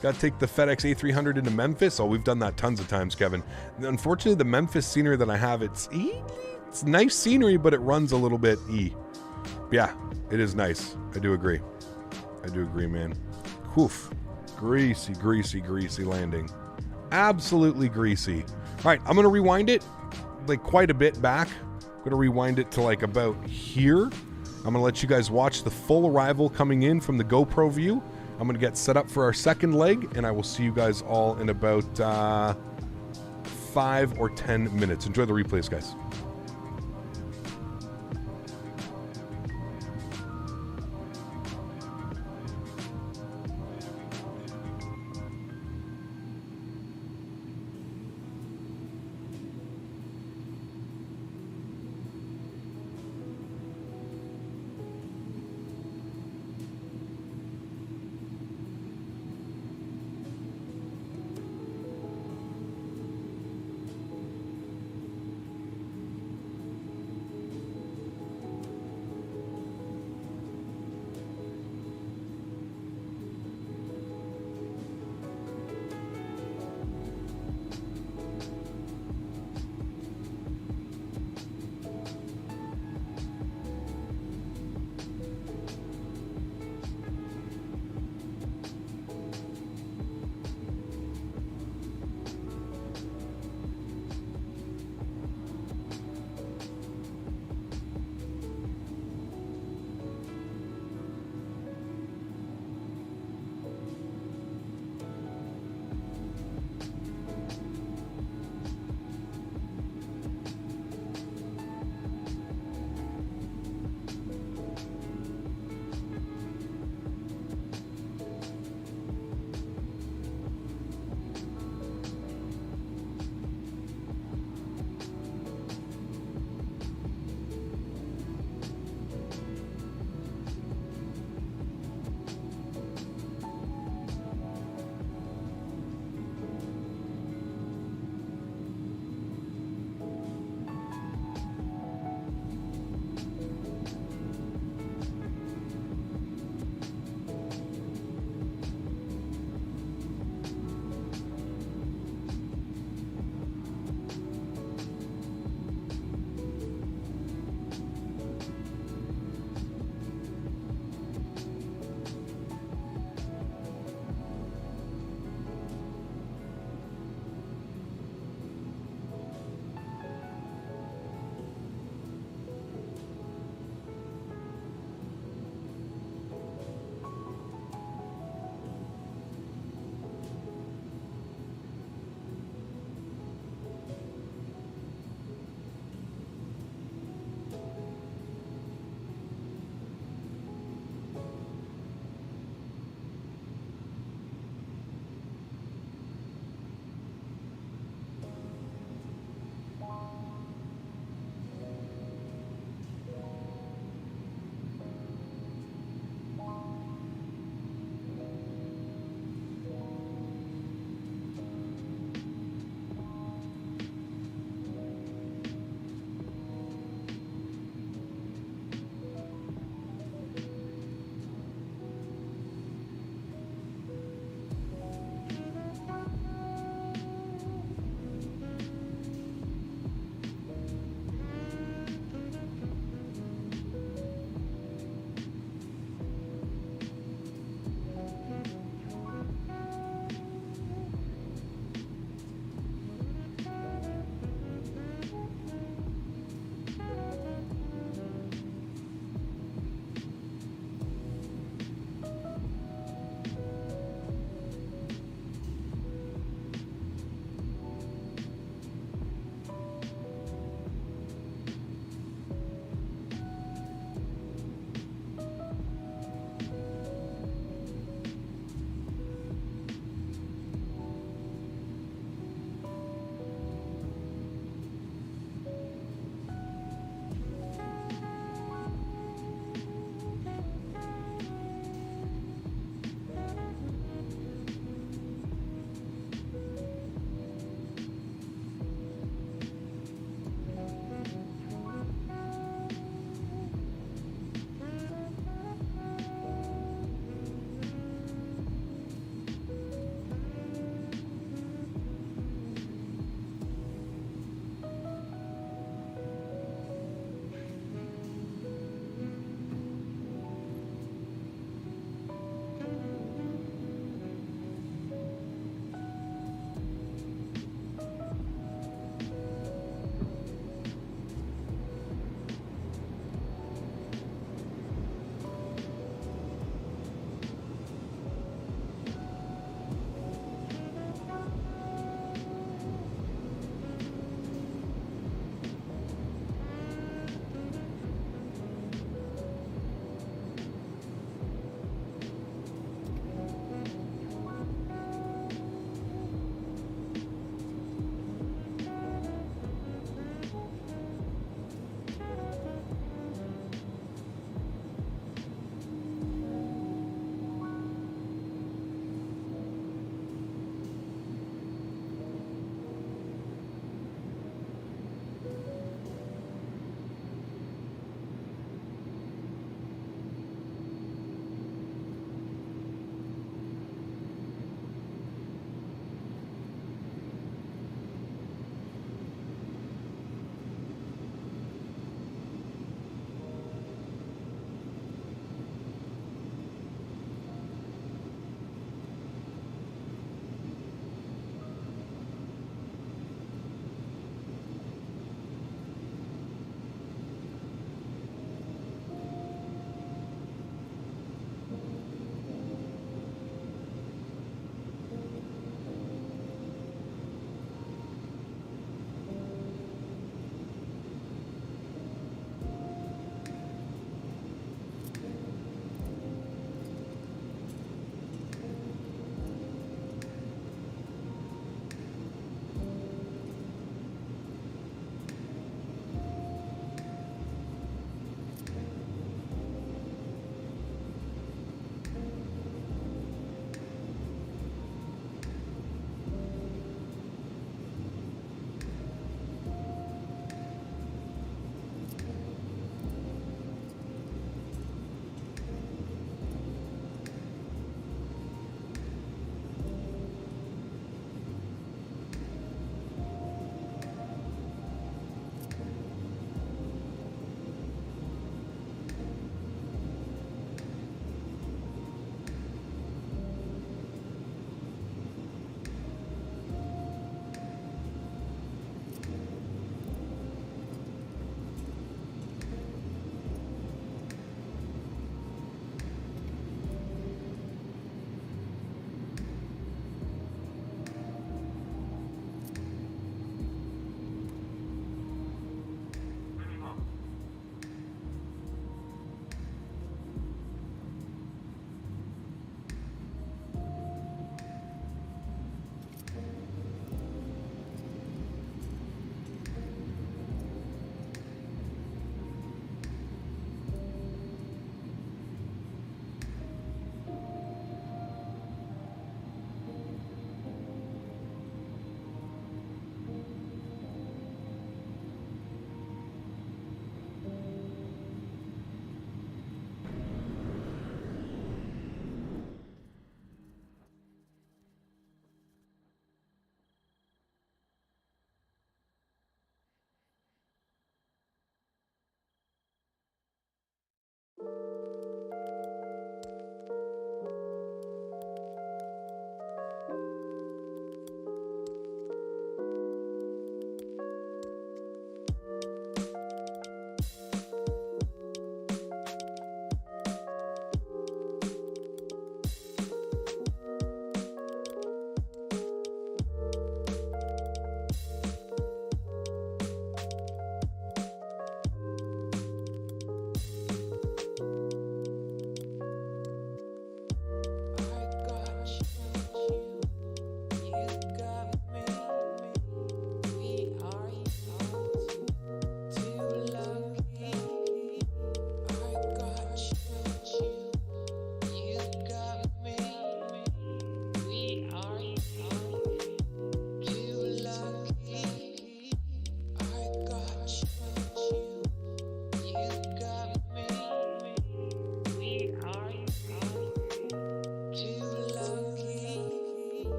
Got to take the FedEx A300 into Memphis. Oh, we've done that tons of times, Kevin. Unfortunately, the Memphis scenery that I have, it's nice scenery, but it runs a little bit Yeah, it is nice. I do agree. I do agree, man. Woof. Greasy, greasy, greasy landing. Absolutely greasy. All right, I'm going to rewind it like quite a bit back. I'm going to rewind it to like about here. I'm going to let you guys watch the full arrival coming in from the GoPro view. I'm going to get set up for our second leg, and I will see you guys all in about 5 or 10 minutes. Enjoy the replays, guys.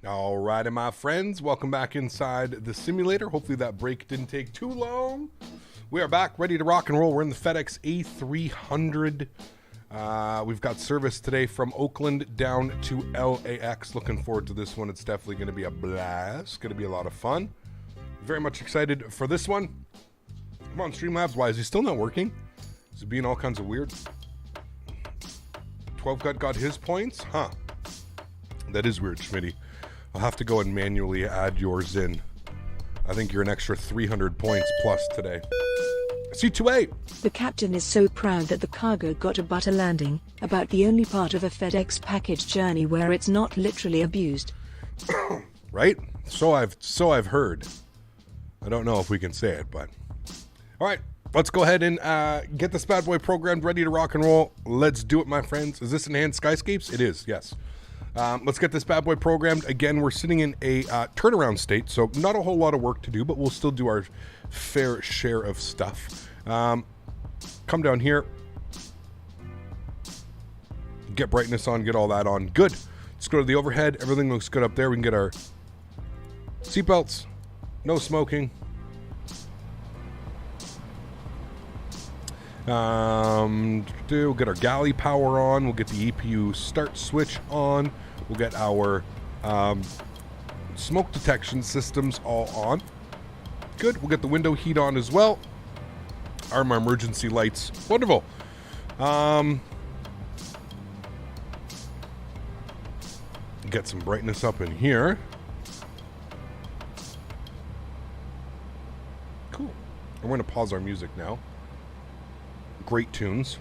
All righty, my friends. Welcome back inside the simulator. Hopefully that break didn't take too long. We are back, ready to rock and roll. We're in the Fedex A300. We've got service today from Oakland down to LAX. Looking forward to this one. It's definitely going to be a blast. Going to be a lot of fun. Very much excited for this one. Come on, Streamlabs. Why is he still not working? Is it being all kinds of weird? 12 Gut got his points? Huh. That is weird, Smitty. I'll have to go and manually add yours in. I think you're an extra 300 points plus today. C2A! The captain is so proud that the cargo got a butter landing, about the only part of a FedEx package journey where it's not literally abused. Right? So I've heard. I don't know if we can say it, but... Alright, let's go ahead and get this bad boy programmed, ready to rock and roll. Let's do it, my friends. Is this Enhanced Skyscapes? It is, yes. Let's get this bad boy programmed. Again, we're sitting in a turnaround state, so not a whole lot of work to do, but we'll still do our fair share of stuff. Come down here. Get brightness on, get all that on. Good. Let's go to the overhead. Everything looks good up there. We can get our seatbelts. No smoking. We'll get our galley power on. We'll get the EPU start switch on. We'll get our smoke detection systems all on. Good. We'll get the window heat on as well. Our emergency lights. Wonderful. Get some brightness up in here. Cool. We're going to pause our music now. Great tunes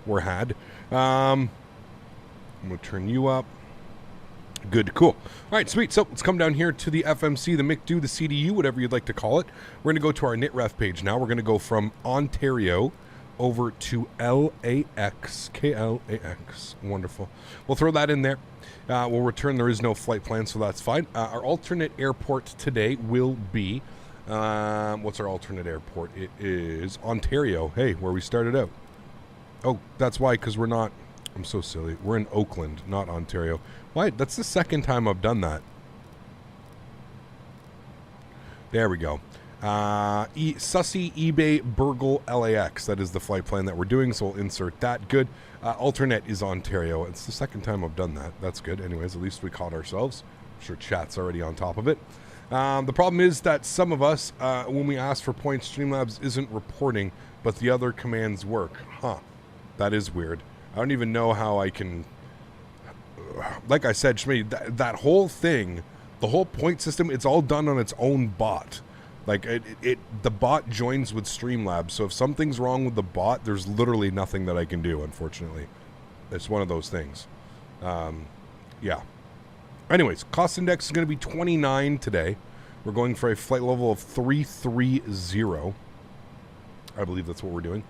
were had. I'm going to turn you up. Good, cool. All right, sweet. So let's come down here to the FMC, the McDo, the CDU, whatever you'd like to call it. We're going to go to our NitRef page now. We're going to go from Ontario over to LAX, KLAX. Wonderful. We'll throw that in there. We'll return. There is no flight plan, so that's fine. Our alternate airport today will be... what's our alternate airport? It is Ontario. Hey, where we started out. Oh, that's why, because we're not... I'm so silly. We're in Oakland, not Ontario. Why? That's the second time I've done that. There we go. Sussy, eBay, Burgle, LAX. That is the flight plan that we're doing, so we'll insert that. Good. Alternate is Ontario. It's the second time I've done that. That's good. Anyways, at least we caught ourselves. I'm sure chat's already on top of it. The problem is that some of us, when we ask for points, Streamlabs isn't reporting, but the other commands work. Huh. That is weird. I don't even know how I can... Like I said, Shmi, that whole thing, the whole point system, it's all done on its own bot. Like, the bot joins with Streamlabs, so if something's wrong with the bot, there's literally nothing that I can do, unfortunately. It's one of those things. Yeah. Anyways, cost index is going to be 29 today. We're going for a flight level of 330. I believe that's what we're doing.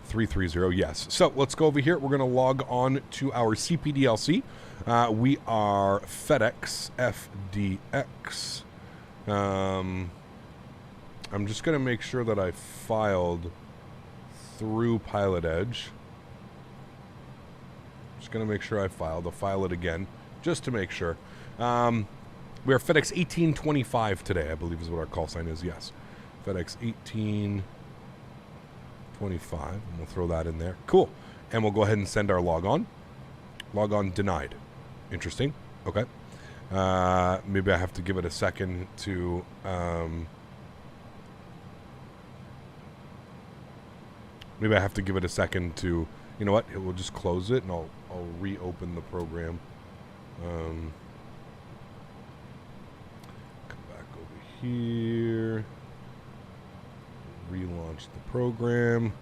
330, yes. So let's go over here. We're going to log on to our CPDLC. We are Fedex FDX. I'm just going to make sure that I filed through Pilotedge. Just going to make sure I filed. I'll file it again just to make sure. We are FedEx 1825 today, I believe is what our call sign is. Yes. FedEx 1825. And we'll throw that in there. Cool. And we'll go ahead and send our log on. Log on denied. Interesting. Okay. Maybe I have to give it a second to... maybe I have to give it a second to... You know what? We'll just close it and I'll reopen the program. Come back over here. Relaunch the program.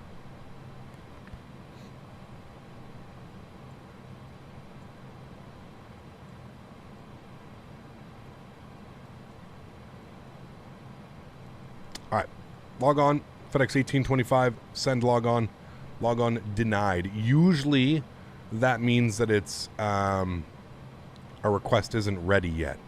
All right. Log on. FedEx 1825. Send log on. Log on denied. Usually that means that it's our request isn't ready yet.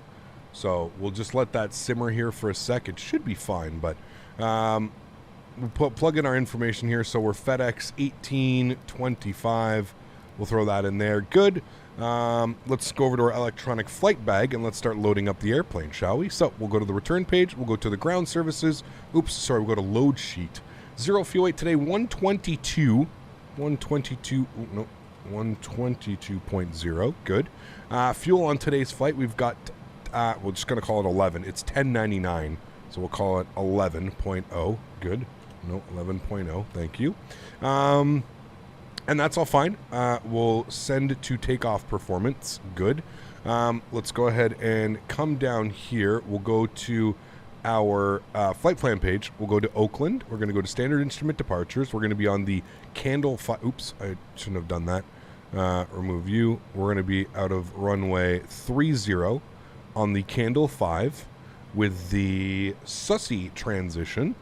So we'll just let that simmer here for a sec. It should be fine, but we'll plug in our information here. So we're FedEx 1825. We'll throw that in there. Good. Let's go over to our electronic flight bag and let's start loading up the airplane, shall we? So we'll go to the return page. We'll go to the ground services. Oops, sorry, we'll go to load sheet. 0 fuel weight today, 122. 122, no, 122.0. Good. Fuel on today's flight, we've got, we're just going to call it 11. It's 10.99, so we'll call it 11.0. Good. No, 11.0. Thank you. And that's all fine. We'll send to takeoff performance. Good. Let's go ahead and come down here. We'll go to our flight plan page. We'll go to Oakland. We're going to go to standard instrument departures. We're going to be on the Candle 5. Oops, I shouldn't have done that. Remove you. We're going to be out of runway 30 on the Candle 5 with the Sussy transition.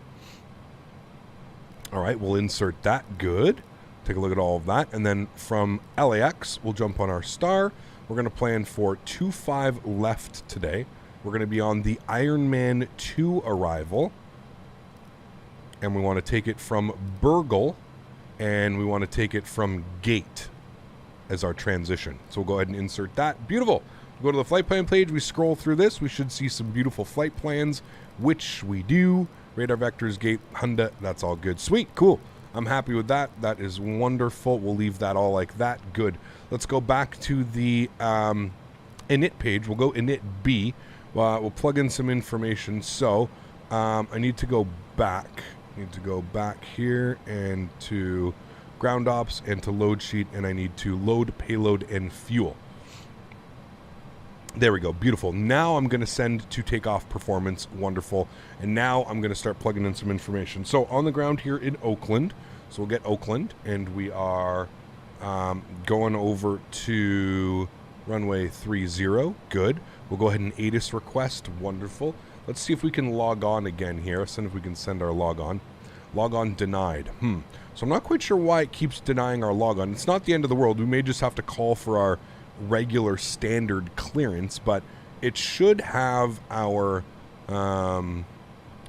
All right, we'll insert that. Good. Take a look at all of that. And then from LAX, we'll jump on our star. We're going to plan for 25 left today. We're going to be on the Ironman 2 arrival. And we want to take it from Burgle. And we want to take it from Gate as our transition. So we'll go ahead and insert that. Beautiful. We'll go to the flight plan page. We scroll through this. We should see some beautiful flight plans, which we do. Radar vectors, gate, Honda. That's all good. Sweet. Cool. I'm happy with that. That is wonderful. We'll leave that all like that. Good. Let's go back to the init page. We'll go init B. We'll plug in some information. So I need to go back. Here and to ground ops and to load sheet, and I need to load payload and fuel. There we go. Beautiful. Now I'm going to send to takeoff performance. Wonderful. And now I'm going to start plugging in some information. So on the ground here in Oakland, so we'll get Oakland, and we are going over to runway 30. Good. We'll go ahead and ATIS request. Wonderful. Let's see if we can log on again here. Send if we can send our log on. Log on denied. So I'm not quite sure why it keeps denying our log on. It's not the end of the world. We may just have to call for our regular standard clearance, but it should have our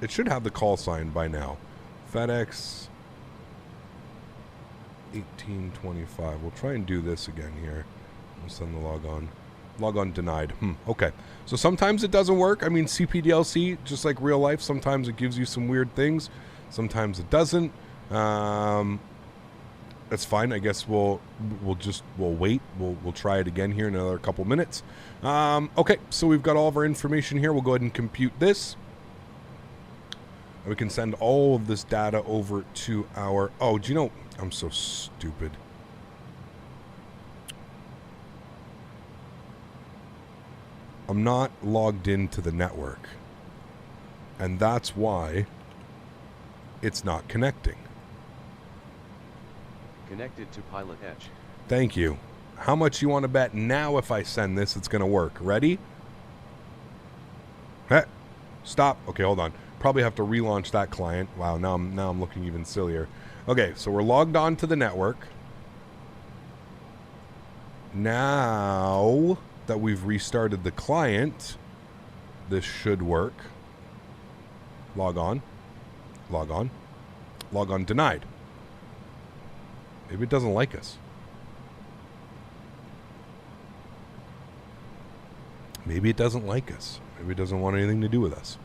it should have the call sign by now. Fedex 1825. We'll try and do this again here. We'll send the log on. Log on denied. Okay. So sometimes it doesn't work. I mean, CPDLC, just like real life, sometimes it gives you some weird things. Sometimes it doesn't. That's fine. I guess we'll wait. We'll try it again here in another couple minutes. Okay, so we've got all of our information here. We'll go ahead and compute this. And we can send all of this data over to our... Oh, do you know... I'm so stupid. I'm not logged into the network. And that's why it's not connecting. Connected to Pilotedge. Thank you. How much you want to bet now if I send this it's going to work? Ready? Hey, stop. Okay, hold on. Probably have to relaunch that client. Wow, now I'm looking even sillier. Okay, so we're logged on to the network. Now that we've restarted the client, this should work. Log on. Log on. Log on denied. Maybe it doesn't like us. Maybe it doesn't like us. Maybe it doesn't want anything to do with us.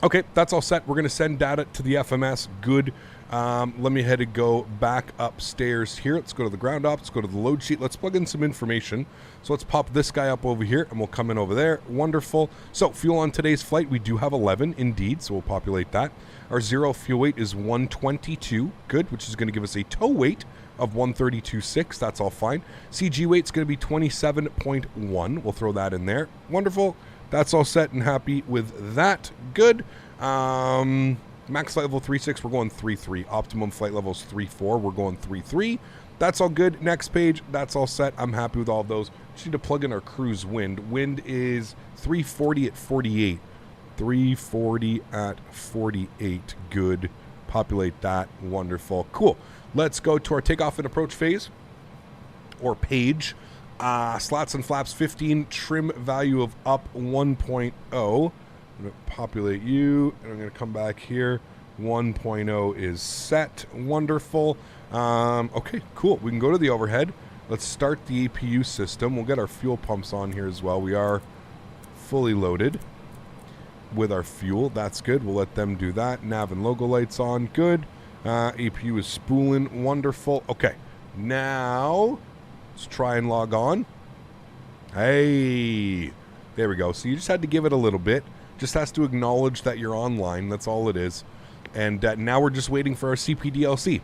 Okay, that's all set. We're going to send data to the FMS. Good. Let me head and go back upstairs here. Let's go to the ground ops. Let's go to the load sheet. Let's plug in some information. So let's pop this guy up over here, and we'll come in over there. Wonderful. So fuel on today's flight, we do have 11 indeed, so we'll populate that. Our 0 fuel weight is 122. Good, which is going to give us a tow weight of 132.6. That's all fine. CG weight's going to be 27.1. We'll throw that in there. Wonderful. That's all set and happy with that. Good. Max flight level 3.6, we're going 3.3. Optimum flight level is 3.4. We're going 3.3. That's all good. Next page, that's all set. I'm happy with all of those. Just need to plug in our cruise wind. Wind is 340 at 48. 340 at 48. Good. Populate that. Wonderful. Cool. Let's go to our takeoff and approach phase or page. Slats and flaps 15. Trim value of up 1.0. I'm going to populate you, and I'm going to come back here. 1.0 is set. Wonderful. Okay, cool. We can go to the overhead. Let's start the APU system. We'll get our fuel pumps on here as well. We are fully loaded with our fuel. That's good. We'll let them do that. Nav and logo lights on. Good. APU is spooling. Wonderful. Okay. Now, let's try and log on. Hey. There we go. So you just had to give it a little bit. Just has to acknowledge that you're online. That's all it is. And now we're just waiting for our CPDLC.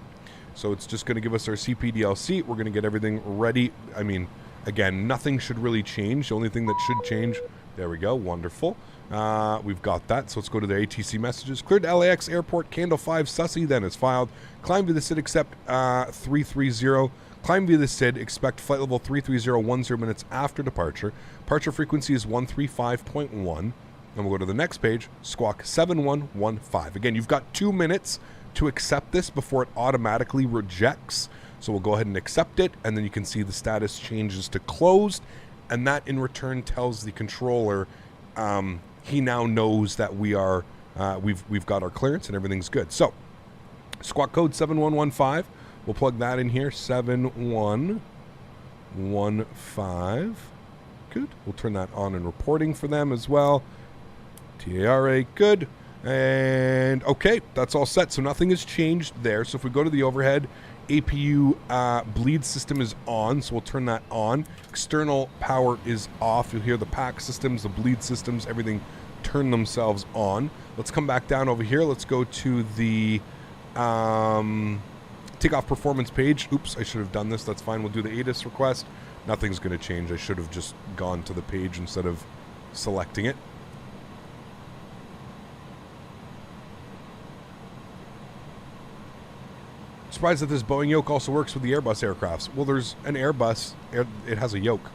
So it's just going to give us our CPDLC. We're going to get everything ready. I mean, again, nothing should really change. The only thing that should change, there we go, wonderful. We've got that. So let's go to the ATC messages. Cleared LAX Airport, Candle 5, Sussy, then is filed. Climb via the SID, accept 330. Climb via the SID, expect flight level 330, 10 minutes after departure. Departure frequency is 135.1. And we'll go to the next page, squawk 7115. Again, you've got 2 minutes to accept this before it automatically rejects. So we'll go ahead and accept it, and then you can see the status changes to closed, and that in return tells the controller he now knows that we are we've got our clearance and everything's good. So squawk code 7115. We'll plug that in here, 7115. Good. We'll turn that on in reporting for them as well. TARA, good. And okay, that's all set. So nothing has changed there. So if we go to the overhead, APU bleed system is on, so we'll turn that on. External power is off. You'll hear the pack systems, the bleed systems, everything turn themselves on. Let's come back down over here. Let's go to the takeoff performance page. Oops, I should have done this. That's fine. We'll do the ATIS request. Nothing's going to change. I should have just gone to the page instead of selecting it. Surprised that this Boeing Yoke also works with the Airbus aircrafts. Well, there's an Airbus. It has a yoke.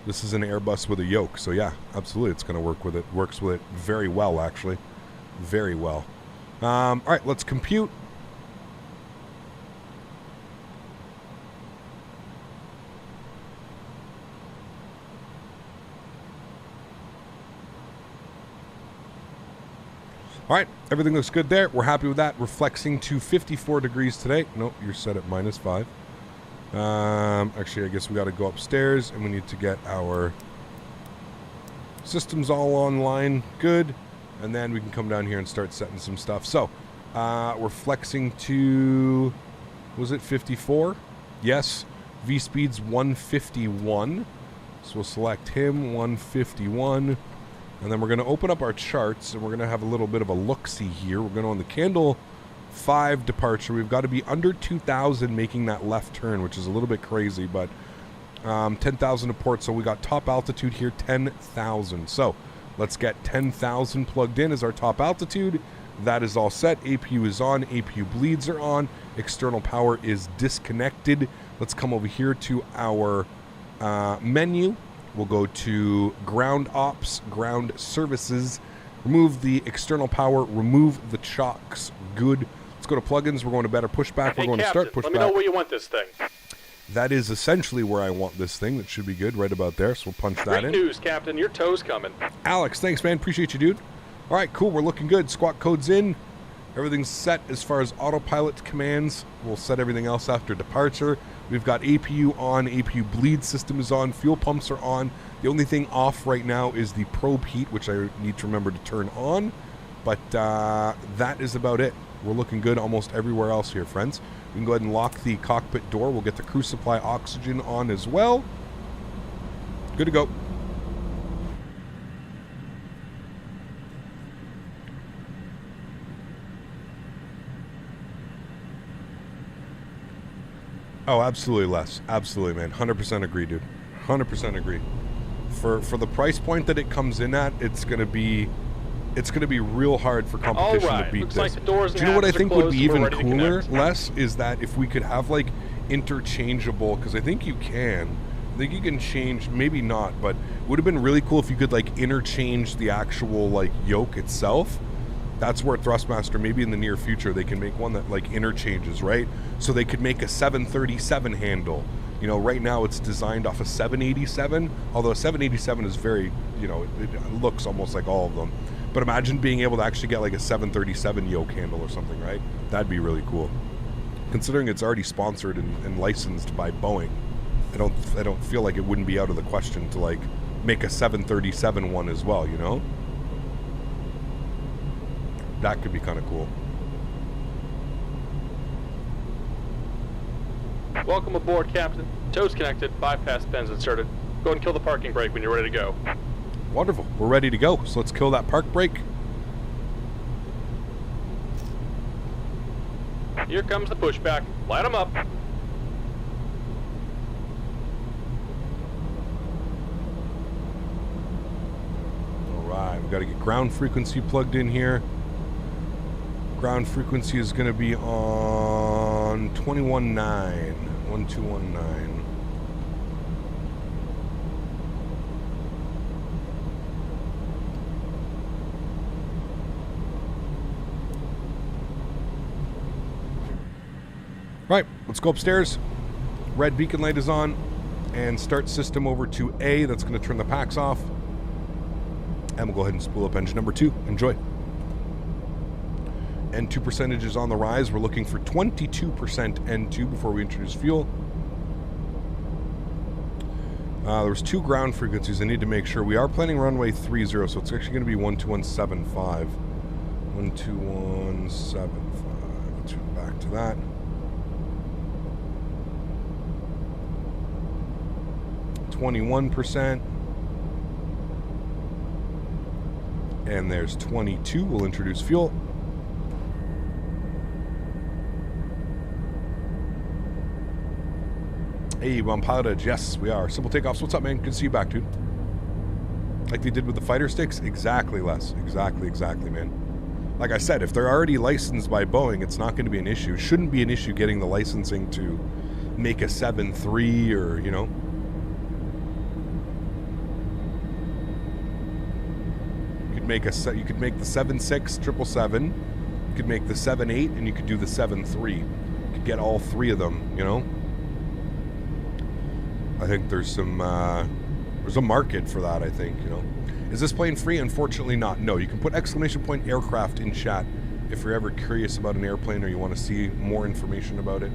This is an Airbus with a yoke. So yeah, absolutely, it's going to work with it. Works with it very well, actually. Very well. All right, let's compute. All right, everything looks good there. We're happy with that. We're flexing to 54 degrees today. Nope, you're set at -5. Actually, I guess we got to go upstairs, and we need to get our systems all online. Good. And then we can come down here and start setting some stuff. So, we're flexing to, was it 54? Yes. V-speed's 151. So we'll select him, 151. And then we're going to open up our charts, and we're going to have a little bit of a look-see here. We're going to, on the Candle 5 departure, we've got to be under 2,000 making that left turn, which is a little bit crazy, but 10,000 to port. So we got top altitude here, 10,000. So let's get 10,000 plugged in as our top altitude. That is all set. APU is on. APU bleeds are on. External power is disconnected. Let's come over here to our menu. We'll go to ground ops, ground services, remove the external power, remove the chocks. Good. Let's go to plugins. We're going to better pushback. We're going to start pushback. Let me know where you want this thing. That is essentially where I want this thing. That should be good right about there. So we'll punch that in. Great news, Captain. Your toe's coming. Alex, thanks, man. Appreciate you, dude. All right, cool. We're looking good. Squawk code's in. Everything's set as far as autopilot commands. We'll set everything else after departure. We've got APU on. APU bleed system is on. Fuel pumps are on. The only thing off right now is the probe heat, which I need to remember to turn on. But that is about it. We're looking good almost everywhere else here, friends. We can go ahead and lock the cockpit door. We'll get the crew supply oxygen on as well. Good to go. Oh, absolutely, Les. Absolutely, man. 100% agree, dude. 100% agree. For the price point that it comes in at, it's gonna be real hard for competition to beat Looks this. like the doors and Do you know what I hatches are think would closed be and we're even ready to cooler, connect. Les, is that if we could have like interchangeable, because I think you can. I think you can change, maybe not, but it would have been really cool if you could like interchange the actual like yoke itself. That's where Thrustmaster, maybe in the near future, they can make one that like interchanges, right? So they could make a 737 handle. You know, right now it's designed off a 787, although a 787 is very, you know, it looks almost like all of them. But imagine being able to actually get like a 737 yoke handle or something, right? That'd be really cool. Considering it's already sponsored and licensed by Boeing, I don't feel like it wouldn't be out of the question to like make a 737 one as well, you know? That could be kind of cool. Welcome aboard, Captain. Toes connected, bypass pens inserted. Go ahead and kill the parking brake when you're ready to go. Wonderful. We're ready to go. So let's kill that park brake. Here comes the pushback. Light them up. Alright, we've got to get ground frequency plugged in here. Ground frequency is going to be on 21.9. 1219. Right, let's go upstairs. Red beacon light is on. And start system over to A. That's going to turn the packs off. And we'll go ahead and spool up engine number 2. Enjoy. N2 percentage is on the rise. We're looking for 22% N2 before we introduce fuel. There was 2 ground frequencies. I need to make sure. We are planning runway 30, so it's actually going to be 12175. 12175. Let's go back to that. 21%. And there's 22. We'll introduce fuel. Hey, we're on Pilotedge. Yes, we are. Simple takeoffs. What's up, man? Good to see you back, dude. Like they did with the fighter sticks? Exactly, Les. Exactly, man. Like I said, if they're already licensed by Boeing, it's not going to be an issue. It shouldn't be an issue getting the licensing to make a 7.3 or, you know. You could make the 7.6 777. You could make the 7.8, and you could do the 7.3. You could get all 3 of them, you know. I think there's a market for that, I think, you know. Is this plane free? Unfortunately not. No, you can put exclamation point aircraft in chat if you're ever curious about an airplane or you want to see more information about it.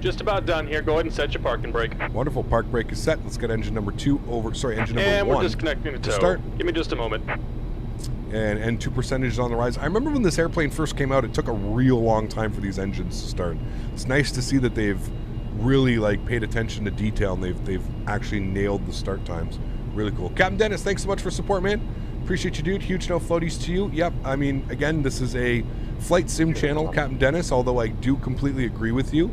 Just about done here. Go ahead and set your parking brake. Wonderful. Park brake is set. Let's get engine number 2 over. Sorry, engine number 1. And we're disconnecting the tow. Start. Give me just a moment. And N2 percentage is on the rise. I remember when this airplane first came out, it took a real long time for these engines to start. It's nice to see that they've really like paid attention to detail and they've actually nailed the start times. Really cool. Captain Denis, thanks so much for support, man. Appreciate you, dude. Huge no floaties to you. Yep. I mean, again, this is a flight sim channel, Captain Denis, although I do completely agree with you.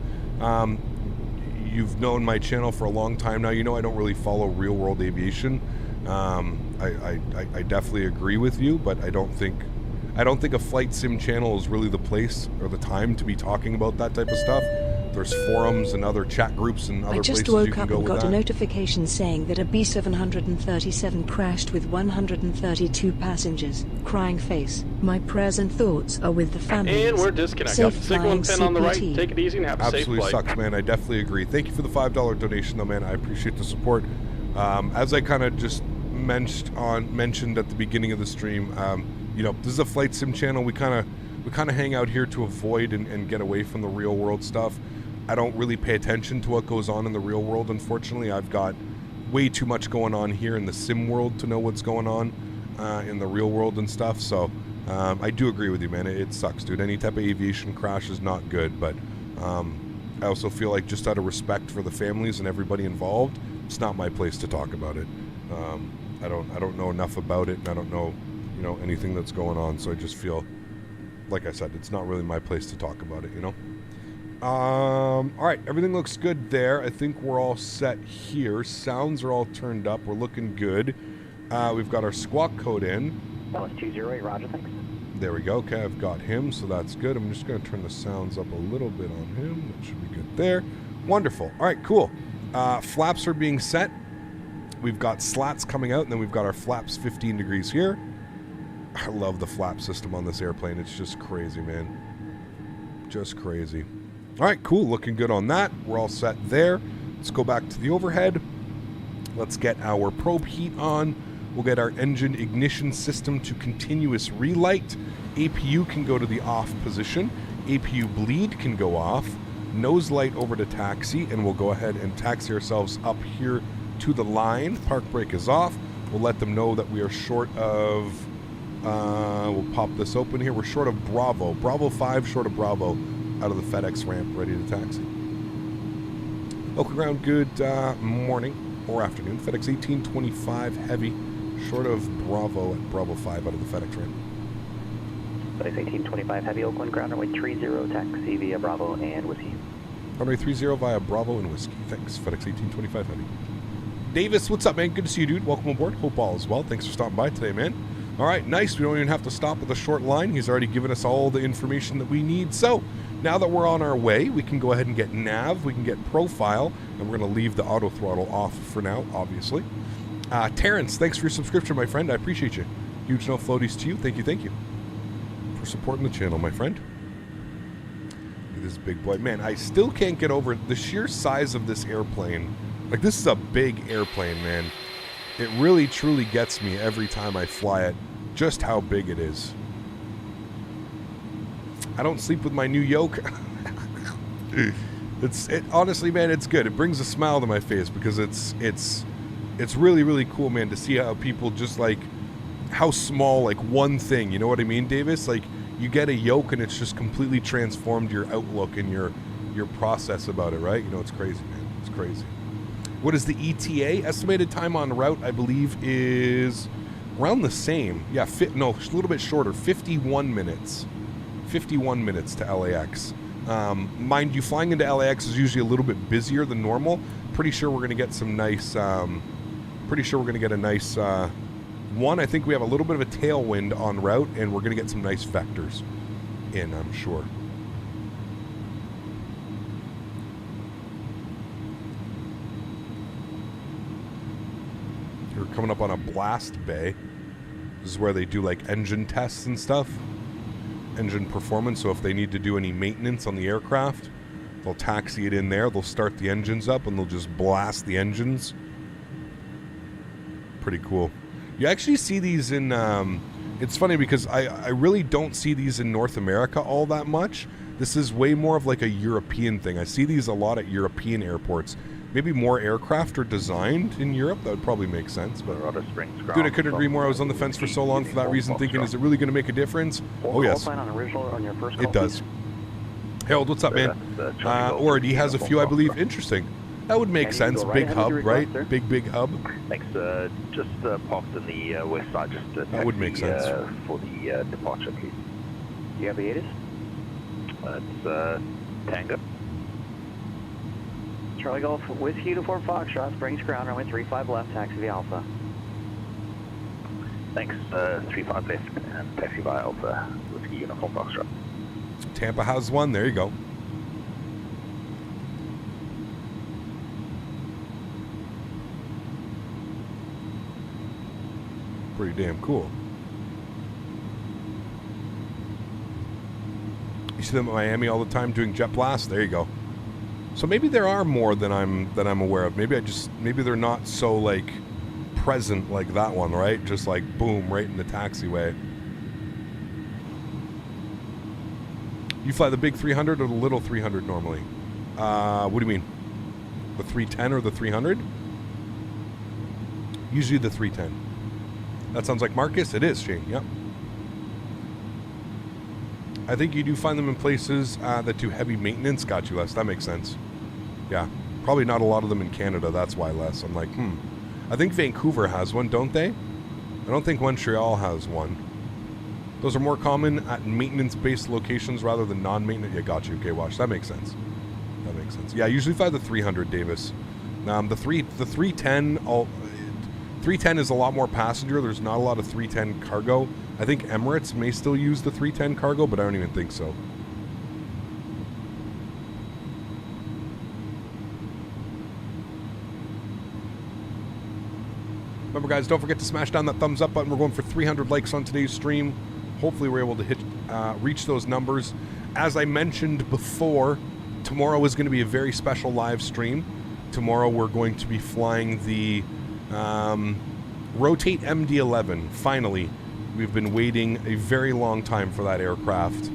You've known my channel for a long time now. You know I don't really follow real world aviation. I definitely agree with you, but I don't think a flight sim channel is really the place or the time to be talking about that type of stuff. There's forums and other chat groups and other places you can go with that. I just woke up and got a notification saying that a B737 crashed with 132 passengers. Crying face. My prayers and thoughts are with the families. And we're disconnected. Safe Signal and flying, pin on the right. CPT. Take it easy and have a safe Absolutely flight. sucks, man. I definitely agree. Thank you for the $5 donation, though, man. I appreciate the support. As I kind of just mentioned at the beginning of the stream, you know, this is a flight sim channel. We kind of hang out here to avoid and get away from the real world stuff. I don't really pay attention to what goes on in the real world, unfortunately. I've got way too much going on here in the sim world to know what's going on in the real world and stuff. So I do agree with you, man. It sucks, dude. Any type of aviation crash is not good, but I also feel like just out of respect for the families and everybody involved, it's not my place to talk about it. I don't know enough about it, and I don't know, you know, anything that's going on. So I just feel, like I said, it's not really my place to talk about it, you know. All right, everything looks good there. I think we're all set here. Sounds are all turned up. We're looking good. We've got our squawk code in. That was 208, roger, thanks. There we go. Okay, I've got him, so that's good. I'm just going to turn the sounds up a little bit on him. That should be good there. Wonderful. All right, cool. Flaps are being set. We've got slats coming out, and then we've got our flaps 15 degrees here. I love the flap system on this airplane. It's just crazy, man. Just crazy. All right, cool. Looking good on that. We're all set there. Let's go back to the overhead. Let's get our probe heat on. We'll get our engine ignition system to continuous relight. APU can go to the off position. APU bleed can go off. Nose light over to taxi, and we'll go ahead and taxi ourselves up here to the line. Park brake is off. We'll let them know that we are short of, we'll pop this open here. We're short of Bravo. Bravo 5, short of Bravo, out of the FedEx ramp, ready to taxi. Local ground, good morning or afternoon. FedEx 1825 heavy, short of Bravo at Bravo 5 out of the FedEx ramp. FedEx 1825 heavy, Oakland, ground runway 30, taxi via Bravo and Whiskey. Runway 30 via Bravo and Whiskey. Thanks, FedEx 1825 heavy. Davis, what's up, man? Good to see you, dude. Welcome aboard. Hope all is well. Thanks for stopping by today, man. All right, nice. We don't even have to stop with a short line. He's already given us all the information that we need. So now that we're on our way, we can go ahead and get nav. We can get profile, and we're going to leave the auto throttle off for now, obviously. Terrence, thanks for your subscription, my friend. I appreciate you. Huge no floaties to you. Thank you for supporting the channel, my friend. Look at this big boy. Man, I still can't get over the sheer size of this airplane. Like, this is a big airplane, man. It really, truly gets me every time I fly it, just how big it is. I don't sleep with my new Yoke. Honestly, man, it's good. It brings a smile to my face because it's really, really cool, man, to see how people just, like, how small, like, one thing, you know what I mean, Davis? Like, you get a Yoke and it's just completely transformed your outlook and your process about it, right? You know, it's crazy, man. It's crazy. What is the ETA? Estimated time on route, I believe, is around the same. Yeah, no, a little bit shorter. 51 minutes. 51 minutes to LAX. Mind you, flying into LAX is usually a little bit busier than normal. Pretty sure we're going to get some nice... pretty sure we're going to get a nice... one, I think we have a little bit of a tailwind en route, and we're going to get some nice vectors in, I'm sure. We're coming up on a blast bay. This is where they do like engine tests and stuff. Engine performance, so if they need to do any maintenance on the aircraft, they'll taxi it in there, they'll start the engines up, and they'll just blast the engines. Pretty cool. You actually see these in, it's funny because I really don't see these in North America all that much. This is way more of like a European thing. I see these a lot at European airports. Maybe more aircraft are designed in Europe. That would probably make sense. But dude, I couldn't agree more. I was on the fence for so long for that reason, thinking, is it really going to make a difference? Oh, yes. It does. Harold, what's up, man? Or he has a few, I believe. Interesting. That would make sense. Big hub, right? Big hub. Thanks. Just parked on the west side. Just that would make sense. For the departure, please. You have the ATIS? It's Tango. Charlie Golf, Whiskey Uniform Foxtrot, Springs ground, runway 35 left, taxi via Alpha. Thanks. 35 left, and taxi via Alpha, Whiskey Uniform Foxtrot. So Tampa has one. There you go. Pretty damn cool. You see them at Miami all the time doing jet blast. There you go. So maybe there are more than I'm aware of. Maybe they're not so like present like that one, right? Just like boom, right in the taxiway. You fly the big 300 or the little 300 normally? What do you mean? The 310 or the 300? Usually the 310. That sounds like Marcus. It is, Shane. Yep. I think you do find them in places that do heavy maintenance. Got you, Les. That makes sense. Yeah. Probably not a lot of them in Canada. That's why, Les. I'm like, I think Vancouver has one, don't they? I don't think Montreal has one. Those are more common at maintenance-based locations rather than non-maintenance. Yeah, got you. Okay, watch. That makes sense. That makes sense. Yeah, I usually fly the 300, Davis. The 310, 310 is a lot more passenger. There's not a lot of 310 cargo. I think Emirates may still use the 310 cargo, but I don't even think so. Remember, guys, don't forget to smash down that thumbs up button. We're going for 300 likes on today's stream. Hopefully we're able to reach those numbers. As I mentioned before, tomorrow is going to be a very special live stream. Tomorrow we're going to be flying the Rotate MD-11. Finally, we've been waiting a very long time for that aircraft.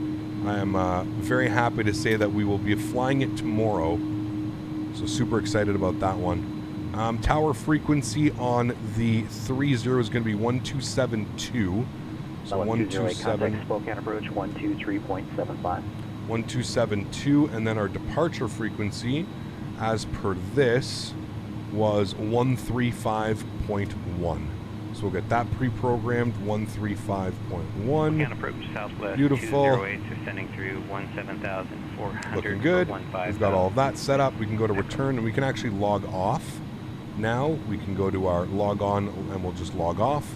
I am very happy to say that we will be flying it tomorrow. So super excited about that one. Tower frequency on the 30 is going to be 1272. So 127. Spokane approach 123.75. 1272, and then our departure frequency, as per this, was 135.1. So we'll get that pre-programmed, 135.1. Can approach southwest. Beautiful. 208, descending through 17,400. Looking good. We've got all of that set up. We can go to return, and we can actually log off. Now we can go to our log on, and we'll just log off,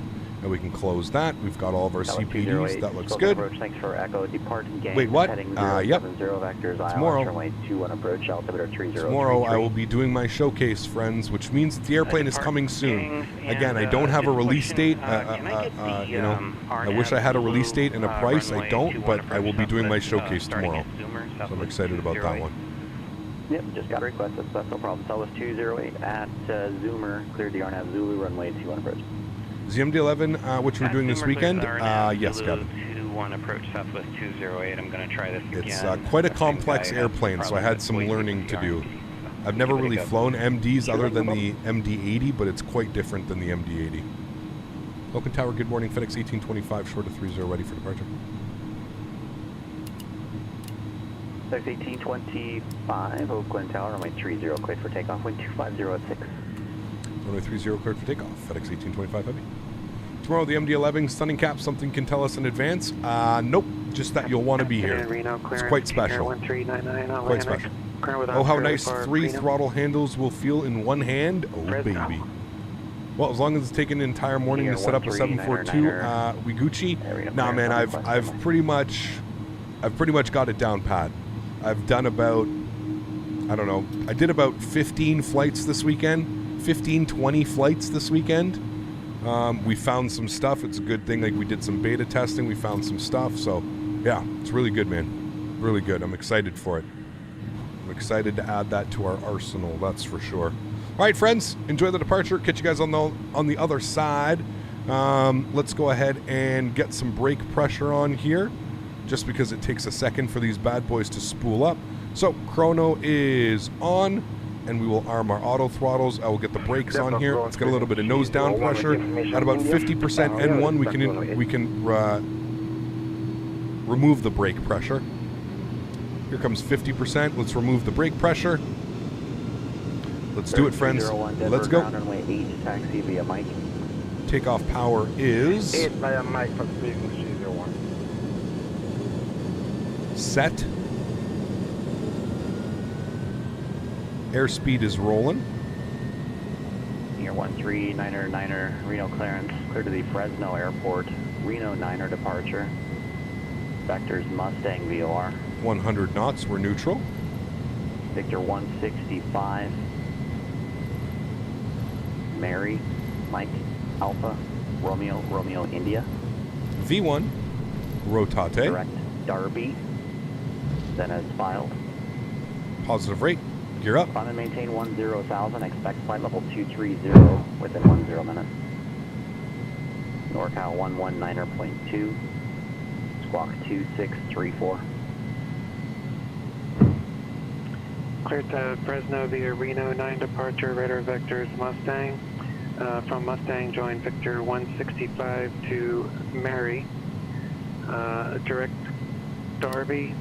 and we can close that. We've got all of our CPDs. That looks good. Thanks for Echo. Depart and wait, what? Yep. Vectors, Tomorrow. Runway 21 approach, altimeter 30. Tomorrow I will be doing my showcase, friends, which means that the airplane is coming soon. Again, I don't have a release date. You know, I wish I had a release date and a price. I don't, but I will be doing my showcase tomorrow. So I'm excited about that one. Yep, just got a request. That's no problem. Southwest 208 at Zoomer. Clear DR nav Zulu, runway 21 approach. ZMD11, which we're doing this weekend? Yes, Kevin. 21 approach southwest 208. I'm going to try this again. It's quite a complex airplane, so I had some learning to do. I've never really flown MDs other than the MD-80, but it's quite different than the MD-80. Oakland Tower, good morning. FedEx 1825, short of 30, ready for departure. FedEx 1825, Oakland Tower, runway 30, cleared for takeoff, wind 250 at 6. Runway 30 cleared for takeoff. FedEx 1825 heavy. Tomorrow the MD-11 stunning cap. Something can tell us in advance? Nope. Just that you'll want to be here. It's quite special. Quite special. Oh, how nice 3 throttle handles will feel in one hand. Oh, baby. Well, as long as it's taken an entire morning to set up a 742, we Gucci. Nah, man, I've pretty much got it down pat. I've done about, I don't know, I did about 15 flights this weekend. 15, 20 flights this weekend. We found some stuff. It's a good thing. Like, we did some beta testing. We found some stuff. So, yeah, it's really good, man. Really good. I'm excited for it. I'm excited to add that to our arsenal. That's for sure. All right, friends. Enjoy the departure. Catch you guys on the other side. Let's go ahead and get some brake pressure on here, just because it takes a second for these bad boys to spool up. So, chrono is on, and we will arm our auto throttles. I will get the brakes on here. Let's get a little bit of nose down pressure. At about 50% N1, we can remove the brake pressure. Here comes 50%. Let's remove the brake pressure. Let's do it, friends. Let's go. Taxi via Mike. Takeoff power is set. Airspeed is rolling. Near 139er Reno clearance, clear to the Fresno Airport. Reno 9er departure. Vectors Mustang VOR. 100 knots, we're neutral. Victor 165. Mary, Mike, Alpha, Romeo, India. V1, rotate. Direct Darby. Then as filed. Positive rate. Gear up. Climb and maintain 10,000. Expect flight level 230 within 10 minutes. NorCal 119.2. Squawk 2634. Cleared to Fresno via Reno 9 departure. Radar vectors Mustang. From Mustang, join Victor 165 to Mary. Direct Darby.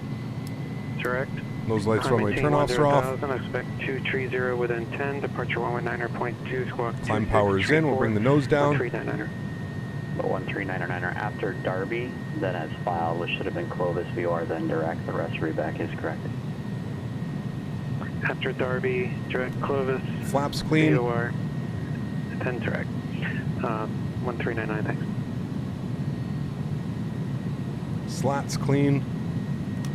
Direct. Those lights runway turn-offs are off. Expect 230 within 10. Departure 119.2. Squawk. Climb power is in. We'll bring the nose down. 139er after Darby. Then as filed, which should have been Clovis VOR, then direct. The rest reback is corrected. After Darby, direct Clovis. Flaps clean. VOR. 10 direct. 1399, thanks. Slats clean.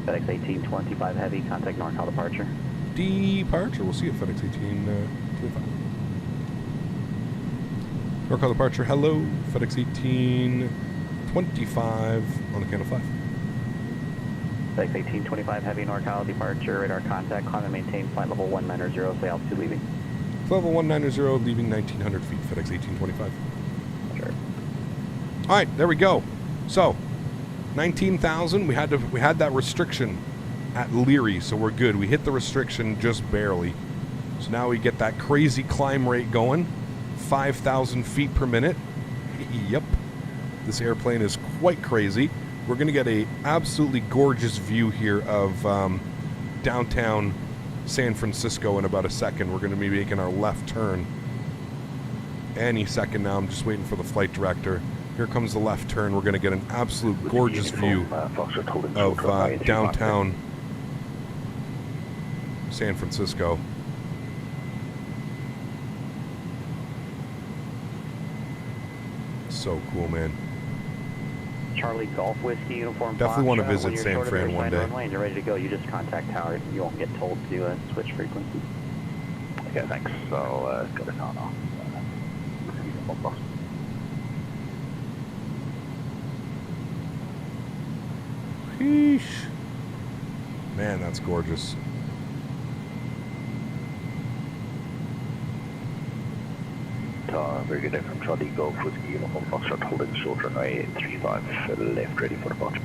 FedEx 1825 heavy, contact NorCal departure. Departure, we'll see you at FedEx 1825. NorCal departure, hello. FedEx 1825 on the count of 5. FedEx 1825 heavy, NorCal departure, radar contact, climb and maintain flight level 190, say altitude leaving. Level 190, leaving 1900 feet, FedEx 1825. Sure. All right, there we go. So, 19,000. We had that restriction at Leary, so we're good. We hit the restriction just barely. So now we get that crazy climb rate going. 5,000 feet per minute. Yep. This airplane is quite crazy. We're going to get a absolutely gorgeous view here of downtown San Francisco in about a second. We're going to be making our left turn any second now. I'm just waiting for the flight director. Here comes the left turn. We're going to get an absolute gorgeous view of downtown San Francisco. So cool, man. Charlie Golf Whiskey Uniform. Definitely want to visit San Fran one day. Runway and you're ready to go. You just contact tower. You won't get told to switch frequency. Okay, thanks. So, got it on off. Sheesh. Man, that's gorgeous. Very good day from Charlie Golf Whiskey Uniform Foxtrot holding short runway 35 left, ready for departure.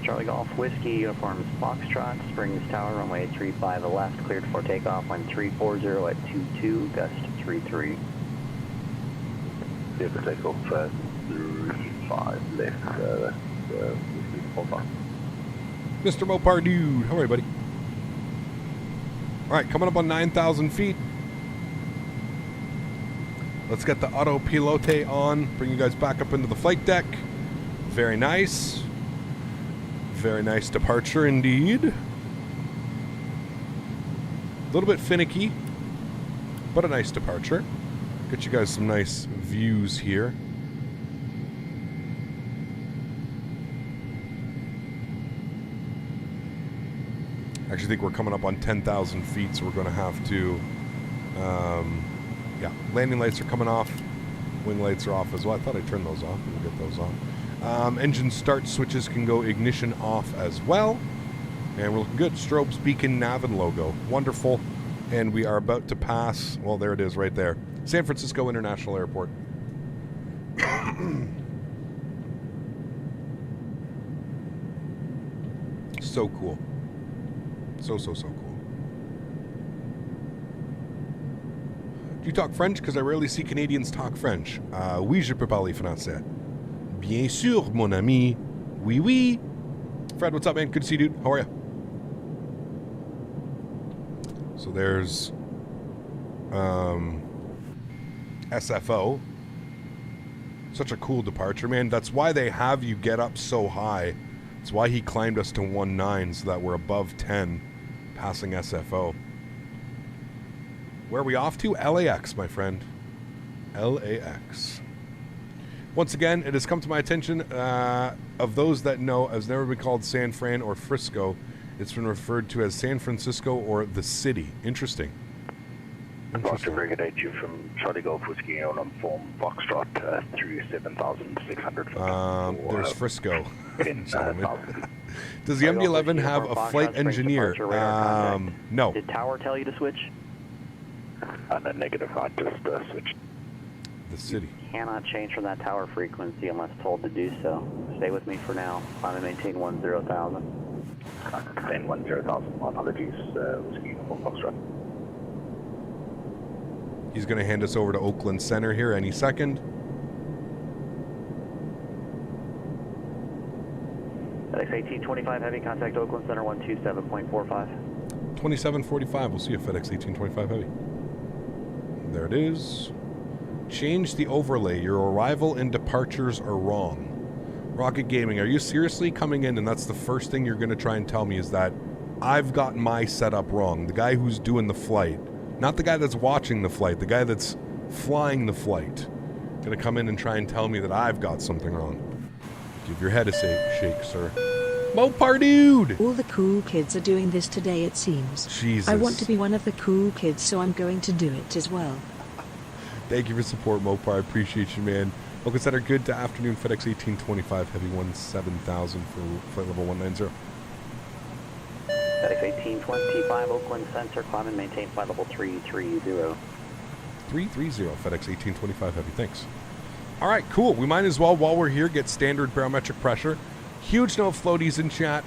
Charlie Golf Whiskey Uniforms Foxtrot, Springs Tower, runway 35 left, cleared for takeoff, wind 340 at 22, gust 33. Clear for takeoff 35 left, Whiskey Uniform. Mr. Mopar dude, how are you, buddy? Alright, coming up on 9,000 feet. Let's get the autopilote on, bring you guys back up into the flight deck. Very nice. Very nice departure indeed. A little bit finicky, but a nice departure. Get you guys some nice views here. I actually think we're coming up on 10,000 feet, so we're going to have to... yeah, landing lights are coming off. Wing lights are off as well. I thought I turned those off. We'll get those on. Engine start switches can go ignition off as well. And we're looking good. Strobes, beacon, nav, and logo. Wonderful. And we are about to pass, well, there it is right there. San Francisco International Airport. So cool. So cool. Do you talk French? Because I rarely see Canadians talk French. Oui, je peux parler français. Bien sûr, mon ami. Oui, oui. Fred, what's up, man? Good to see you, dude. How are you? So there's SFO. Such a cool departure, man. That's why they have you get up so high. That's why he climbed us to 19 so that we're above 10, passing SFO. Where are we off to? LAX, my friend. LAX. Once again, it has come to my attention, of those that know, has never been called San Fran or Frisco. It's been referred to as San Francisco or the city. Interesting. Foxtrot, very good day to you from Charlie Golf Whiskey on form Foxtrot through 7,600. There's Frisco. Does the MD-11 have a flight engineer? No. Did tower tell you to switch? No, negative. I just switched. The city. Cannot change from that tower frequency unless told to do so. Stay with me for now. Climb and maintain 10,000. Maintain 10,000. Apologies. Whiskey Uniform Foxtrot. He's going to hand us over to Oakland Center here any second. FedEx 1825 Heavy, contact Oakland Center 127.45. 2745. We'll see you, FedEx 1825 Heavy. There it is. Change the overlay. Your arrival and departures are wrong. Rocket Gaming, are you seriously coming in and that's the first thing you're going to try and tell me is that I've got my setup wrong? The guy who's doing the flight. Not the guy that's watching the flight, the guy that's flying the flight. Gonna come in and try and tell me that I've got something wrong. Give your head a shake, sir. Mopar dude! All the cool kids are doing this today, it seems. Jesus. I want to be one of the cool kids, so I'm going to do it as well. Thank you for support, Mopar. I appreciate you, man. Welcome, Center. Good afternoon, FedEx 1825 Heavy 17,000 for flight level 190. FedEx 1825 Oakland Center, climb and maintain flight level 330. 330, FedEx 1825 Heavy, thanks. All right, cool. We might as well, while we're here, get standard barometric pressure. Huge no floaties in chat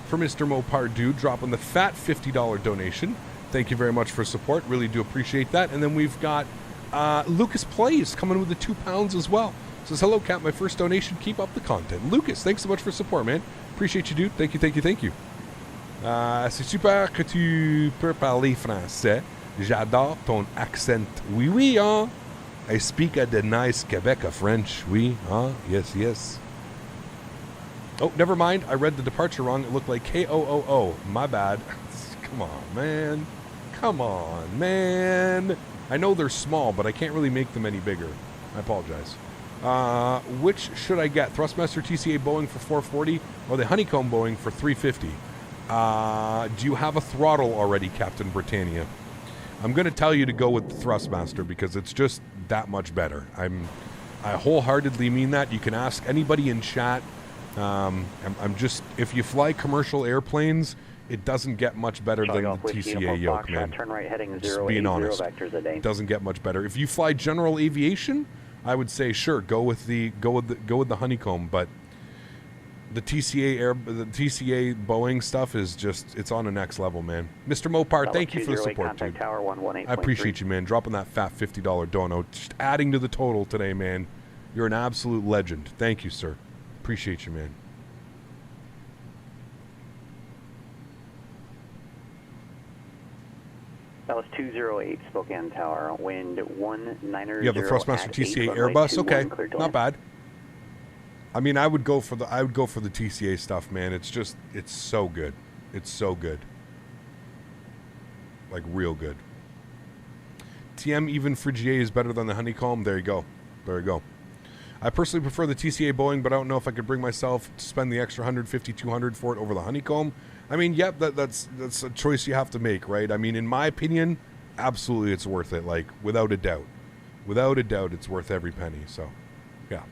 for Mr. Mopar Dude, dropping the fat $50 donation. Thank you very much for support. Really do appreciate that. And then we've got Lucas Plays coming with the £2 as well. Says, hello, Cap, my first donation. Keep up the content. Lucas, thanks so much for support, man. Appreciate you, dude. Thank you, thank you, thank you. C'est super que tu peux parler français. J'adore ton accent. Oui, oui, hein? I speak a de nice Quebec French. Oui, huh? Yes, yes. Oh, never mind. I read the departure wrong. It looked like KOOO. My bad. Come on, man. Come on, man. I know they're small, but I can't really make them any bigger. I apologize. Which should I get? Thrustmaster TCA Boeing for 440 or the Honeycomb Boeing for 350? Do you have a throttle already, Captain Britannia? I'm going to tell you to go with the Thrustmaster because it's just that much better. I wholeheartedly mean that. You can ask anybody in chat. I'm just, if you fly commercial airplanes, it doesn't get much better than the TCA Yoke, man. Turn right heading Just being honest, it doesn't get much better. If you fly general aviation, I would say sure, go with the Honeycomb, but the TCA Boeing stuff is just, it's on the next level, man. Mr. Mopar, thank you for the support, dude. I appreciate you, man. Dropping that fat $50 dono, just adding to the total today, man. You're an absolute legend. Thank you, sir. Appreciate you, man. That was 208 Spokane Tower. Wind 190. You have the Thrustmaster TCA Airbus. Okay, not bad. I mean, I would go for the TCA stuff, man. It's just, it's so good. It's so good. Like real good. TM even for GA is better than the Honeycomb. There you go. There you go. I personally prefer the TCA Boeing, but I don't know if I could bring myself to spend the extra 150, 200 for it over the Honeycomb. I mean, yep, that's a choice you have to make, right? I mean, in my opinion, absolutely it's worth it, like, without a doubt. Without a doubt, it's worth every penny, so, yeah.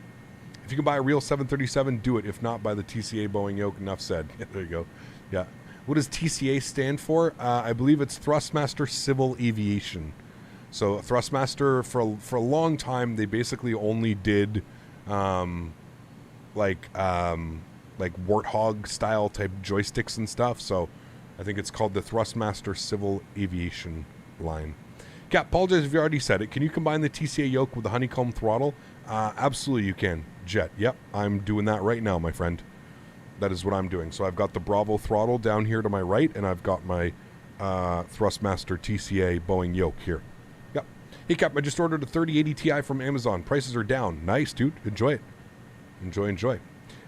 If you can buy a real 737, do it. If not, buy the TCA Boeing Yoke. Enough said. There you go. Yeah. What does TCA stand for? I believe it's Thrustmaster Civil Aviation. So, Thrustmaster, for a long time, they basically only did, like Warthog style type joysticks and stuff. So I think it's called the Thrustmaster Civil Aviation line. Cap, apologize if you already said it. Can you combine the TCA Yoke with the Honeycomb throttle? Absolutely you can. Jet, yep, I'm doing that right now, my friend. That is what I'm doing. So I've got the Bravo throttle down here to my right, and I've got my Thrustmaster TCA Boeing Yoke here. Yep. Hey Cap, I just ordered a 3080 Ti from Amazon. Prices are down. Nice, dude. Enjoy it. Enjoy.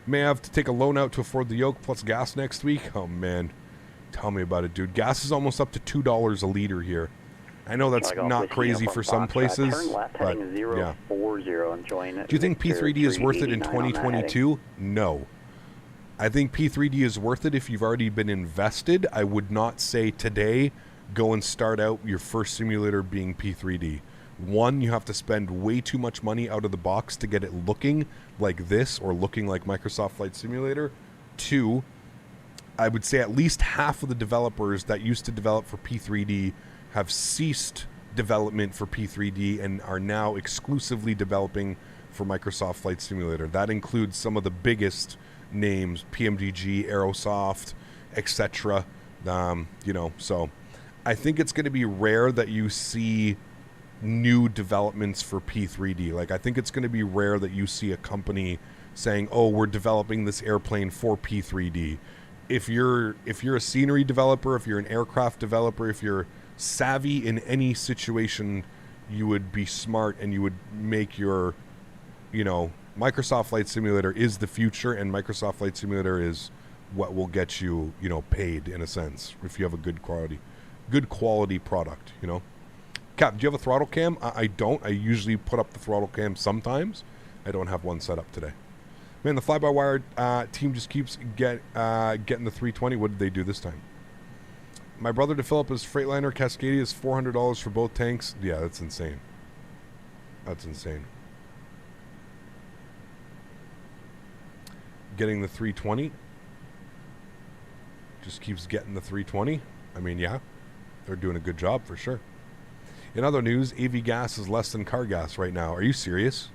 May have to take a loan out to afford the Yoke plus gas next week. Oh, man. Tell me about it, dude. Gas is almost up to $2 a liter here. I know that's not crazy for some places, but yeah. Do you think P3D is worth it in 2022? No. I think P3D is worth it if you've already been invested. I would not say today go and start out your first simulator being P3D. One, you have to spend way too much money out of the box to get it looking like this or looking like Microsoft Flight Simulator. Two, I would say at least half of the developers that used to develop for P3D have ceased development for P3D and are now exclusively developing for Microsoft Flight Simulator. That includes some of the biggest names, PMDG, Aerosoft, etc. So I think it's going to be rare that you see new developments for P3D. Like, I think it's going to be rare that you see a company saying, oh, we're developing this airplane for P3D. If you're a scenery developer, if you're an aircraft developer, if you're savvy in any situation, you would be smart and you would make your, Microsoft Flight Simulator is the future, and Microsoft Flight Simulator is what will get you, paid in a sense, if you have a good quality product, Cap, do you have a throttle cam? I don't. I usually put up the throttle cam sometimes. I don't have one set up today. Man, the fly-by-wire team just keeps getting the 320. What did they do this time? My brother to fill up his Freightliner Cascadia is $400 for both tanks. Yeah, that's insane. That's insane. Getting the 320. Just keeps getting the 320. I mean, yeah. They're doing a good job for sure. In other news, AV gas is less than car gas right now. Are you serious?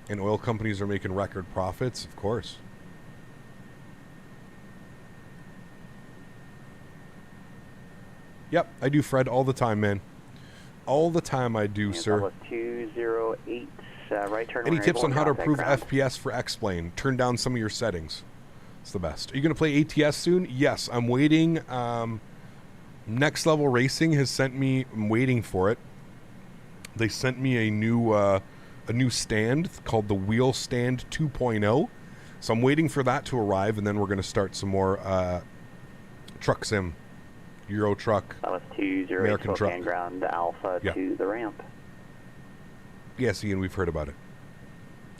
And oil companies are making record profits, of course. Yep, I do, Fred, all the time, man. All the time I do, sir. 208, right turn. Any tips on how to improve FPS for X-Plane? Turn down some of your settings. It's the best. Are you going to play ATS soon? Yes, I'm waiting. Next Level Racing has sent me, I'm waiting for it. They sent me a new stand called the Wheel Stand 2.0. So I'm waiting for that to arrive, and then we're going to start some more truck sim. Euro truck. That was 208 American truck. Spokane ground Alpha to the ramp. Yes, Ian, we've heard about it.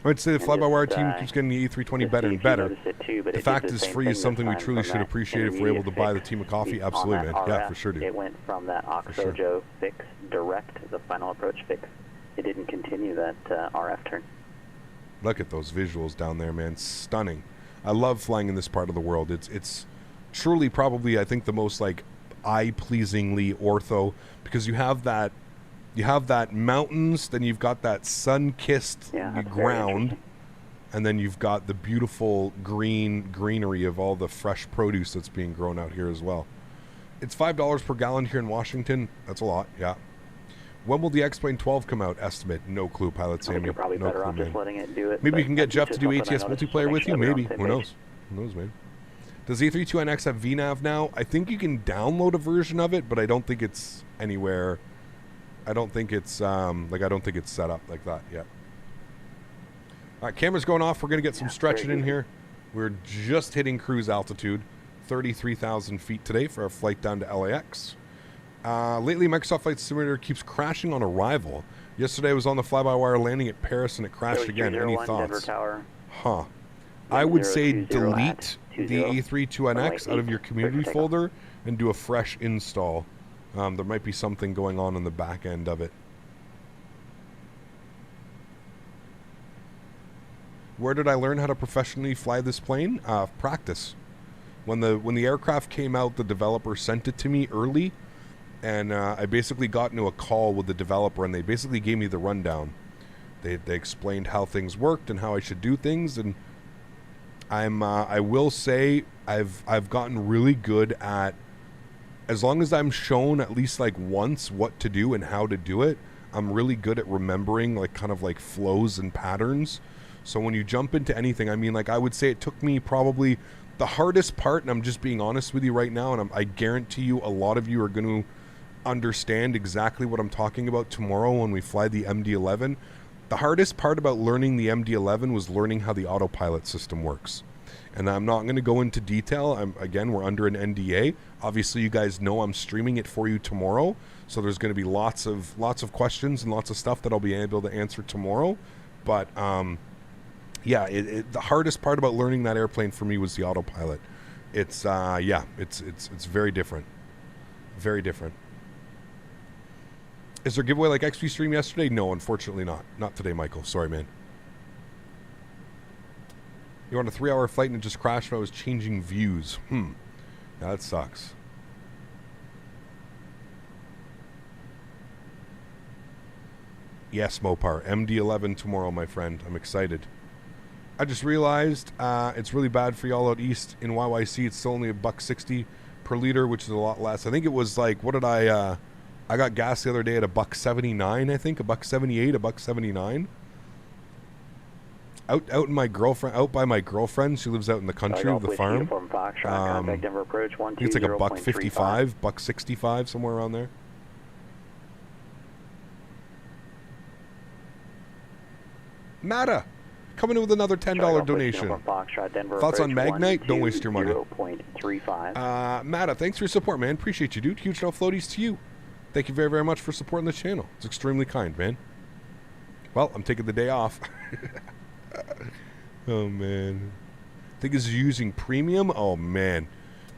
I'd say the fly-by-wire team keeps getting the A320 better and better. The fact is free is something we truly should appreciate if we're able to buy the team a coffee. Absolutely, man. Yeah, for sure, dude. It went from that Oxojo fix direct, the final approach fix. It didn't continue that RF turn. Look at those visuals down there, man. Stunning. I love flying in this part of the world. It's truly probably, I think, the most like eye-pleasingly ortho, because you have that mountains, then you've got that sun-kissed ground, and then you've got the beautiful greenery of all the fresh produce that's being grown out here as well. It's $5 per gallon here in Washington. That's a lot, yeah. When will the X-Plane 12 come out? Estimate? No clue, Pilot Sammy. You're probably better off just letting it do it. Maybe you can get Jeff to do ATS multiplayer with you. Maybe. Who knows? Who knows, man? Does the A32NX have VNAV now? I think you can download a version of it, but I don't think it's anywhere. I don't think it's I don't think it's set up like that yet. All right, camera's going off. We're gonna get some stretching in here. We're just hitting cruise altitude, 33,000 feet today for our flight down to LAX. Lately, Microsoft Flight Simulator keeps crashing on arrival. Yesterday, I was on the fly-by-wire landing at Paris, and it crashed again. Any thoughts? Huh. I would say delete the A32NX out of your community folder and do a fresh install. There might be something going on in the back end of it. Where did I learn how to professionally fly this plane? Practice. When the aircraft came out, the developer sent it to me early, and I basically got into a call with the developer, and they basically gave me the rundown. They explained how things worked and how I should do things, and I will say I've gotten really good at, as long as I'm shown at least like once what to do and how to do it, I'm really good at remembering like kind of like flows and patterns. So when you jump into anything, I mean, like I would say it took me probably the hardest part, and I'm just being honest with you right now, and I guarantee you a lot of you are going to understand exactly what I'm talking about tomorrow when we fly the MD-11. The hardest part about learning the MD-11 was learning how the autopilot system works. And I'm not going to go into detail. Again, we're under an NDA. Obviously, you guys know I'm streaming it for you tomorrow. So there's going to be lots of questions and lots of stuff that I'll be able to answer tomorrow. But yeah, the hardest part about learning that airplane for me was the autopilot. It's it's very different. Very different. Is there a giveaway like XP stream yesterday? No, unfortunately not. Not today, Michael. Sorry, man. You're on a 3-hour flight and it just crashed when I was changing views. Yeah, that sucks. Yes, Mopar. MD-11 tomorrow, my friend. I'm excited. I just realized it's really bad for y'all out east. In YYC, it's still only $1.60 per liter, which is a lot less. I think it was like, what did I got gas the other day at $1.79, I think. $1.78, $1.79. Out by my girlfriend. She lives out in the country with the farm. I think it's like $1.55, $1.65, somewhere around there. Matta, coming in with another $10 donation. Thoughts on Magnite? Don't waste your money. Matta, thanks for your support, man. Appreciate you, dude. Huge no floaties to you. Thank you very, very much for supporting the channel. It's extremely kind, man. Well, I'm taking the day off. Oh, man. I think is using premium. Oh, man.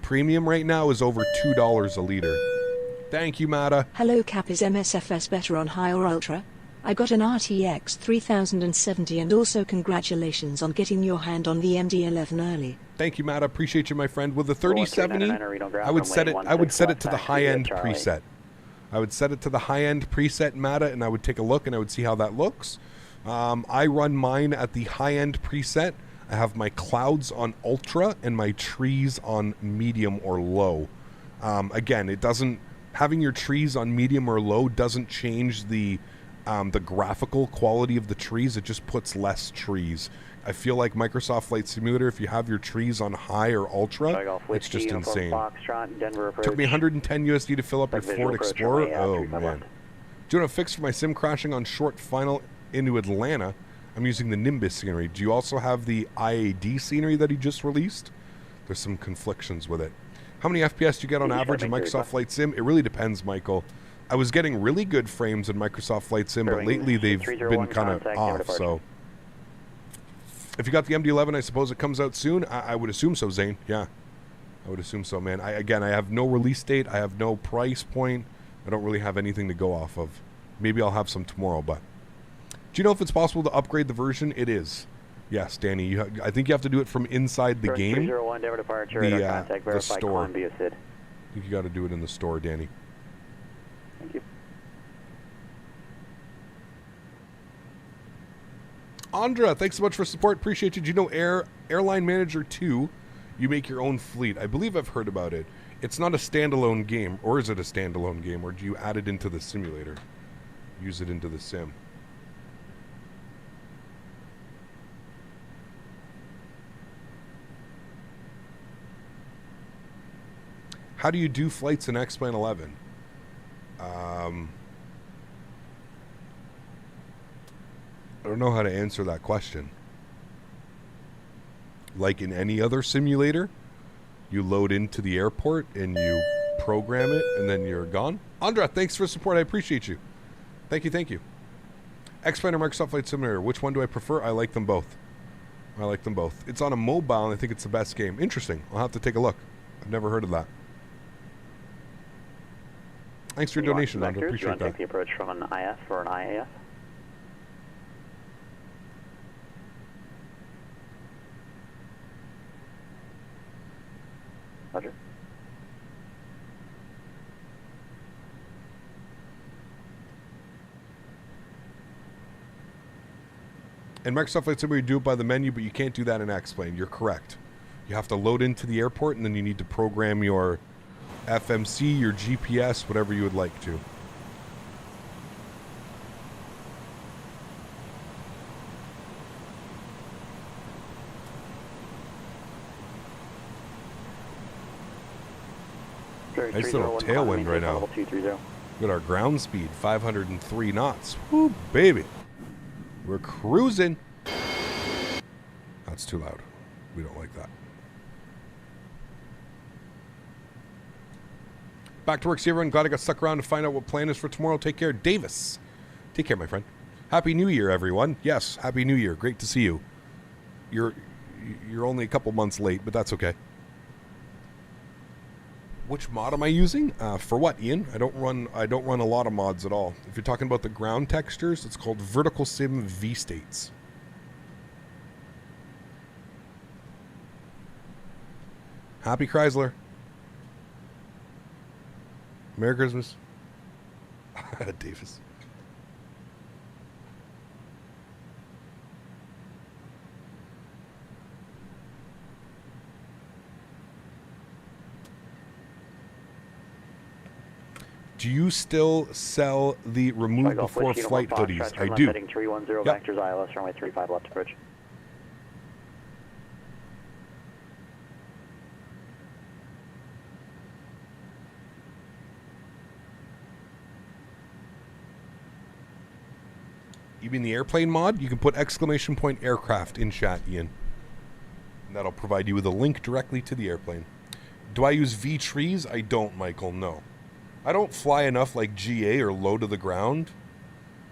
Premium right now is over $2 a liter. Thank you, Matta. Hello, Cap. Is MSFS better on high or ultra? I got an RTX 3070 and also congratulations on getting your hand on the MD-11 early. Thank you, Matt. I appreciate you, my friend. With the 3070, I would set it to the high-end preset. I would set it to the high-end preset, Matta, and I would take a look and I would see how that looks. I run mine at the high-end preset. I have my clouds on ultra and my trees on medium or low. Again, it doesn't, having your trees on medium or low doesn't change the graphical quality of the trees. It just puts less trees. I feel like Microsoft Flight Simulator, if you have your trees on high or ultra, it's just insane. Took me 110 USD to fill up your Ford Explorer. Oh, man. Doing a fix for my sim crashing on short final into Atlanta. I'm using the Nimbus scenery. Do you also have the IAD scenery that he just released? There's some conflictions with it. How many FPS do you get on average in Microsoft Flight Sim? It really depends, Michael. I was getting really good frames in Microsoft Flight Sim, but lately they've been kind of off, so... If you got the MD-11, I suppose it comes out soon? I would assume so, Zane. Yeah, I would assume so, man. Again, I have no release date. I have no price point. I don't really have anything to go off of. Maybe I'll have some tomorrow, but... Do you know if it's possible to upgrade the version? It is. Yes, Danny. I think you have to do it from inside the game. 301, Denver departure, the store. I think you got to do it in the store, Danny. Thank you. Andra, thanks so much for support. Appreciate you. Do you know Airline Manager 2? You make your own fleet. I believe I've heard about it. It's not a standalone game, or is it a standalone game, or do you add it into the simulator? Use it into the sim. How do you do flights in X-Plane 11? I don't know how to answer that question. Like in any other simulator, you load into the airport and you program it and then you're gone. Andra, thanks for support. I appreciate you. Thank you, thank you. X-Plane or Microsoft Flight Simulator, which one do I prefer? I like them both. I like them both. It's on a mobile and I think it's the best game. Interesting. I'll have to take a look. I've never heard of that. Thanks for your donation, Andra. Appreciate that. Do you want to take the approach from an IF or an IAF? Roger. In Microsoft Flight Simulator, you do it by the menu, but you can't do that in X-Plane. You're correct. You have to load into the airport, and then you need to program your FMC, your GPS, whatever you would like to. Nice little tailwind right now. Got our ground speed, 503 knots. Woo, baby. We're cruising. That's too loud. We don't like that. Back to work, see everyone. Glad I got stuck around to find out what plan is for tomorrow. Take care, Davis. Take care, my friend. Happy New Year, everyone. Yes, Happy New Year. Great to see you. You're only a couple months late, but that's okay. Which mod am I using? For what, Ian? I don't run a lot of mods at all. If you're talking about the ground textures, it's called Vertical Sim V-States. Happy Chrysler. Merry Christmas. Davis. Do you still sell the remove before flight hoodies? I do. Heading 310 vectors ILS, runway 35 left approach. You mean the airplane mod? You can put exclamation point aircraft in chat, Ian. And that'll provide you with a link directly to the airplane. Do I use V-trees? I don't, Michael, no. I don't fly enough like GA or low to the ground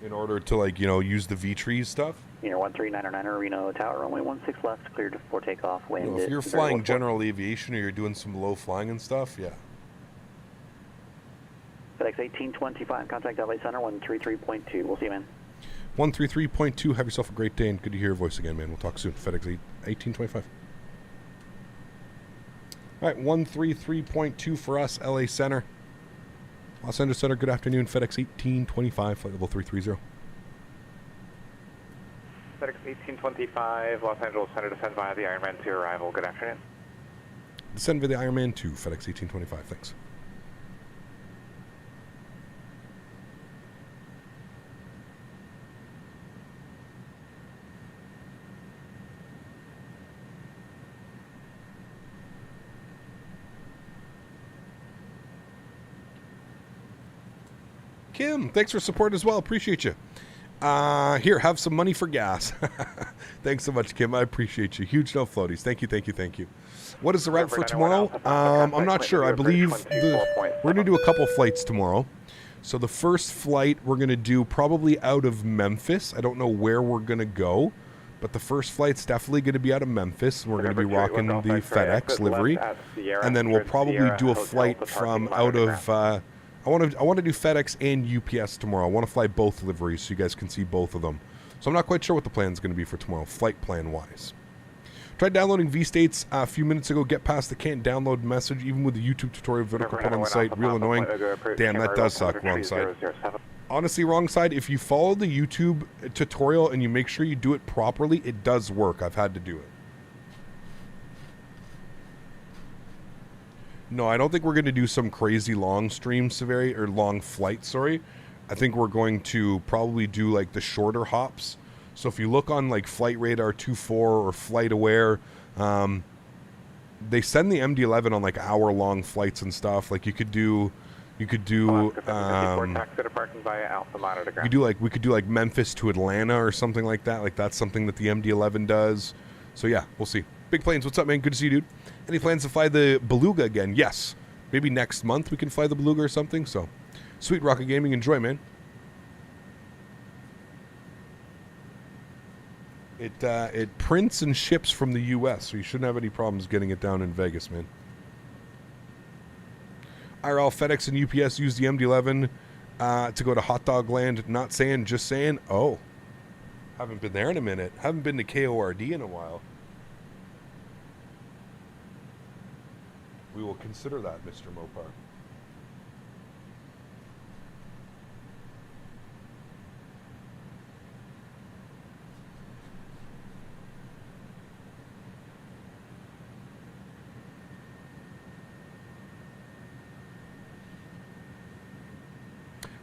in order to, like, you know, use the V-trees stuff. Unit 13999 Reno Tower, runway 16 left, cleared for takeoff. Wind. You know, if you're flying general aviation or you're doing some low flying and stuff, yeah. FedEx 1825, contact LA Center 133.2. We'll see you, man. 133.2. Have yourself a great day and good to hear your voice again, man. We'll talk soon. FedEx 1825. All right, 133.2 for us, LA Center. Los Angeles Center, good afternoon. FedEx 1825, flight level 330. FedEx 1825, Los Angeles Center, descend via the Ironman 2 arrival. Good afternoon. Descend via the Ironman 2, FedEx 1825. Thanks. Kim, thanks for support as well. Appreciate you. Here, have some money for gas. Thanks so much, Kim. I appreciate you. Huge no floaties. Thank you, thank you, thank you. What is the route for tomorrow? I'm not sure. I believe we're going to do a couple flights tomorrow. So the first flight we're going to do probably out of Memphis. I don't know where we're going to go, but the first flight's definitely going to be out of Memphis. We're going to be rocking the FedEx livery. And then we'll probably do a flight from out of... I want to do FedEx and UPS tomorrow. I want to fly both liveries so you guys can see both of them. So I'm not quite sure what the plan is going to be for tomorrow, flight plan-wise. Tried downloading V-States a few minutes ago. Get past the can't download message, even with the YouTube tutorial video put on the site. Real annoying. Damn, that does suck. Wrong side. Honestly, wrong side. If you follow the YouTube tutorial and you make sure you do it properly, it does work. I've had to do it. No, I don't think we're going to do some crazy long stream severity or long flight, sorry. I think we're going to probably do like the shorter hops. So if you look on like Flight Radar 24 or Flight Aware, they send the MD-11 on like hour-long flights and stuff. Like we could do like Memphis to Atlanta or something like that. Like that's something that the MD-11 does. So yeah, we'll see. Big Planes, what's up, man? Good to see you, dude. Any plans to fly the Beluga again? Yes. Maybe next month we can fly the Beluga or something. So, sweet Rocket Gaming. Enjoy, man. It prints and ships from the U.S., so you shouldn't have any problems getting it down in Vegas, man. IRL, FedEx, and UPS use the MD-11 to go to Hot Dog Land. Not saying, just saying. Oh. Haven't been there in a minute. Haven't been to KORD in a while. We will consider that, Mr. Mopar.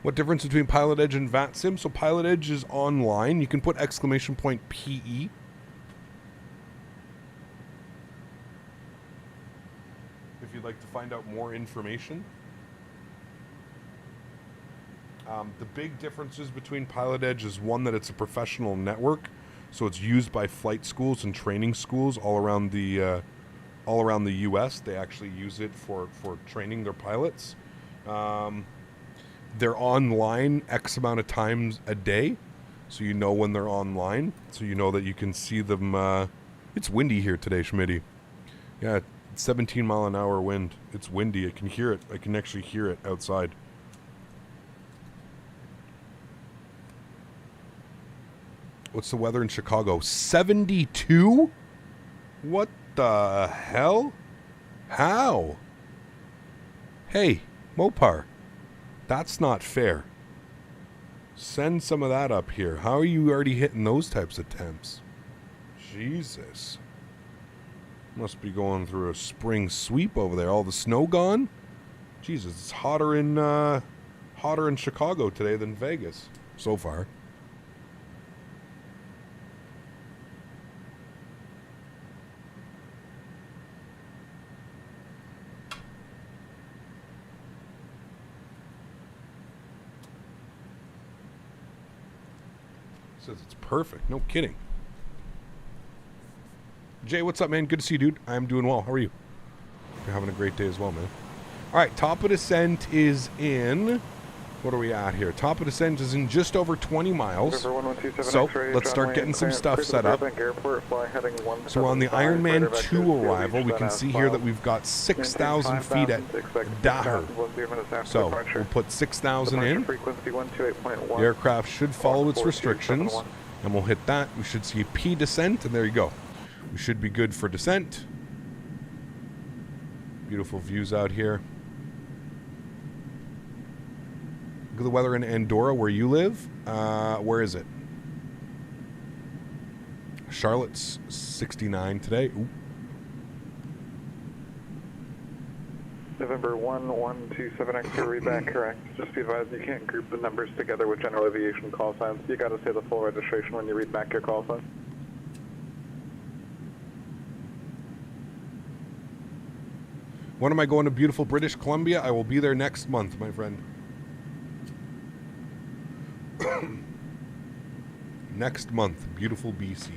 What difference between Pilotedge and VATSIM? So Pilotedge is online. You can put exclamation point PE. If you'd like to find out more information. The big differences between Pilotedge is one, that it's a professional network, so it's used by flight schools and training schools all around the U.S. They actually use it for training their pilots. They're online X amount of times a day, so you know when they're online, so you know that you can see them. It's windy here today, Smitty. Yeah, 17 mile an hour wind. It's windy. I can hear it. I can actually hear it outside. What's the weather in Chicago? 72? What the hell? How? Hey, Mopar. That's not fair. Send some of that up here. How are you already hitting those types of temps? Jesus. Must be going through a spring sweep over there. All the snow gone? Jesus, it's hotter in Chicago today than Vegas so far. Says it's perfect. No kidding. Jay, what's up, man? Good to see you, dude. I'm doing well. How are you? You're having a great day as well, man. All right, top of descent is in... What are we at here? Top of descent is in just over 20 miles. So let's start getting some stuff set up. So we're on the Ironman 2 arrival. We can see here that we've got 6,000 feet at Daher. So we'll put 6,000 in. The aircraft should follow its restrictions. And we'll hit that. We should see a P descent, and there you go. We should be good for descent. Beautiful views out here. Look at the weather in Andorra where you live. Where is it? Charlotte's 69 today. Ooh. November 1127 X-ray, read back correct. Just be advised you can't group the numbers together with general aviation call signs. You got to say the full registration when you read back your call sign. When am I going to beautiful British Columbia? I will be there next month, my friend. Next month, beautiful BC.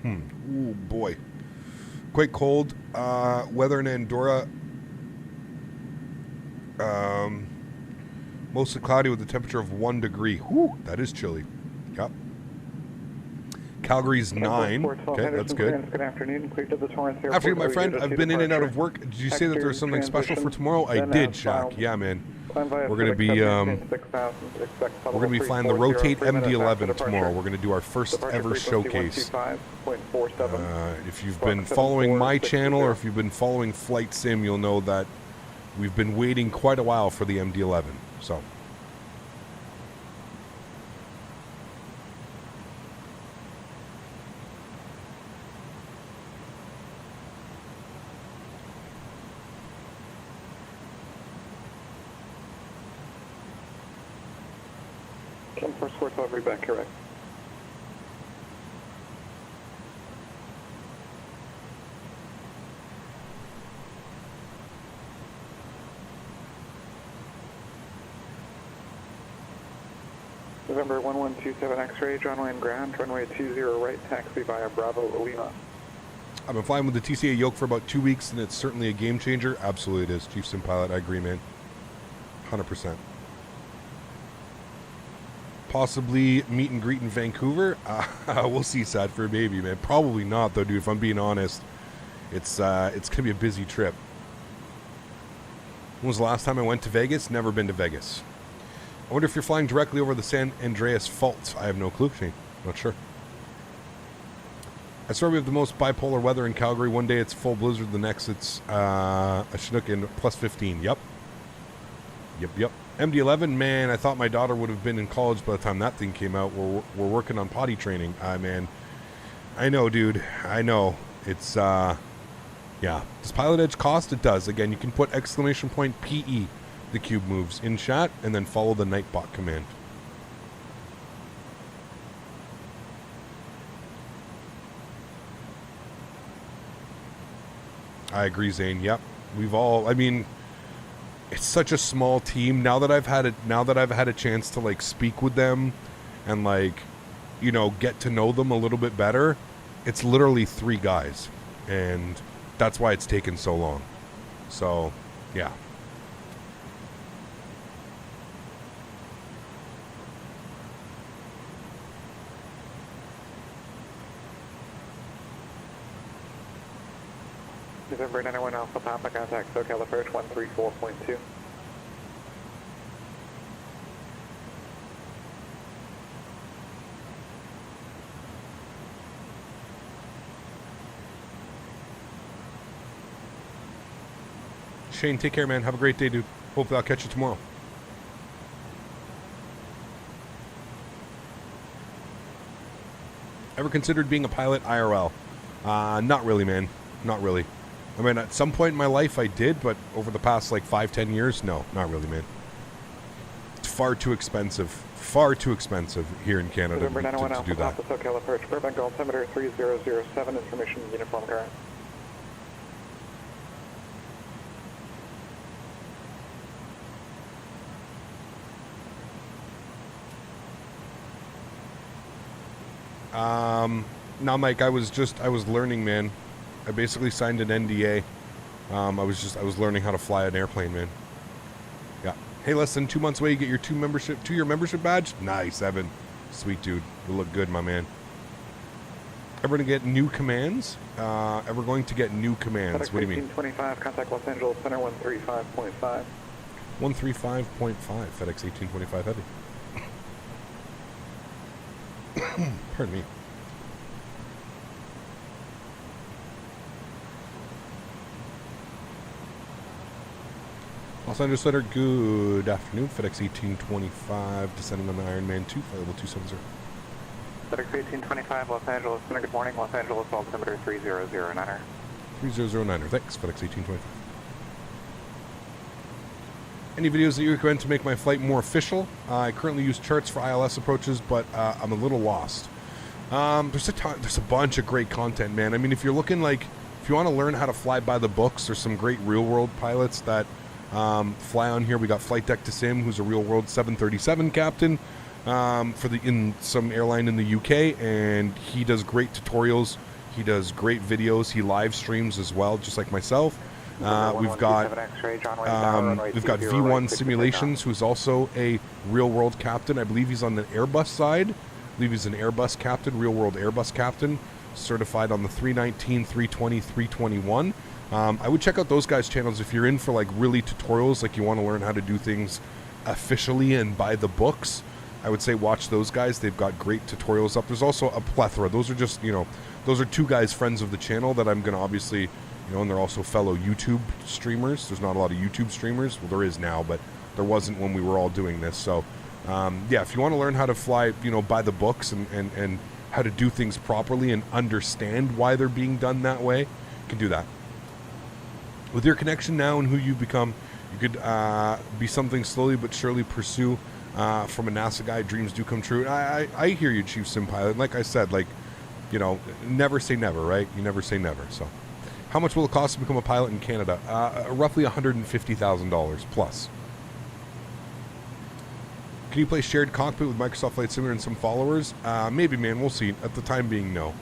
Ooh, boy. Quite cold. Weather in Andorra. Mostly cloudy with a temperature of 1 degree. Whew, that is chilly. Yep. Calgary's 9. Okay, that's good. Good afternoon. Clear to the Torrance Airport. Afternoon, my friend. I've been in and out of work. Did you say that there's something special for tomorrow? I did, Shaq. Yeah, man. We're gonna be flying the Rotate MD-11 tomorrow. We're gonna do our first ever showcase. If you've been following my channel or if you've been following Flight Sim, you'll know that we've been waiting quite a while for the MD-11. So. First course, I'll read back correct. November 1127 X-ray, John Wayne ground, runway 20 right, taxi via Bravo Lima. I've been flying with the TCA Yoke for about 2 weeks, and it's certainly a game changer. Absolutely it is. Chief Sim Pilot, I agree, man. 100%. Possibly meet and greet in Vancouver. We'll see, sad for a baby, man. Probably not, though, dude. If I'm being honest, it's gonna be a busy trip. When was the last time I went to Vegas? Never been to Vegas. I wonder if you're flying directly over the San Andreas Fault. I have no clue, Shane. Not sure. I swear we have the most bipolar weather in Calgary. One day it's full blizzard, the next it's a Chinook in plus 15. Yep. MD-11, man, I thought my daughter would have been in college by the time that thing came out. We're working on potty training. Man, I know, dude. I know. It's, yeah. Does Pilotedge cost? It does. Again, you can put !PE, the cube moves, in chat, and then follow the Nightbot command. I agree, Zane. Yep. We've all, I mean, it's such a small team. Now that I've had a chance to like speak with them and like, you know, get to know them a little bit better, it's literally 3 guys. And that's why it's taken so long. So, yeah. November 91 Alpha Papa, contact SoCal approach 134.2. Shane, take care, man. Have a great day, dude. Hopefully I'll catch you tomorrow. Ever considered being a pilot IRL? Not really, man. Not really. I mean, at some point in my life I did, but over the past like 5-10 years, no, not really, man. It's far too expensive here in Canada to do that. Alpha SoCal approach, Burbank altimeter 3007, information uniform current. Now, Mike, I was learning, man. I basically signed an NDA. I was learning how to fly an airplane, man. Yeah. Hey, less than 2 months away, you get your 2-year membership badge. Nice, Evan. Sweet dude. You look good, my man. Ever going to get new commands? Ever going to get new commands? FedEx What do you mean? 1825, contact Los Angeles Center 135.5. 135.5, FedEx 1825 Heavy. Pardon me. Los Angeles Letter, good afternoon. FedEx 1825, descending on the Ironman 2, flight 270. FedEx 1825, Los Angeles, good morning, Los Angeles, altimeter 3009er. 3009er, thanks, FedEx 1825. Any videos that you recommend to make my flight more official? I currently use charts for ILS approaches, but I'm a little lost. There's a bunch of great content, man. I mean, if you're looking like, if you want to learn how to fly by the books, there's some great real-world pilots that fly on here. We got Flight Deck to Sim, who's a real-world 737 captain in some airline in the UK, and he does great tutorials. He does great videos. He live streams as well, just like myself. We've got V1 Simulations, who's also a real-world captain. I believe he's on the Airbus side. I believe he's an Airbus captain, real-world Airbus captain, certified on the 319, 320, 321. I would check out those guys' channels if you're in for like really tutorials, like you want to learn how to do things officially and by the books. I would say watch those guys. They've got great tutorials up. There's also a plethora. Those are just, those are two guys, friends of the channel that I'm going to obviously, and they're also fellow YouTube streamers. There's not a lot of YouTube streamers. Well, there is now, but there wasn't when we were all doing this. So, yeah, if you want to learn how to fly, by the books and how to do things properly and understand why they're being done that way, you can do that. With your connection now and who you become, you could be something slowly but surely pursue. From a NASA guy, dreams do come true. I hear you, Chief Sim Pilot. Like I said, never say never, right? You never say never. So, how much will it cost to become a pilot in Canada? Roughly $150,000 plus. Can you play shared cockpit with Microsoft Flight Simulator and some followers? Maybe, man. We'll see. At the time being, no.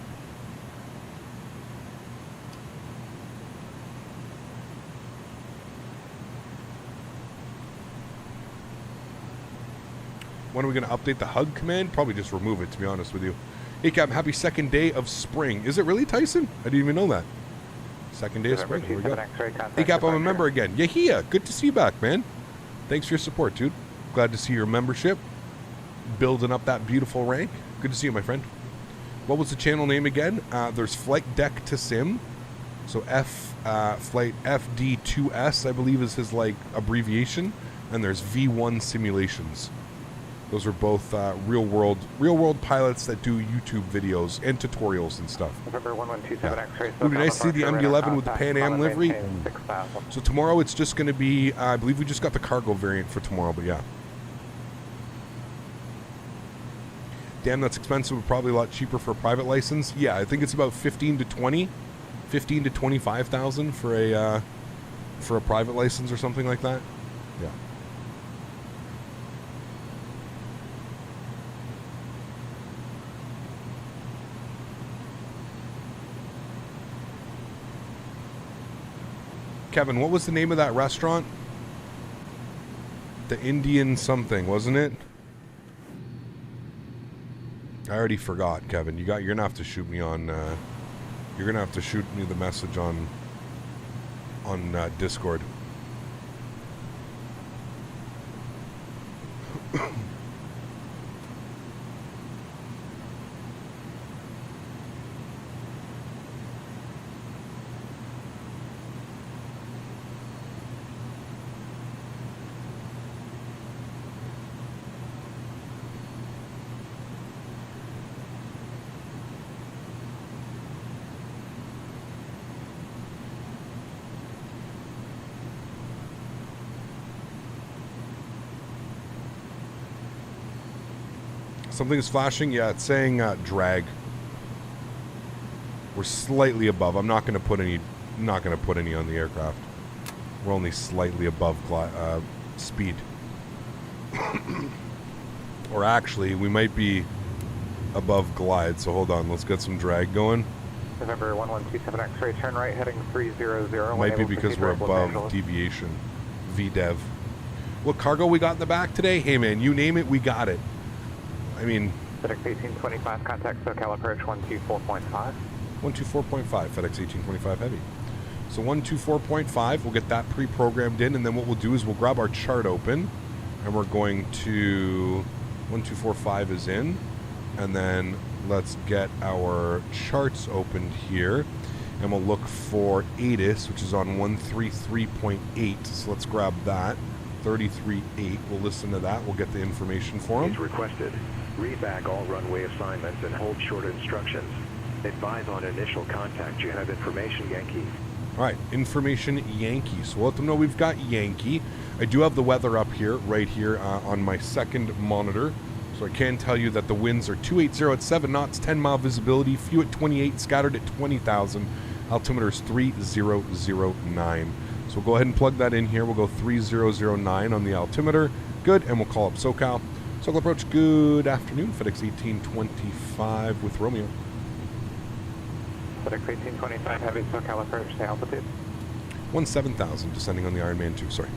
When are we going to update the hug command? Probably just remove it, to be honest with you. Hey, Cap, happy second day of spring. Is it really, Tyson? I didn't even know that. Second day of spring. Here we go. Hey, Cap, I'm a member again. Yahia, good to see you back, man. Thanks for your support, dude. Glad to see your membership. Building up that beautiful rank. Good to see you, my friend. What was the channel name again? There's Flight Deck to Sim. So Flight FD2S, I believe, is his, abbreviation. And there's V1 Simulations. Those are both real world pilots that do YouTube videos and tutorials and stuff. November 1127 X-ray. Would be nice to see the MD-11 with the Pan Am livery. So tomorrow it's just going to be, I believe we just got the cargo variant for tomorrow, but yeah. Damn, that's expensive, but probably a lot cheaper for a private license. Yeah, I think it's about 15 to 25,000 for a private license or something like that. Yeah. Kevin, what was the name of that restaurant? The Indian something, wasn't it? I already forgot, Kevin. You're gonna have to shoot me on. You're gonna have to shoot me the message on Discord. Something's flashing. Yeah, it's saying drag. We're slightly above. I'm not going to put any. Not going to put any on the aircraft. We're only slightly above speed. Or actually, we might be above glide. So hold on. Let's get some drag going. November 1127 X-ray. Turn right, heading 300. Might be because we're above deviation. VDEV. What cargo we got in the back today? Hey man, you name it, we got it. I mean, FedEx 1825, contact SoCal approach 124.5. 124.5, FedEx 1825 heavy. So 124.5, we'll get that pre-programmed in, and then what we'll do is we'll grab our chart open, and we're going to, 1245 is in, And then let's get our charts opened here. And we'll look for ATIS, which is on 133.8. So let's grab that. 33.8. We'll listen to that. We'll get the information for him. He's requested. Read back all runway assignments and hold short instructions. Advise on initial contact. You have information, Yankee. All right, information Yankee. So we'll let them know we've got Yankee. I do have the weather up here, right here on my second monitor. So I can tell you that the winds are 280 at 7 knots, 10-mile visibility, few at 28, scattered at 20,000. Altimeter is 3009. So we'll go ahead and plug that in here. We'll go 3009 on the altimeter. Good, and we'll call up SoCal. SoCal approach, good afternoon. Fedex 1825 with Romeo. FedEx 1825, heavy SoCal approach to altitude. 17,000, descending on the Ironman 2, sorry.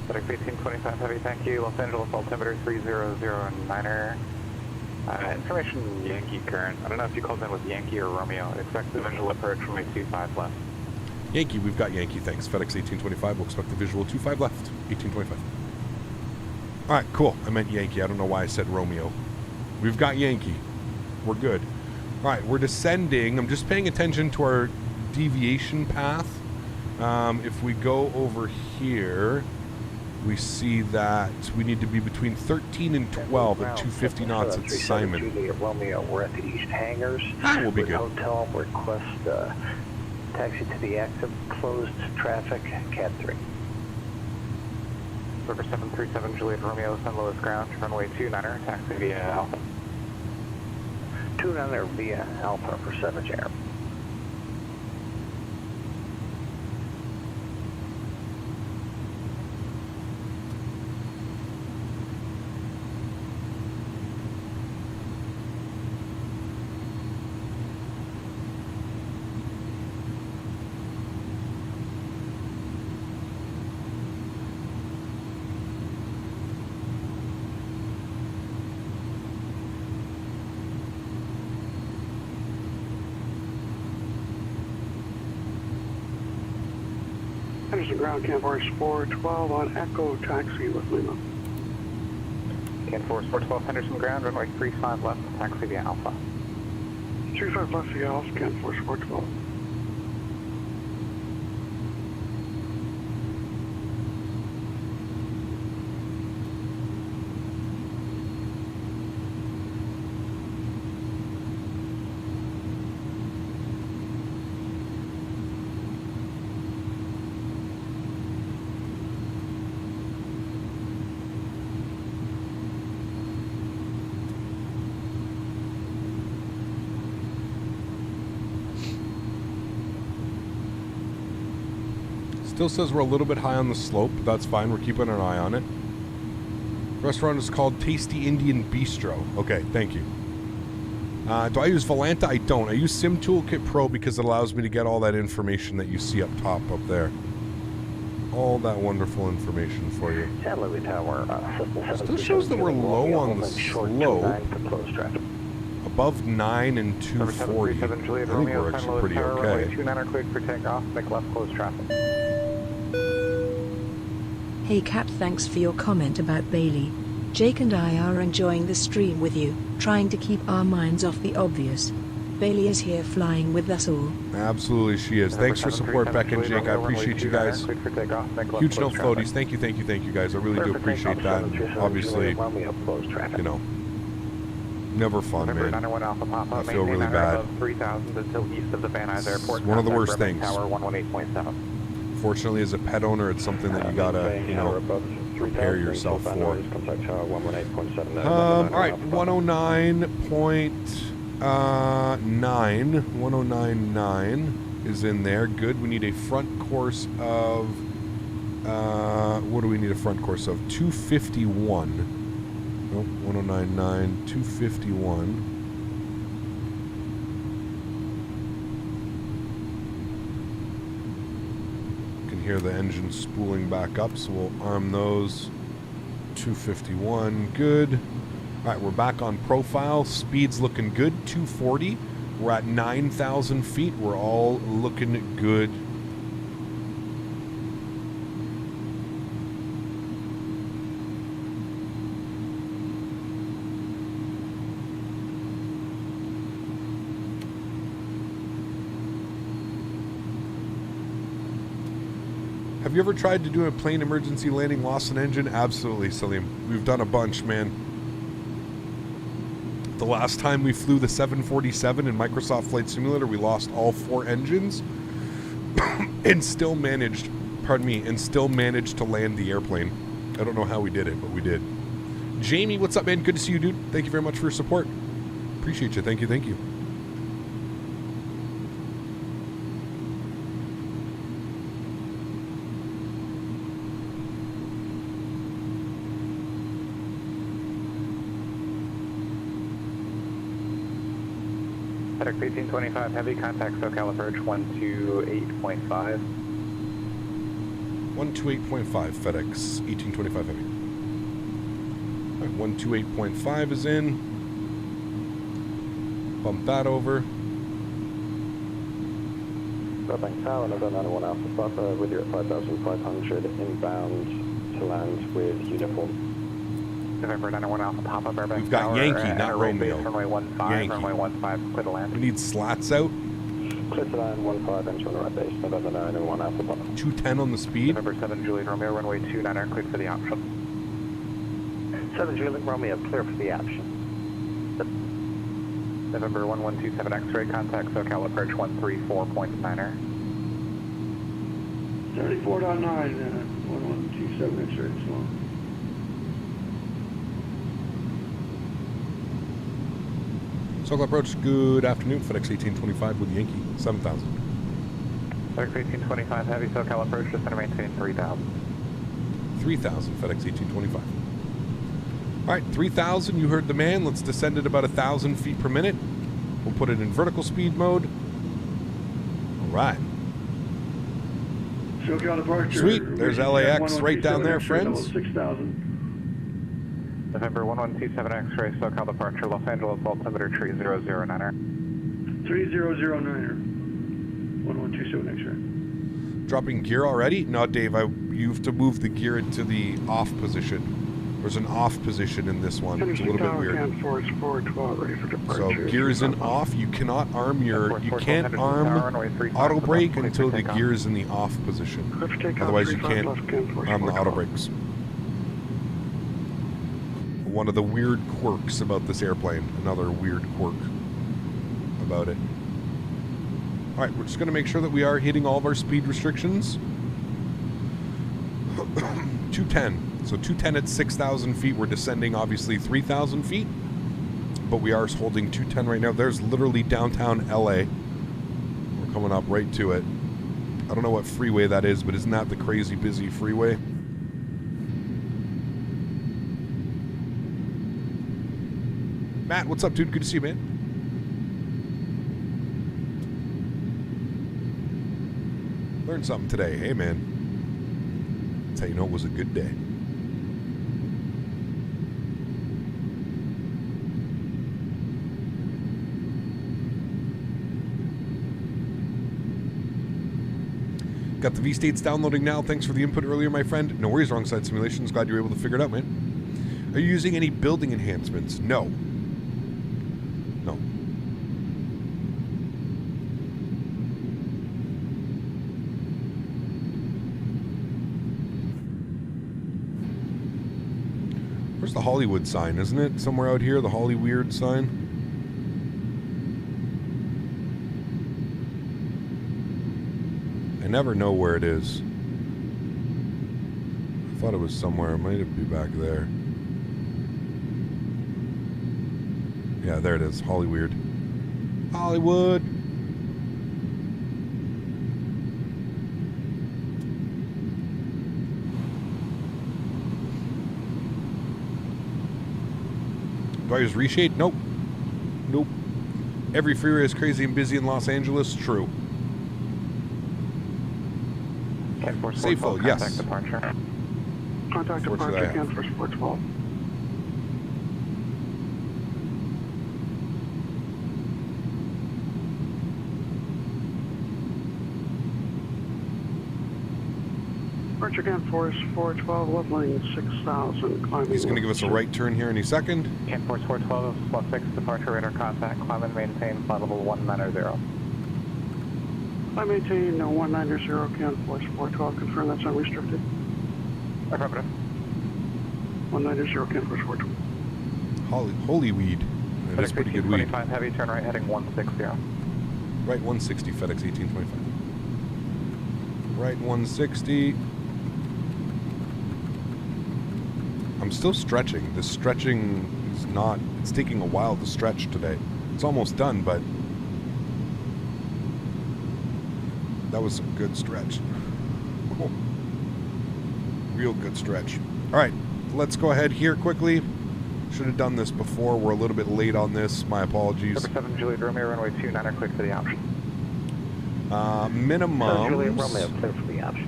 FedEx 1825, heavy, thank you. Los Angeles altimeter 3009er. Information Yankee current. I don't know if you called in with Yankee or Romeo. Expect the visual approach from a 25 left. Yankee, we've got Yankee, thanks. FedEx 1825, we'll expect the visual 25 left, 1825. All right, cool. I meant Yankee. I don't know why I said Romeo. We've got Yankee. We're good. All right, we're descending. I'm just paying attention to our deviation path. If we go over here, we see that we need to be between 13 and 12 at 250 knots at Simon. Romeo, we're at the east hangars. That will be good. Hotel, request taxi to the active closed traffic, Cat 3. River 737 Juliet Romeo, San Luis ground, runway 29er, taxi via Alpha. 29er via Alpha for Savage Air. Henderson ground, Camp Force 412 on Echo taxi with Lima. Camp Force 412 Henderson ground, runway 35 left, taxi via Alpha. 35 left via Alpha, Camp Force 412. Still says we're a little bit high on the slope, but that's fine. We're keeping an eye on it. Restaurant is called Tasty Indian Bistro. Okay, thank you. Do I use Volanta? I don't. I use Sim Toolkit Pro because it allows me to get all that information that you see up top up there. All that wonderful information for you. Still shows that we're low on the slope. Above 9 and 240. I think we're actually pretty okay. 29er cleared for takeoff, make left close traffic. Hey Cat, thanks for your comment about Bailey. Jake and I are enjoying the stream with you, trying to keep our minds off the obvious. Bailey is here flying with us all. Absolutely, she is. Thanks for support, Beck and Jake. I appreciate you guys. Huge no floaties. Thank you guys. I really do appreciate that. Obviously, you know, never fun, man. I feel really bad. It's one of the worst things. Fortunately, as a pet owner, it's something that you gotta, you know, prepare yourself for. All right, 109.9 is in there. Good. We need a front course of, what do we need a front course of? 251. Nope, 109.9, 251. Hear the engine spooling back up, so we'll arm those. 251, good. All right, we're back on profile. Speed's looking good, 240. We're at 9,000 feet. We're all looking good. Have you ever tried to do a plane emergency landing, lost an engine? Absolutely, Salim. We've done a bunch, man. The last time we flew the 747 in Microsoft Flight Simulator, we lost all 4 engines and still managed, to land the airplane. I don't know how we did it, but we did. Jamie, what's up, man? Good to see you, dude. Thank you very much for your support. Appreciate you. Thank you, thank you. Fedex 1825 Heavy, contact SoCal approach 128.5. 128.5, FedEx 1825 Heavy. All right, 128.5 is in. Bump that over. Burbank Tower, November 91 Alpha Papa, with you at 5,500, inbound to land with uniform. November 91 Alpha Papa, Burbank We've got Tower, Yankee, not Romeo. Runway 15, Yankee. runway 15, clear to land. We need slats out. Clear to land 15, enter on the right base, November 91 Alpha Papa. 210 on the speed. November 7 Juliet Romeo, runway 29, cleared for the option. 7 Juliet Romeo, clear for the option. November 1127 X-ray, contact SoCal approach 134.9er. 74.9, 1127 X-ray, so. SoCal approach, good afternoon. FedEx 1825 with Yankee, 7,000. FedEx 1825 Heavy, SoCal approach, just going to maintain 3,000. 3,000, FedEx 1825. All right, 3,000, you heard the man. Let's descend at about 1,000 feet per minute. We'll put it in vertical speed mode. All right. SoCal departure. Sweet, there's LAX right down there, friends. 6,000. November 1127 X-ray, SoCal departure, Los Angeles, altimeter 3009er. 3009er. 1127 X-ray. Dropping gear already? No, Dave, you have to move the gear into the off position. There's an off position in this one. It's a little bit weird. Force 412, ready for departure. So gear is in off. You cannot arm you can't arm auto brake until the gear is in the off position. Otherwise you can't arm the auto brakes. One of the weird quirks about this airplane. Another weird quirk about it. All right, we're just going to make sure that we are hitting all of our speed restrictions. 210. So 210 at 6,000 feet. We're descending, obviously, 3,000 feet. But we are holding 210 right now. There's literally downtown LA. We're coming up right to it. I don't know what freeway that is, but isn't that the crazy busy freeway? Matt, what's up, dude? Good to see you, man. Learned something today. Hey, man. That's how you know it was a good day. Got the V-States downloading now. Thanks for the input earlier, my friend. No worries, wrong side simulations. Glad you were able to figure it out, man. Are you using any building enhancements? No. No. Where's the Hollywood sign, isn't it? Somewhere out here, the Holly Weird sign. I never know where it is. I thought it was somewhere. It might be back there. Yeah, there it is. Holly Weird. Hollywood. Do I use reshade? Nope. Nope. Every freeway is crazy and busy in Los Angeles. True. Safeful, yes. Contact departure. Contact departure, again for Sport 12. Departure again, Force 412, leveling 6,000, climbing. He's going to give us a right turn here any second. Can Force 412, +6, departure radar contact, climb and maintain flight level 190. I maintain 190 can voice 412. Confirm that's unrestricted. Affirmative. 190 can voice 412. Holy weed. That is pretty good weed. 25 heavy, turn right heading 160. Right 160, FedEx 1825. Right 160. I'm still stretching. This stretching is not, it's taking a while to stretch today. It's almost done, but that was a good stretch. Oh. Real good stretch. All right, let's go ahead here quickly. Should have done this before. We're a little bit late on this. My apologies. Number 7, Juliet Romeo, runway 29, clear for the option. Minimum. Juliet Romeo, clear for the option.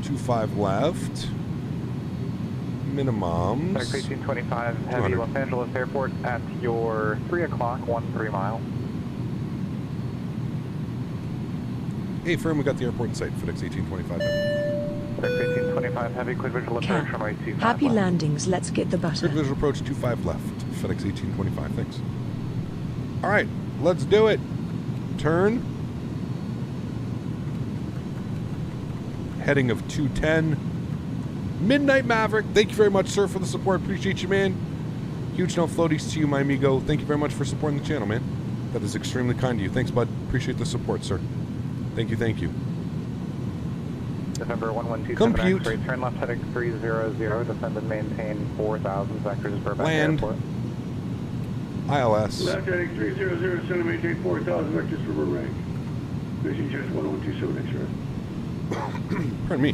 25 left. Minimums. FedEx 1825, heavy Los Angeles Airport at your 3 o'clock, 13 mile. Hey, firm, we got the airport in sight. FedEx 1825. FedEx 1825, heavy, clear visual approach, runway 25 Happy left. landings, let's get the butter. Clear visual approach 25 left. FedEx 1825, thanks. All right, let's do it. Turn. Heading of 210. Midnight Maverick, thank you very much, sir, for the support. Appreciate you, man. Huge no floaties to you, my amigo. Thank you very much for supporting the channel, man. That is extremely kind of you. Thanks, bud. Appreciate the support, sir. Thank you, thank you. November 1127 Compute. X-ray, turn left heading 300, descend and maintain 4,000 vectors Burbank Land. Airport. ILS. Left heading 300, center maintain 4,000 vectors for Burbank. Vision just 1127 X-ray. Pardon me.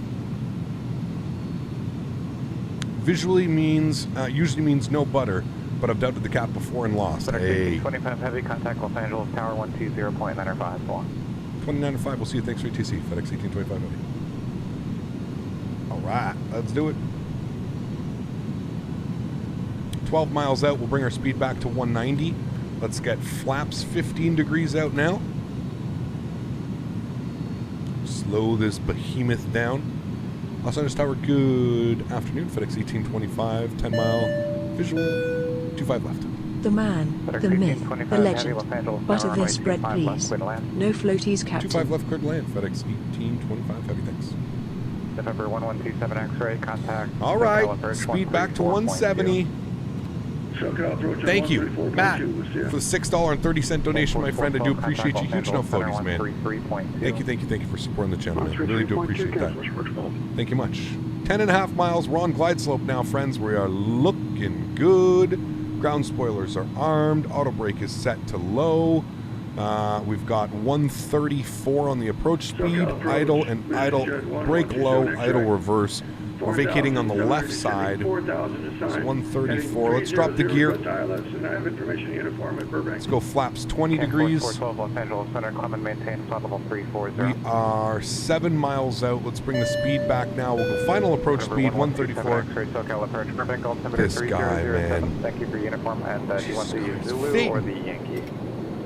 Visually means, usually means no butter, but I've doubted the cap before and lost. Hey. 25 heavy, contact Los Angeles Tower 120.905. 29.5, we'll see you. Thanks for ATC. FedEx 1825 heavy. Alright, let's do it. 12 miles out, we'll bring our speed back to 190. Let's get flaps 15 degrees out now. Slow this behemoth down. Los Angeles Tower, good afternoon. FedEx 1825, 10 mile visual, 25 left. The man, the myth, the legend. Butter this bread, please. No floaties, Captain. 25 left, cleared to land. FedEx 1825, heavy, thanks. November 1127 X-ray, contact. All right, speed back to 170. Thank you, Matt, for the $6.30 donation, my friend. I do appreciate you. Huge no floaties, man. Thank you for supporting the channel, man. I really do appreciate that. Thank you much. 10.5 miles. We're on glide slope now, friends. We are looking good. Ground spoilers are armed. Auto brake is set to low. We've got 134 on the approach speed. Idle and idle. Brake low. Idle reverse. We're vacating on the left side. It's 134. Let's drop the gear. Let's go flaps 20 degrees. We are 7 miles out. Let's bring the speed back now. We'll go final approach speed 134. This guy, man. Thank you for uniform. And do you want the Zulu or the Yankee?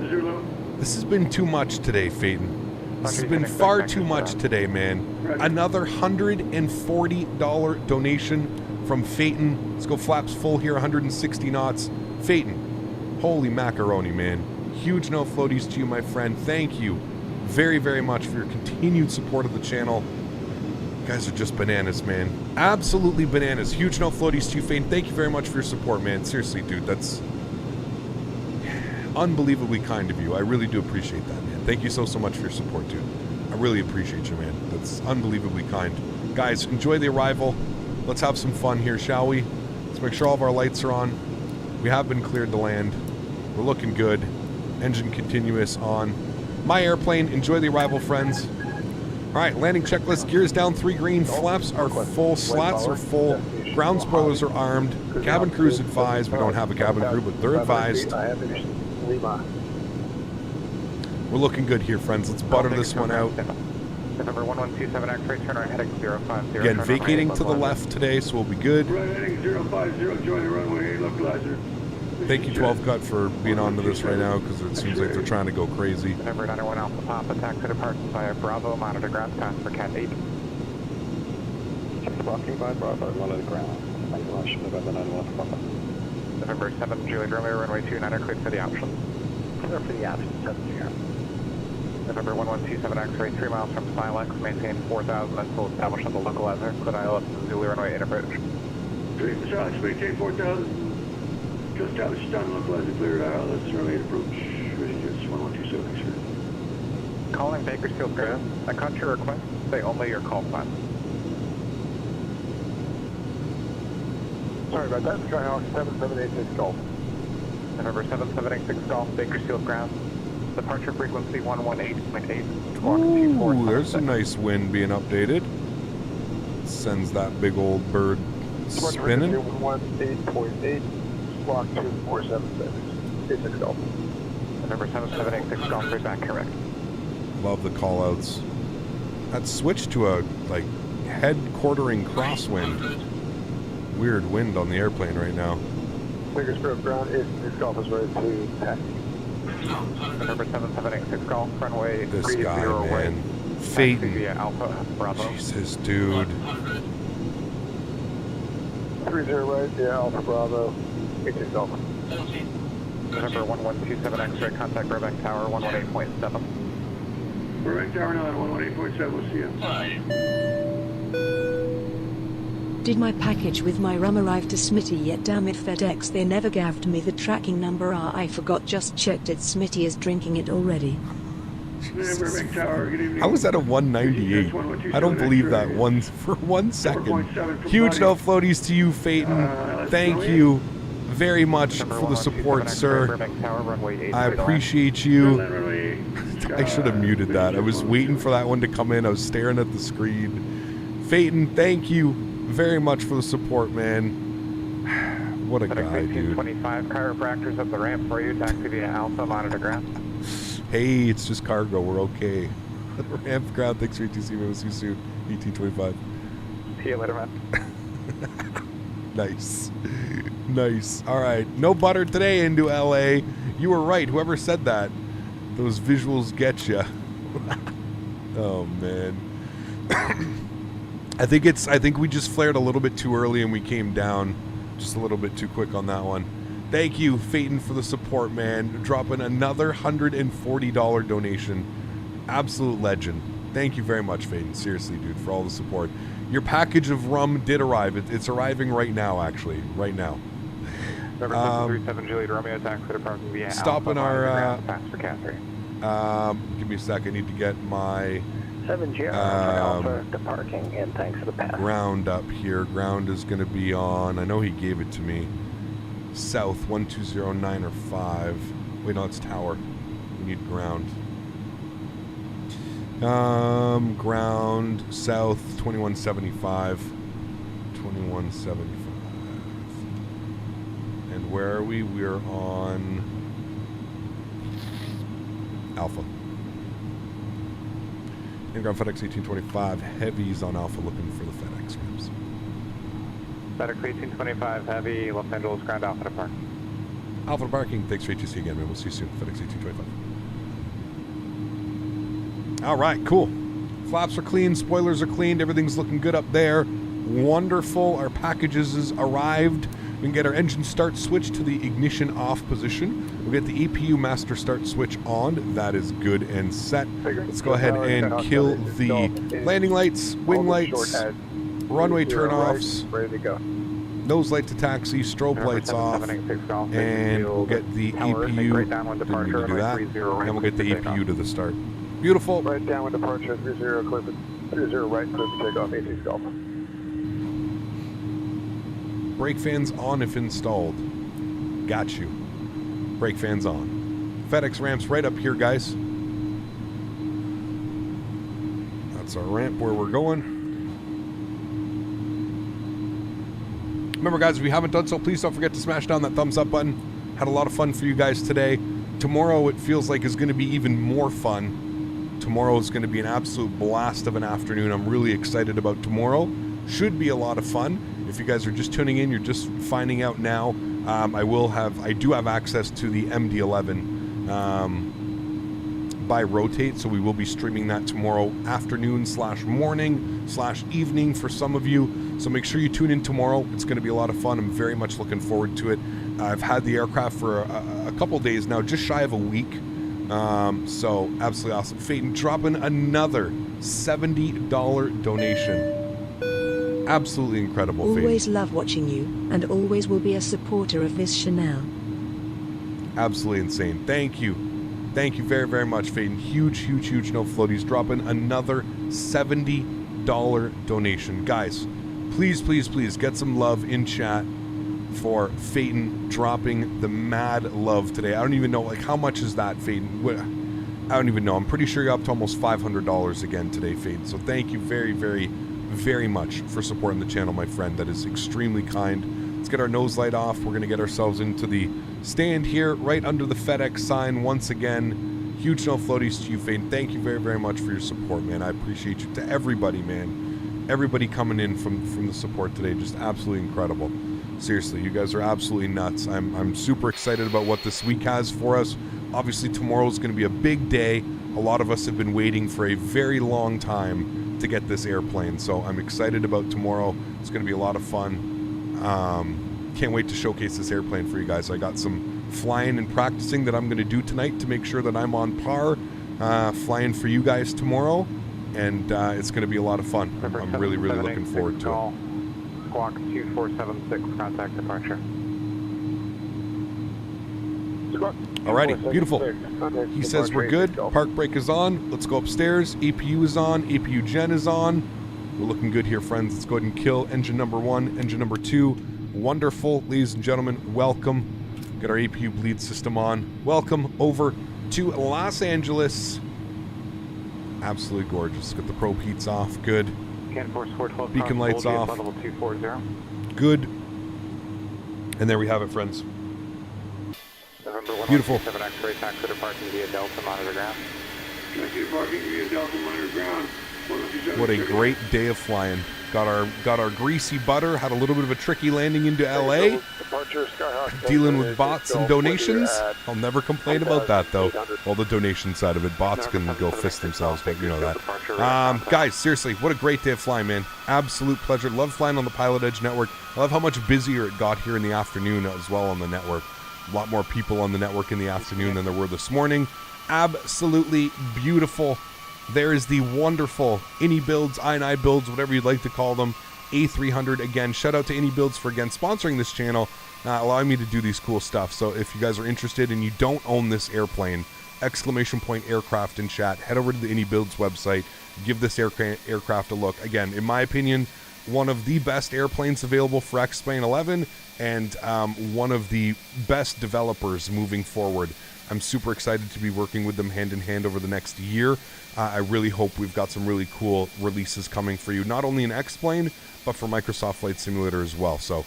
Zulu. This has been too much today, Faden. This has been far too much today, man. Another $140 donation from Phaeton. Let's go flaps full here, 160 knots. Phaeton, holy macaroni, man. Huge no floaties to you, my friend. Thank you very, very much for your continued support of the channel. You guys are just bananas, man. Absolutely bananas. Huge no floaties to you, Phaeton. Thank you very much for your support, man. Seriously, dude, that's unbelievably kind of you. I really do appreciate that, man. Thank you so much for your support, dude. I really appreciate you, man. That's unbelievably kind. Guys, enjoy the arrival. Let's have some fun here, shall we? Let's make sure all of our lights are on. We have been cleared to land. We're looking good. Engine continuous on. My airplane. Enjoy the arrival, friends. All right, landing checklist. Gears down, 3 green. Flaps are full. Slats are full. Ground spoilers are armed. Cabin crew's advised. We don't have a cabin crew, but they're advised. We're looking good here, friends. Let's butter this one out. November 1127 X-ray, turn right heading 050. Again, vacating to the left today, so we'll be good. Right heading 050, join the runway 8 localizer. Thank you, 12 Cut, for being onto this right now, because it seems like they're trying to go crazy. November 91 Alpha Papa, taxi departure via Bravo, monitor ground pass for Cat 8. Blocking by Bravo, monitor ground. Thank you much. November 91 Papa. November 7 Juliet Romeo, runway 29, cleared for the option. Clear for the option, 70. November 1127 X-ray, 3 miles from Silex, maintain 4,000 until established on the localizer. Clear ILS Zulu runway 8 approach. 3 for Silex, maintain 4,000. Just established on localizer, cleared ILS runway 8 approach. Vision jets 1127 X-ray. Calling Bakersfield ground. I caught your request. Say only your call plan. Sorry about that. Skyhawk 7786 Golf. November 7786 Golf, Bakersfield ground. Departure frequency 118.8. Squawk 24. Ooh, there's a nice wind being updated. Sends that big old bird spinning. 118.8. Squawk 2476. 86 Golf. November 7786 Golf, is that correct? Love the call-outs. That switched to a, like, head-quartering crosswind. Weird wind on the airplane right now. Bakersfield ground, 86 Golf is ready to taxi. November 7786 Golf, runway 30 This guy, right. man. Phaeton. Via Alpha, Bravo. Jesus, dude. 30 right, yeah, Alpha Bravo, 86 Golf. November 1127 X-ray, contact Burbank Tower, 118.7. Burbank Tower 9, 118.7, we'll see you. Did my package with my rum arrive to Smitty yet? Damn it, FedEx, they never gave me the tracking number. I forgot, just checked it. Smitty is drinking it already. Burbank Tower, good evening. How was that a 198? I don't believe that one for 1 second. Huge no floaties to you, Phaeton. Thank you very much for the support, sir. I appreciate you. I should have muted that. I was waiting for that one to come in. I was staring at the screen. Phaeton, thank you very much for the support, man. What a guy, dude. 25 chiropractors up the ramp for you. Taxi via Alpha, monitor ground. Hey, it's just cargo. We're okay. Ramp ground. Thanks for ATC. We'll see you soon. ET25. See you later, man. Nice. Nice. All right. No butter today into LA. You were right. Whoever said that. Those visuals get you. Oh, man. I think we just flared a little bit too early and we came down just a little bit too quick on that one. Thank you, Phaeton, for the support, man. Dropping another $140 donation. Absolute legend. Thank you very much, Phaeton. Seriously, dude, for all the support. Your package of rum did arrive. It's arriving right now, actually. Right now. Number 737 Juliet Romeo, taxi to parking via stopping Alpha, pass for Catherine. Give me a sec. I need to get my 7 Alpha to parking, and thanks for the pass. Ground up here. Ground is going to be on, I know he gave it to me, south 1209 or 5. Wait, no, it's tower. We need ground. Ground south 2175. 2175. And where are we? We're on Alpha. Inground FedEx 1825. Heavies on Alpha looking for the FedEx ramps. FedEx 1825 Heavy, Los Angeles ground Alpha to park. Alpha to parking. Thanks for ATC again, man. We'll see you soon. FedEx 1825. All right, cool. Flaps are clean. Spoilers are cleaned. Everything's looking good up there. Wonderful. Our packages has arrived. We can get our engine start switch to the ignition off position. We'll get the EPU master start switch on. That is good and set. Let's go ahead and kill the landing lights, wing lights, runway turn-offs, nose light to taxi, strobe lights off, and we'll get the EPU. Didn't need to do that. And we'll get the EPU to the start. Beautiful. Right downwind departure, 30, clear for 30 right, clear for takeoff, 86 Golf. Brake fans on if installed. Got you. Brake fans on. FedEx ramps right up here, guys. That's our ramp where we're going. Remember, guys, if you haven't done so, please don't forget to smash down that thumbs up button. Had a lot of fun for you guys today. Tomorrow, it feels like is going to be even more fun. Tomorrow is going to be an absolute blast of an afternoon. I'm really excited about tomorrow. Should be a lot of fun. If you guys are just tuning in, you're just finding out now. I do have access to the MD-11 by Rotate, so we will be streaming that tomorrow afternoon / morning / evening for some of you. So make sure you tune in tomorrow. It's going to be a lot of fun. I'm very much looking forward to it. I've had the aircraft for a couple days now, just shy of a week. So absolutely awesome. Phaeton dropping another $70 donation. Absolutely incredible. Always Phaeton. love watching you, and always will be a supporter of this channel. Absolutely insane. Thank you. Thank you very, very much, Phaeton. Huge no floaties. Dropping another $70 donation. Guys, please get some love in chat for Phaeton dropping the mad love today. I don't even know, like, how much is that, Phaeton? I don't even know. I'm pretty sure you're up to almost $500 again today, Phaeton. So thank you very much for supporting the channel, my friend. That is extremely kind. Let's get our nose light off. We're going to get ourselves into the stand here right under the FedEx sign once again. Huge no floaties to you, Phaeton. Thank you very much for your support, man. I appreciate you. To everybody, man. Everybody coming in from the support today. Just absolutely incredible. Seriously, you guys are absolutely nuts. I'm super excited about what this week has for us. Obviously, tomorrow is going to be a big day. A lot of us have been waiting for a very long time to get this airplane, so I'm excited about tomorrow. It's going to be a lot of fun. Can't wait to showcase this airplane for you guys. I got some flying and practicing that I'm going to do tonight to make sure that I'm on par flying for you guys tomorrow, and it's going to be a lot of fun. I'm really looking forward to it. Squawk 2476, contact departure. Alrighty, beautiful. He says we're good. Park brake is on. Let's go upstairs. APU is on. APU gen is on. We're looking good here, friends. Let's go ahead and kill engine number 1, engine number 2. Wonderful, ladies and gentlemen. Welcome. Get our APU bleed system on. Welcome over to Los Angeles. Absolutely gorgeous. Get the probe heats off. Good. Beacon lights off. Level 240. Good. And there we have it, friends. Beautiful. X-ray taxi departing via Delta, monitor ground. Taxi departing via Delta, monitor ground. What a great day of flying. Got our greasy butter. Had a little bit of a tricky landing into LA. Dealing with bots and donations. I'll never complain about that, though. Well, the donation side of it. Bots can go fist themselves, but you know that. Guys, seriously, what a great day of flying, man. Absolute pleasure. Love flying on the Pilotedge network. I love how much busier it got here in the afternoon as well on the network. A lot more people on the network in the afternoon than there were this morning. Absolutely beautiful. There is the wonderful iniBuilds, iniBuilds, whatever you'd like to call them, A300. Again, shout out to iniBuilds for, again, sponsoring this channel, allowing me to do these cool stuff. So if you guys are interested and you don't own this airplane, exclamation point aircraft in chat, head over to the iniBuilds website, give this aircraft a look. Again, in my opinion, one of the best airplanes available for X-Plane 11 and one of the best developers moving forward. I'm super excited to be working with them hand in hand over the next year. I really hope we've got some really cool releases coming for you, not only in X-Plane, but for Microsoft Flight Simulator as well. So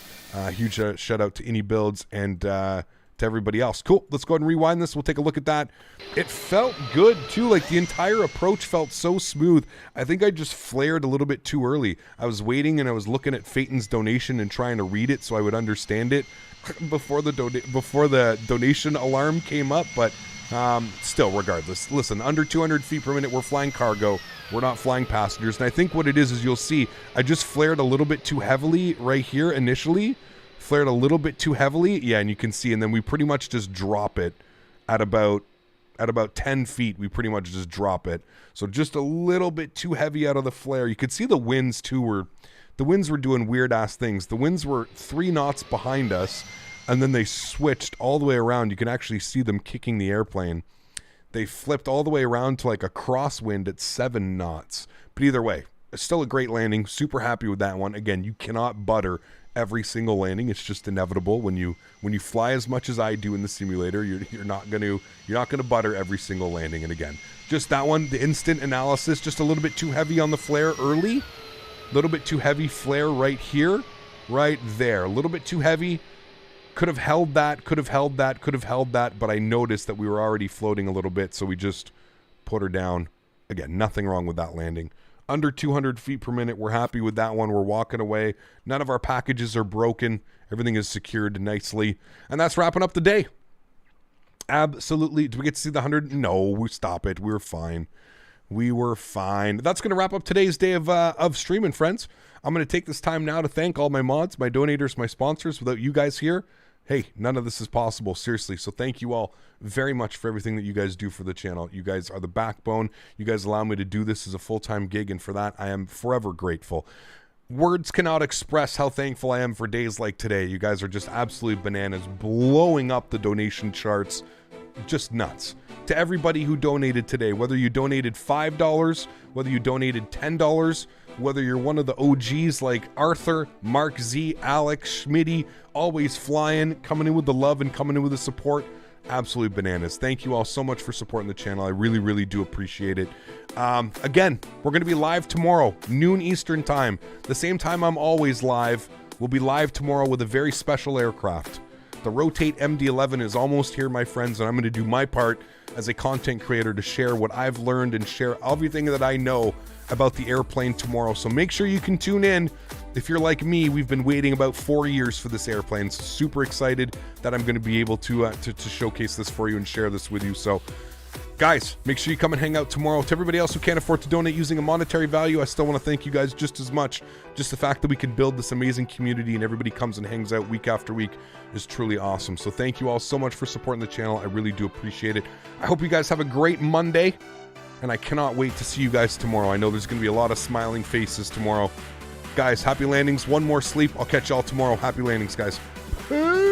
huge shout out to iniBuilds and to everybody else. Cool. Let's go ahead and rewind this. We'll take a look at that. It felt good too. Like the entire approach felt so smooth. I think I just flared a little bit too early. I was waiting and I was looking at Phaeton's donation and trying to read it so I would understand it before the donation alarm came up. But still, regardless, listen, under 200 feet per minute, we're flying cargo. We're not flying passengers. And I think what it is you'll see, I just flared a little bit too heavily right here initially. Flared a little bit too heavily. Yeah, and you can see, and then we pretty much just drop it at about 10 feet. We pretty much just drop it. So just a little bit too heavy out of the flare. You could see the winds too the winds were doing weird ass things. The winds were 3 knots behind us, and then they switched all the way around. You can actually see them kicking the airplane. They flipped all the way around to like a crosswind at 7 knots. But either way, still a great landing. Super happy with that one. Again, you cannot butter every single landing. It's just inevitable when you fly as much as I do in the simulator. You're not gonna butter every single landing. And again, just that one, the instant analysis, just a little bit too heavy on the flare early. A little bit too heavy flare right here, right there. A little bit too heavy. Could have held that, but I noticed that we were already floating a little bit, so we just put her down. Again, nothing wrong with that landing. Under 200 feet per minute, we're happy with that one. We're walking away. None of our packages are broken. Everything is secured nicely. And that's wrapping up the day. Absolutely. Do we get to see the 100? No, stop it. We were fine. We were fine. That's going to wrap up today's day of streaming, friends. I'm going to take this time now to thank all my mods, my donators, my sponsors. Without you guys here, hey, none of this is possible, seriously. So thank you all very much for everything that you guys do for the channel. You guys are the backbone. You guys allow me to do this as a full-time gig, and for that, I am forever grateful. Words cannot express how thankful I am for days like today. You guys are just absolutely bananas, blowing up the donation charts. Just nuts. To everybody who donated today, whether you donated $5, whether you donated $10, whether you're one of the OGs like Arthur, Mark Z, Alex, Smitty, AlwaysFlying, coming in with the love and coming in with the support. Absolutely bananas. Thank you all so much for supporting the channel. I really, really do appreciate it. Again, we're going to be live tomorrow, noon Eastern time. The same time I'm always live. We'll be live tomorrow with a very special aircraft. The Rotate MD-11 is almost here, my friends, and I'm going to do my part as a content creator to share what I've learned and share everything that I know about the airplane tomorrow. So make sure you can tune in. If you're like me, we've been waiting about 4 years for this airplane. So super excited that I'm going to be able to showcase this for you and share this with you. So guys, make sure you come and hang out tomorrow. To everybody else who can't afford to donate using a monetary value, I still want to thank you guys just as much. Just the fact that we can build this amazing community and everybody comes and hangs out week after week is truly awesome. So thank you all so much for supporting the channel. I really do appreciate it. I hope you guys have a great Monday, and I cannot wait to see you guys tomorrow. I know there's going to be a lot of smiling faces tomorrow. Guys, happy landings. One more sleep. I'll catch y'all tomorrow. Happy landings, guys. Peace.